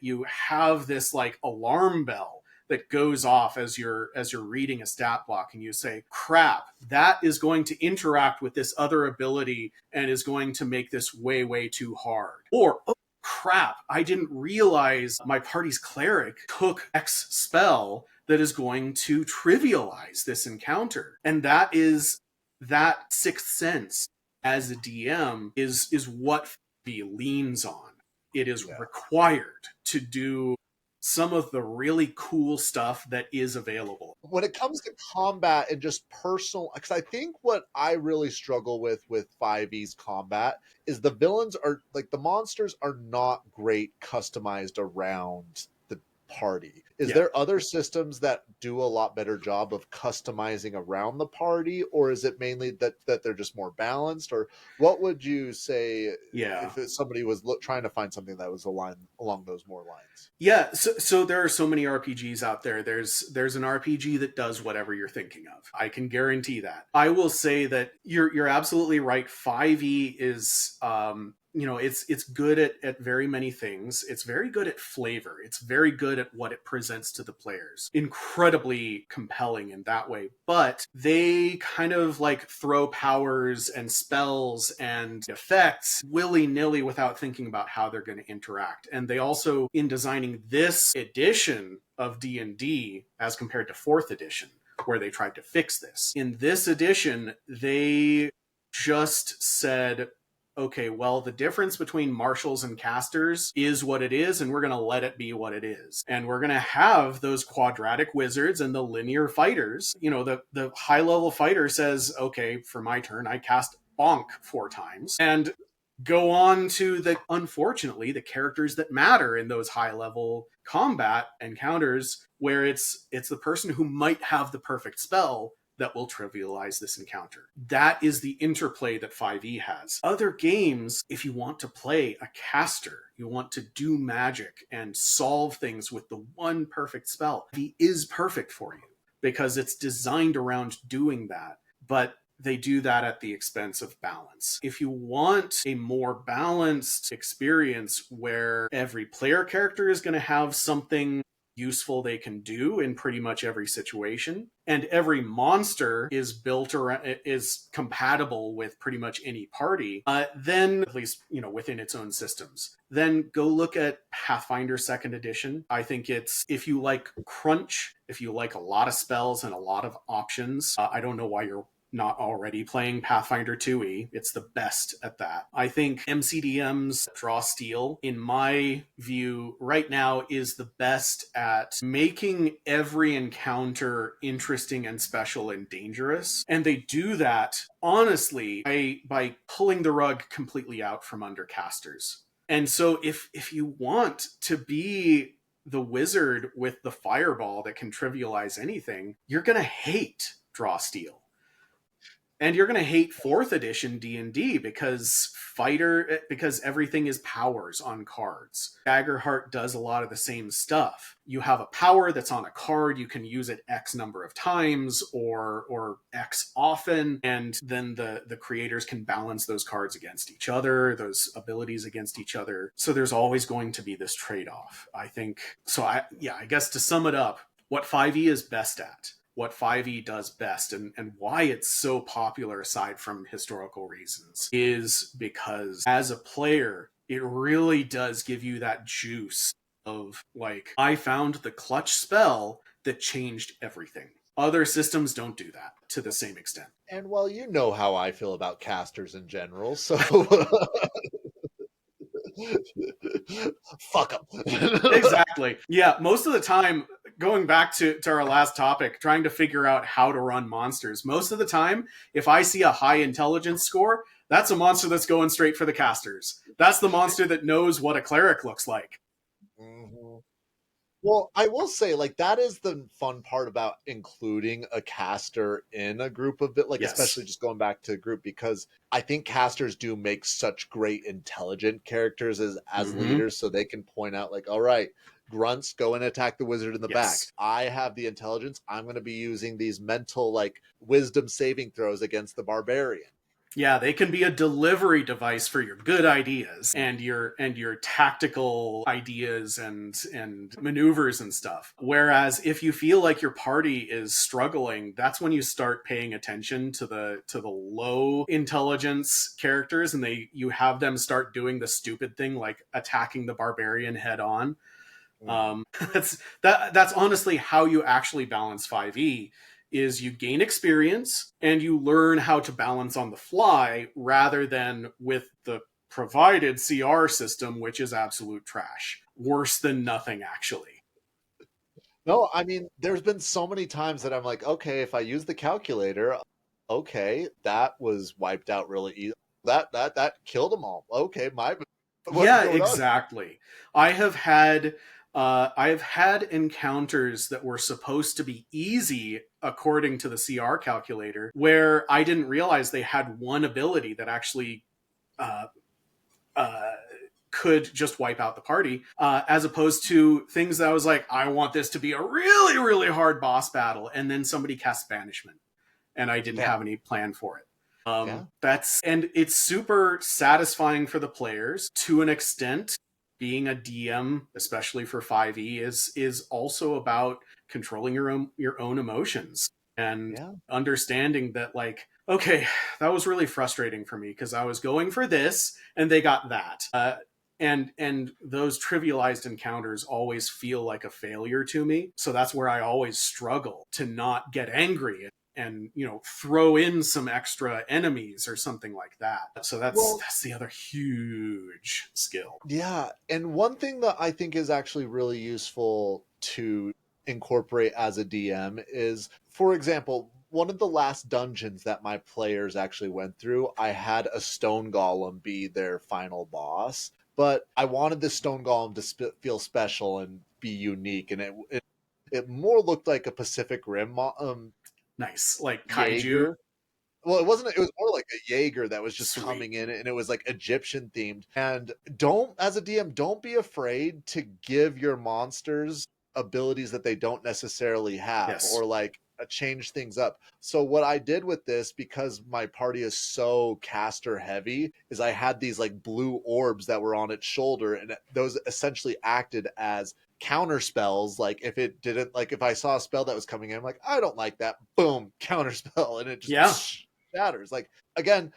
you have this like alarm bell that goes off as you're reading a stat block, and you say, crap, that is going to interact with this other ability and is going to make this way, way too hard. Or, oh crap, I didn't realize my party's cleric took X spell that is going to trivialize this encounter. And that sixth sense as a DM is what V leans on. It is required to do some of the really cool stuff that is available. When it comes to combat and just personal, because I think what I really struggle with 5e's combat is the villains are, like, the monsters are not great customized around the party. Is there other systems that do a lot better job of customizing around the party, or is it mainly that they're just more balanced? Or what would you say if somebody was trying to find something that was along those more lines? Yeah, so there are so many RPGs out there. There's an RPG that does whatever you're thinking of. I can guarantee that. I will say that you're absolutely right. 5e is it's good at very many things. It's very good at flavor. It's very good at what it presents to the players. Incredibly compelling in that way. But they kind of like throw powers and spells and effects willy-nilly without thinking about how they're going to interact. And they also, in designing this edition of D&D as compared to 4th edition, where they tried to fix this, in this edition, they just said, okay, well, the difference between marshals and casters is what it is, and we're going to let it be what it is. And we're going to have those quadratic wizards and the linear fighters. You know, the high-level fighter says, okay, for my turn, I cast bonk 4 times. And go on to unfortunately, the characters that matter in those high-level combat encounters, where it's the person who might have the perfect spell that will trivialize this encounter. That is the interplay that 5e has. Other games, if you want to play a caster, you want to do magic and solve things with the one perfect spell, 5e is perfect for you because it's designed around doing that. But they do that at the expense of balance. If you want a more balanced experience where every player character is going to have something useful they can do in pretty much every situation, and every monster is built around, is compatible with pretty much any party, then at least within its own systems, then go look at Pathfinder 2nd Edition. I think it's, if you like crunch, if you like a lot of spells and a lot of options, I don't know why you're not already playing Pathfinder 2e. It's the best at that. I think MCDM's Draw Steel, in my view, right now is the best at making every encounter interesting and special and dangerous. And they do that, honestly, by pulling the rug completely out from under casters. And so if you want to be the wizard with the fireball that can trivialize anything, you're going to hate Draw Steel. And you're going to hate 4th edition D&D because everything is powers on cards. Daggerheart does a lot of the same stuff. You have a power that's on a card, you can use it X number of times or X often, and then the creators can balance those cards against each other, those abilities against each other. So there's always going to be this trade-off, I think. So I guess to sum it up, what 5e is best at, what 5e does best, and why it's so popular aside from historical reasons, is because as a player, it really does give you that juice of, like, I found the clutch spell that changed everything. Other systems don't do that to the same extent. And well, you know how I feel about casters in general, so fuck them. Exactly. Yeah, most of the time, going back to our last topic, trying to figure out how to run monsters, most of the time, if I see a high intelligence score, that's a monster that's going straight for the casters. That's the monster that knows what a cleric looks like. Mm-hmm. Well, I will say, like, that is the fun part about including a caster in a group of it, like, Yes. especially just going back to a group, because I think casters do make such great intelligent characters as Mhm. leaders, so they can point out, like, all right, grunts, go and attack the wizard in the back. Yes. I have the intelligence. I'm going to be using these mental, like, wisdom saving throws against the barbarian. Yeah, they can be a delivery device for your good ideas and your tactical ideas and maneuvers and stuff. Whereas if you feel like your party is struggling, that's when you start paying attention to the low intelligence characters, and you have them start doing the stupid thing like attacking the barbarian head on. That's honestly how you actually balance 5e. Is you gain experience and you learn how to balance on the fly rather than with the provided CR system, which is absolute trash. Worse than nothing, actually. No, I mean, there's been so many times that I'm like, okay, if I use the calculator, okay, that was wiped out really easy. That killed them all. Okay, Yeah, exactly. I have had encounters that were supposed to be easy according to the CR calculator, where I didn't realize they had one ability that actually could just wipe out the party, as opposed to things that I was like, I want this to be a really, really hard boss battle, and then somebody cast Banishment, and I didn't have any plan for it. And it's super satisfying for the players to an extent. Being a DM, especially for 5e, is also about controlling your own emotions and understanding that, like, okay, that was really frustrating for me because I was going for this and they got that. And those trivialized encounters always feel like a failure to me. So that's where I always struggle to not get angry and throw in some extra enemies or something like that. So that's the other huge skill. Yeah, and one thing that I think is actually really useful to incorporate as a DM is, for example, one of the last dungeons that my players actually went through, I had a stone golem be their final boss, but I wanted the stone golem to feel special and be unique, and it more looked like a Pacific Rim nice, like kaiju. Jaeger. Well, it wasn't. It was more like a Jaeger that was just coming in, and it was like Egyptian themed. And as a DM, don't be afraid to give your monsters abilities that they don't necessarily have, or like change things up. So what I did with this, because my party is so caster heavy, is I had these like blue orbs that were on its shoulder, and those essentially acted as counter spells. Like if it didn't, like if I saw a spell that was coming in, I'm like, I don't like that, boom, counter spell, and it just shatters. Like again,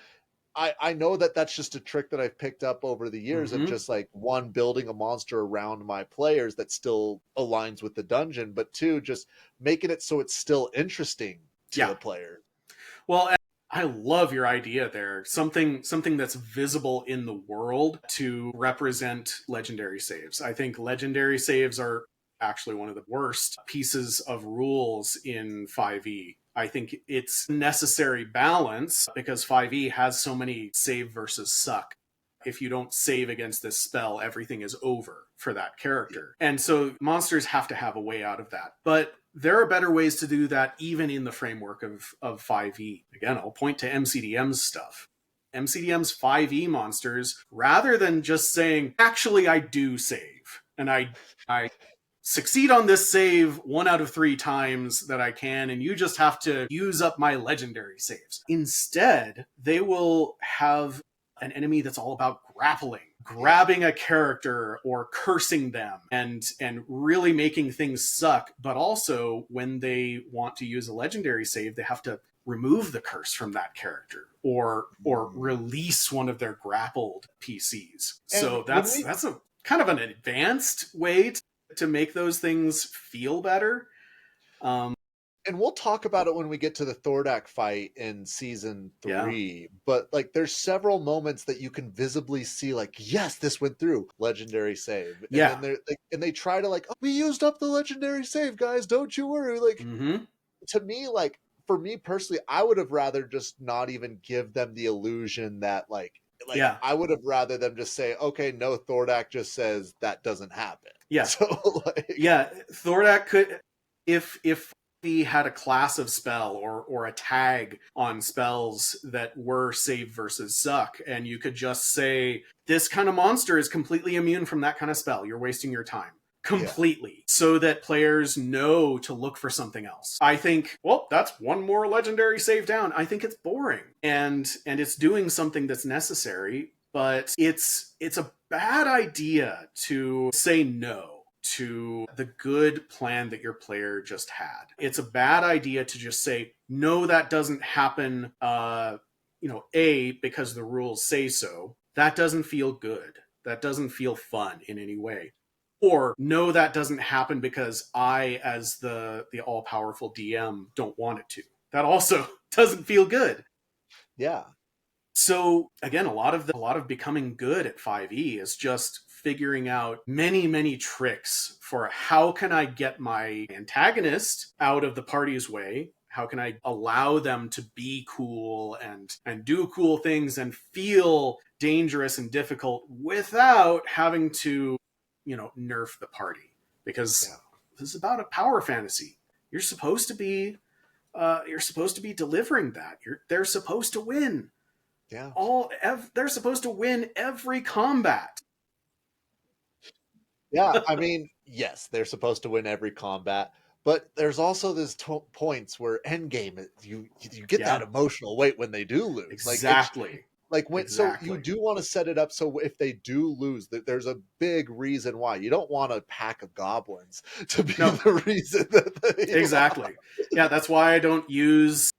I know that that's just a trick that I've picked up over the years of just like, one, building a monster around my players that still aligns with the dungeon, but two, just making it so it's still interesting to the player. Well, I love your idea there. Something that's visible in the world to represent legendary saves. I think legendary saves are actually one of the worst pieces of rules in 5e. I think it's necessary balance because 5e has so many save versus suck. If you don't save against this spell, everything is over for that character. And so monsters have to have a way out of that. But there are better ways to do that even in the framework of 5e. Again, I'll point to MCDM's stuff. MCDM's 5e monsters, rather than just saying, actually, I do save, and I succeed on this save 1 out of 3 times that I can, and you just have to use up my legendary saves. Instead, they will have an enemy that's all about grabbing a character or cursing them and really making things suck. But also, when they want to use a legendary save, they have to remove the curse from that character or release one of their grappled PCs. And so that's a kind of an advanced way to make those things feel better. And we'll talk about it when we get to the Thordak fight in season 3. But like, there's several moments that you can visibly see, like, yes, this went through, legendary save. And then they try to like, oh, we used up the legendary save, guys, don't you worry. Like, to me, like, for me personally, I would have rather just not even give them the illusion that I would have rather them just say, okay, no, Thordak just says that doesn't happen. So Thordak could, if he had a class of spell or a tag on spells that were save versus suck, and you could just say, this kind of monster is completely immune from that kind of spell, you're wasting your time completely, so that players know to look for something else. I think, well, that's one more legendary save down. I think it's boring, and it's doing something that's necessary, but it's a bad idea to say no to the good plan that your player just had. It's a bad idea to just say, no, that doesn't happen, because the rules say so. That doesn't feel good. That doesn't feel fun in any way. Or, no, that doesn't happen because I, as the all-powerful DM, don't want it to. That also doesn't feel good. Yeah. So, again, a lot of becoming good at 5e is just figuring out many, many tricks for how can I get my antagonist out of the party's way? How can I allow them to be cool and do cool things and feel dangerous and difficult without having to, nerf the party? Because this is about a power fantasy. You're supposed to be delivering that. They're supposed to win. Yeah. They're supposed to win every combat. Yeah, I mean, yes, they're supposed to win every combat, but there's also this points where endgame, you get that emotional weight when they do lose. Exactly. So you do want to set it up so if they do lose, that there's a big reason why. You don't want a pack of goblins to be the reason that they exactly. Yeah, that's why I don't use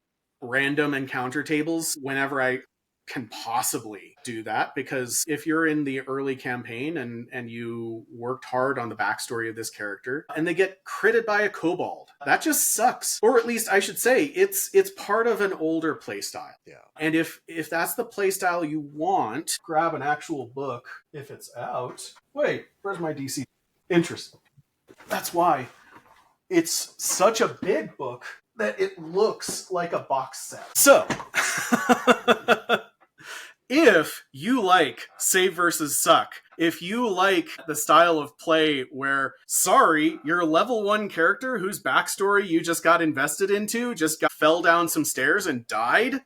random encounter tables whenever I can possibly do that, because if you're in the early campaign and you worked hard on the backstory of this character and they get critted by a kobold, that just sucks. Or at least I should say it's part of an older playstyle. Yeah. And if that's the playstyle you want, grab an actual book if it's out. Wait, where's my DC? Interesting. That's why it's such a big book that it looks like a box set. So if you like save versus suck, if you like the style of play where, sorry, your level 1 character whose backstory you just got invested into fell down some stairs and died,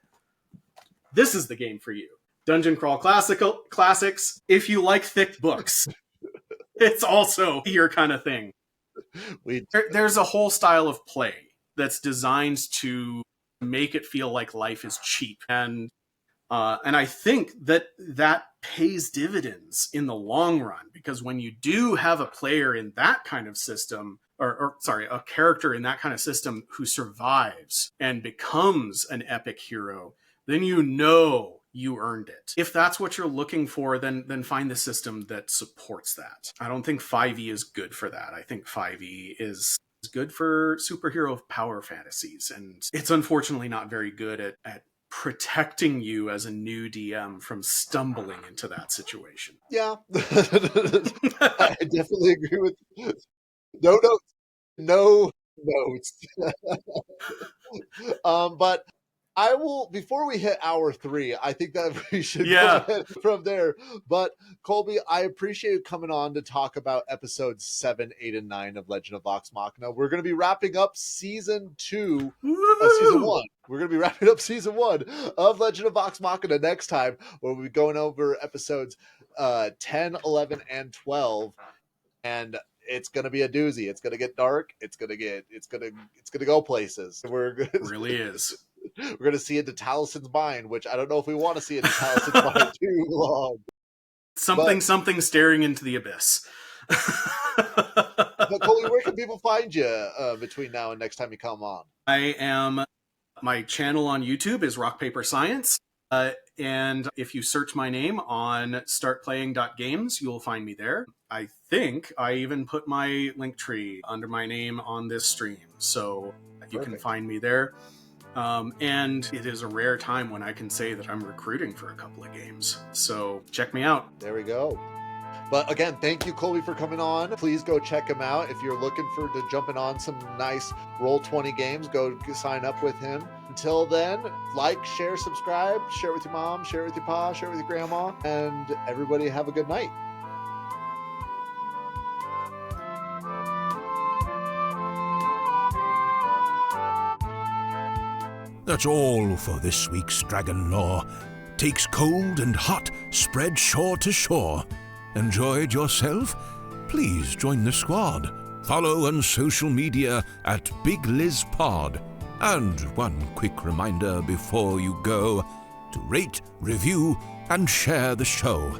this is the game for you. Dungeon Crawl Classics. If you like thick books, it's also your kind of thing. There's a whole style of play that's designed to make it feel like life is cheap. And I think that pays dividends in the long run, because when you do have a player in that kind of system, a character in that kind of system who survives and becomes an epic hero, then you earned it. If that's what you're looking for, then find the system that supports that. I don't think 5e is good for that. I think 5e is good for superhero power fantasies, and it's unfortunately not very good at protecting you as a new DM from stumbling into that situation. Yeah. I definitely agree with you. No notes. But I will, before we hit hour 3, I think that we should go ahead from there. But Colby, I appreciate you coming on to talk about episodes 7, 8, and 9 of Legend of Vox Machina. We're going to be wrapping up season 1. We're going to be wrapping up season 1 of Legend of Vox Machina next time, where we'll be going over episodes 10, 11, and 12. And it's going to be a doozy. It's going to get dark. It's going to go places. It really is. We're going to see into Talison's mind, which I don't know if we want to see into Talison's mind too long. Something staring into the abyss. But Colby, where can people find you between now and next time you come on? My channel on YouTube is Rock Paper Science. And if you search my name on startplaying.games, you'll find me there. I think I even put my link tree under my name on this stream, so you can find me there. And it is a rare time when I can say that I'm recruiting for a couple of games. So check me out. There we go. But again, thank you, Colby, for coming on. Please go check him out. If you're looking to jumping on some nice Roll20 games, go sign up with him. Until then, like, share, subscribe, share it with your mom, share it with your pa, share it with your grandma, and everybody have a good night. That's all for this week's Dragon Lore. Takes cold and hot, spread shore to shore. Enjoyed yourself? Please join the squad. Follow on social media at BigLizPod. And one quick reminder before you go, to rate, review, and share the show.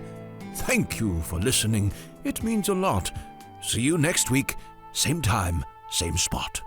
Thank you for listening. It means a lot. See you next week, same time, same spot.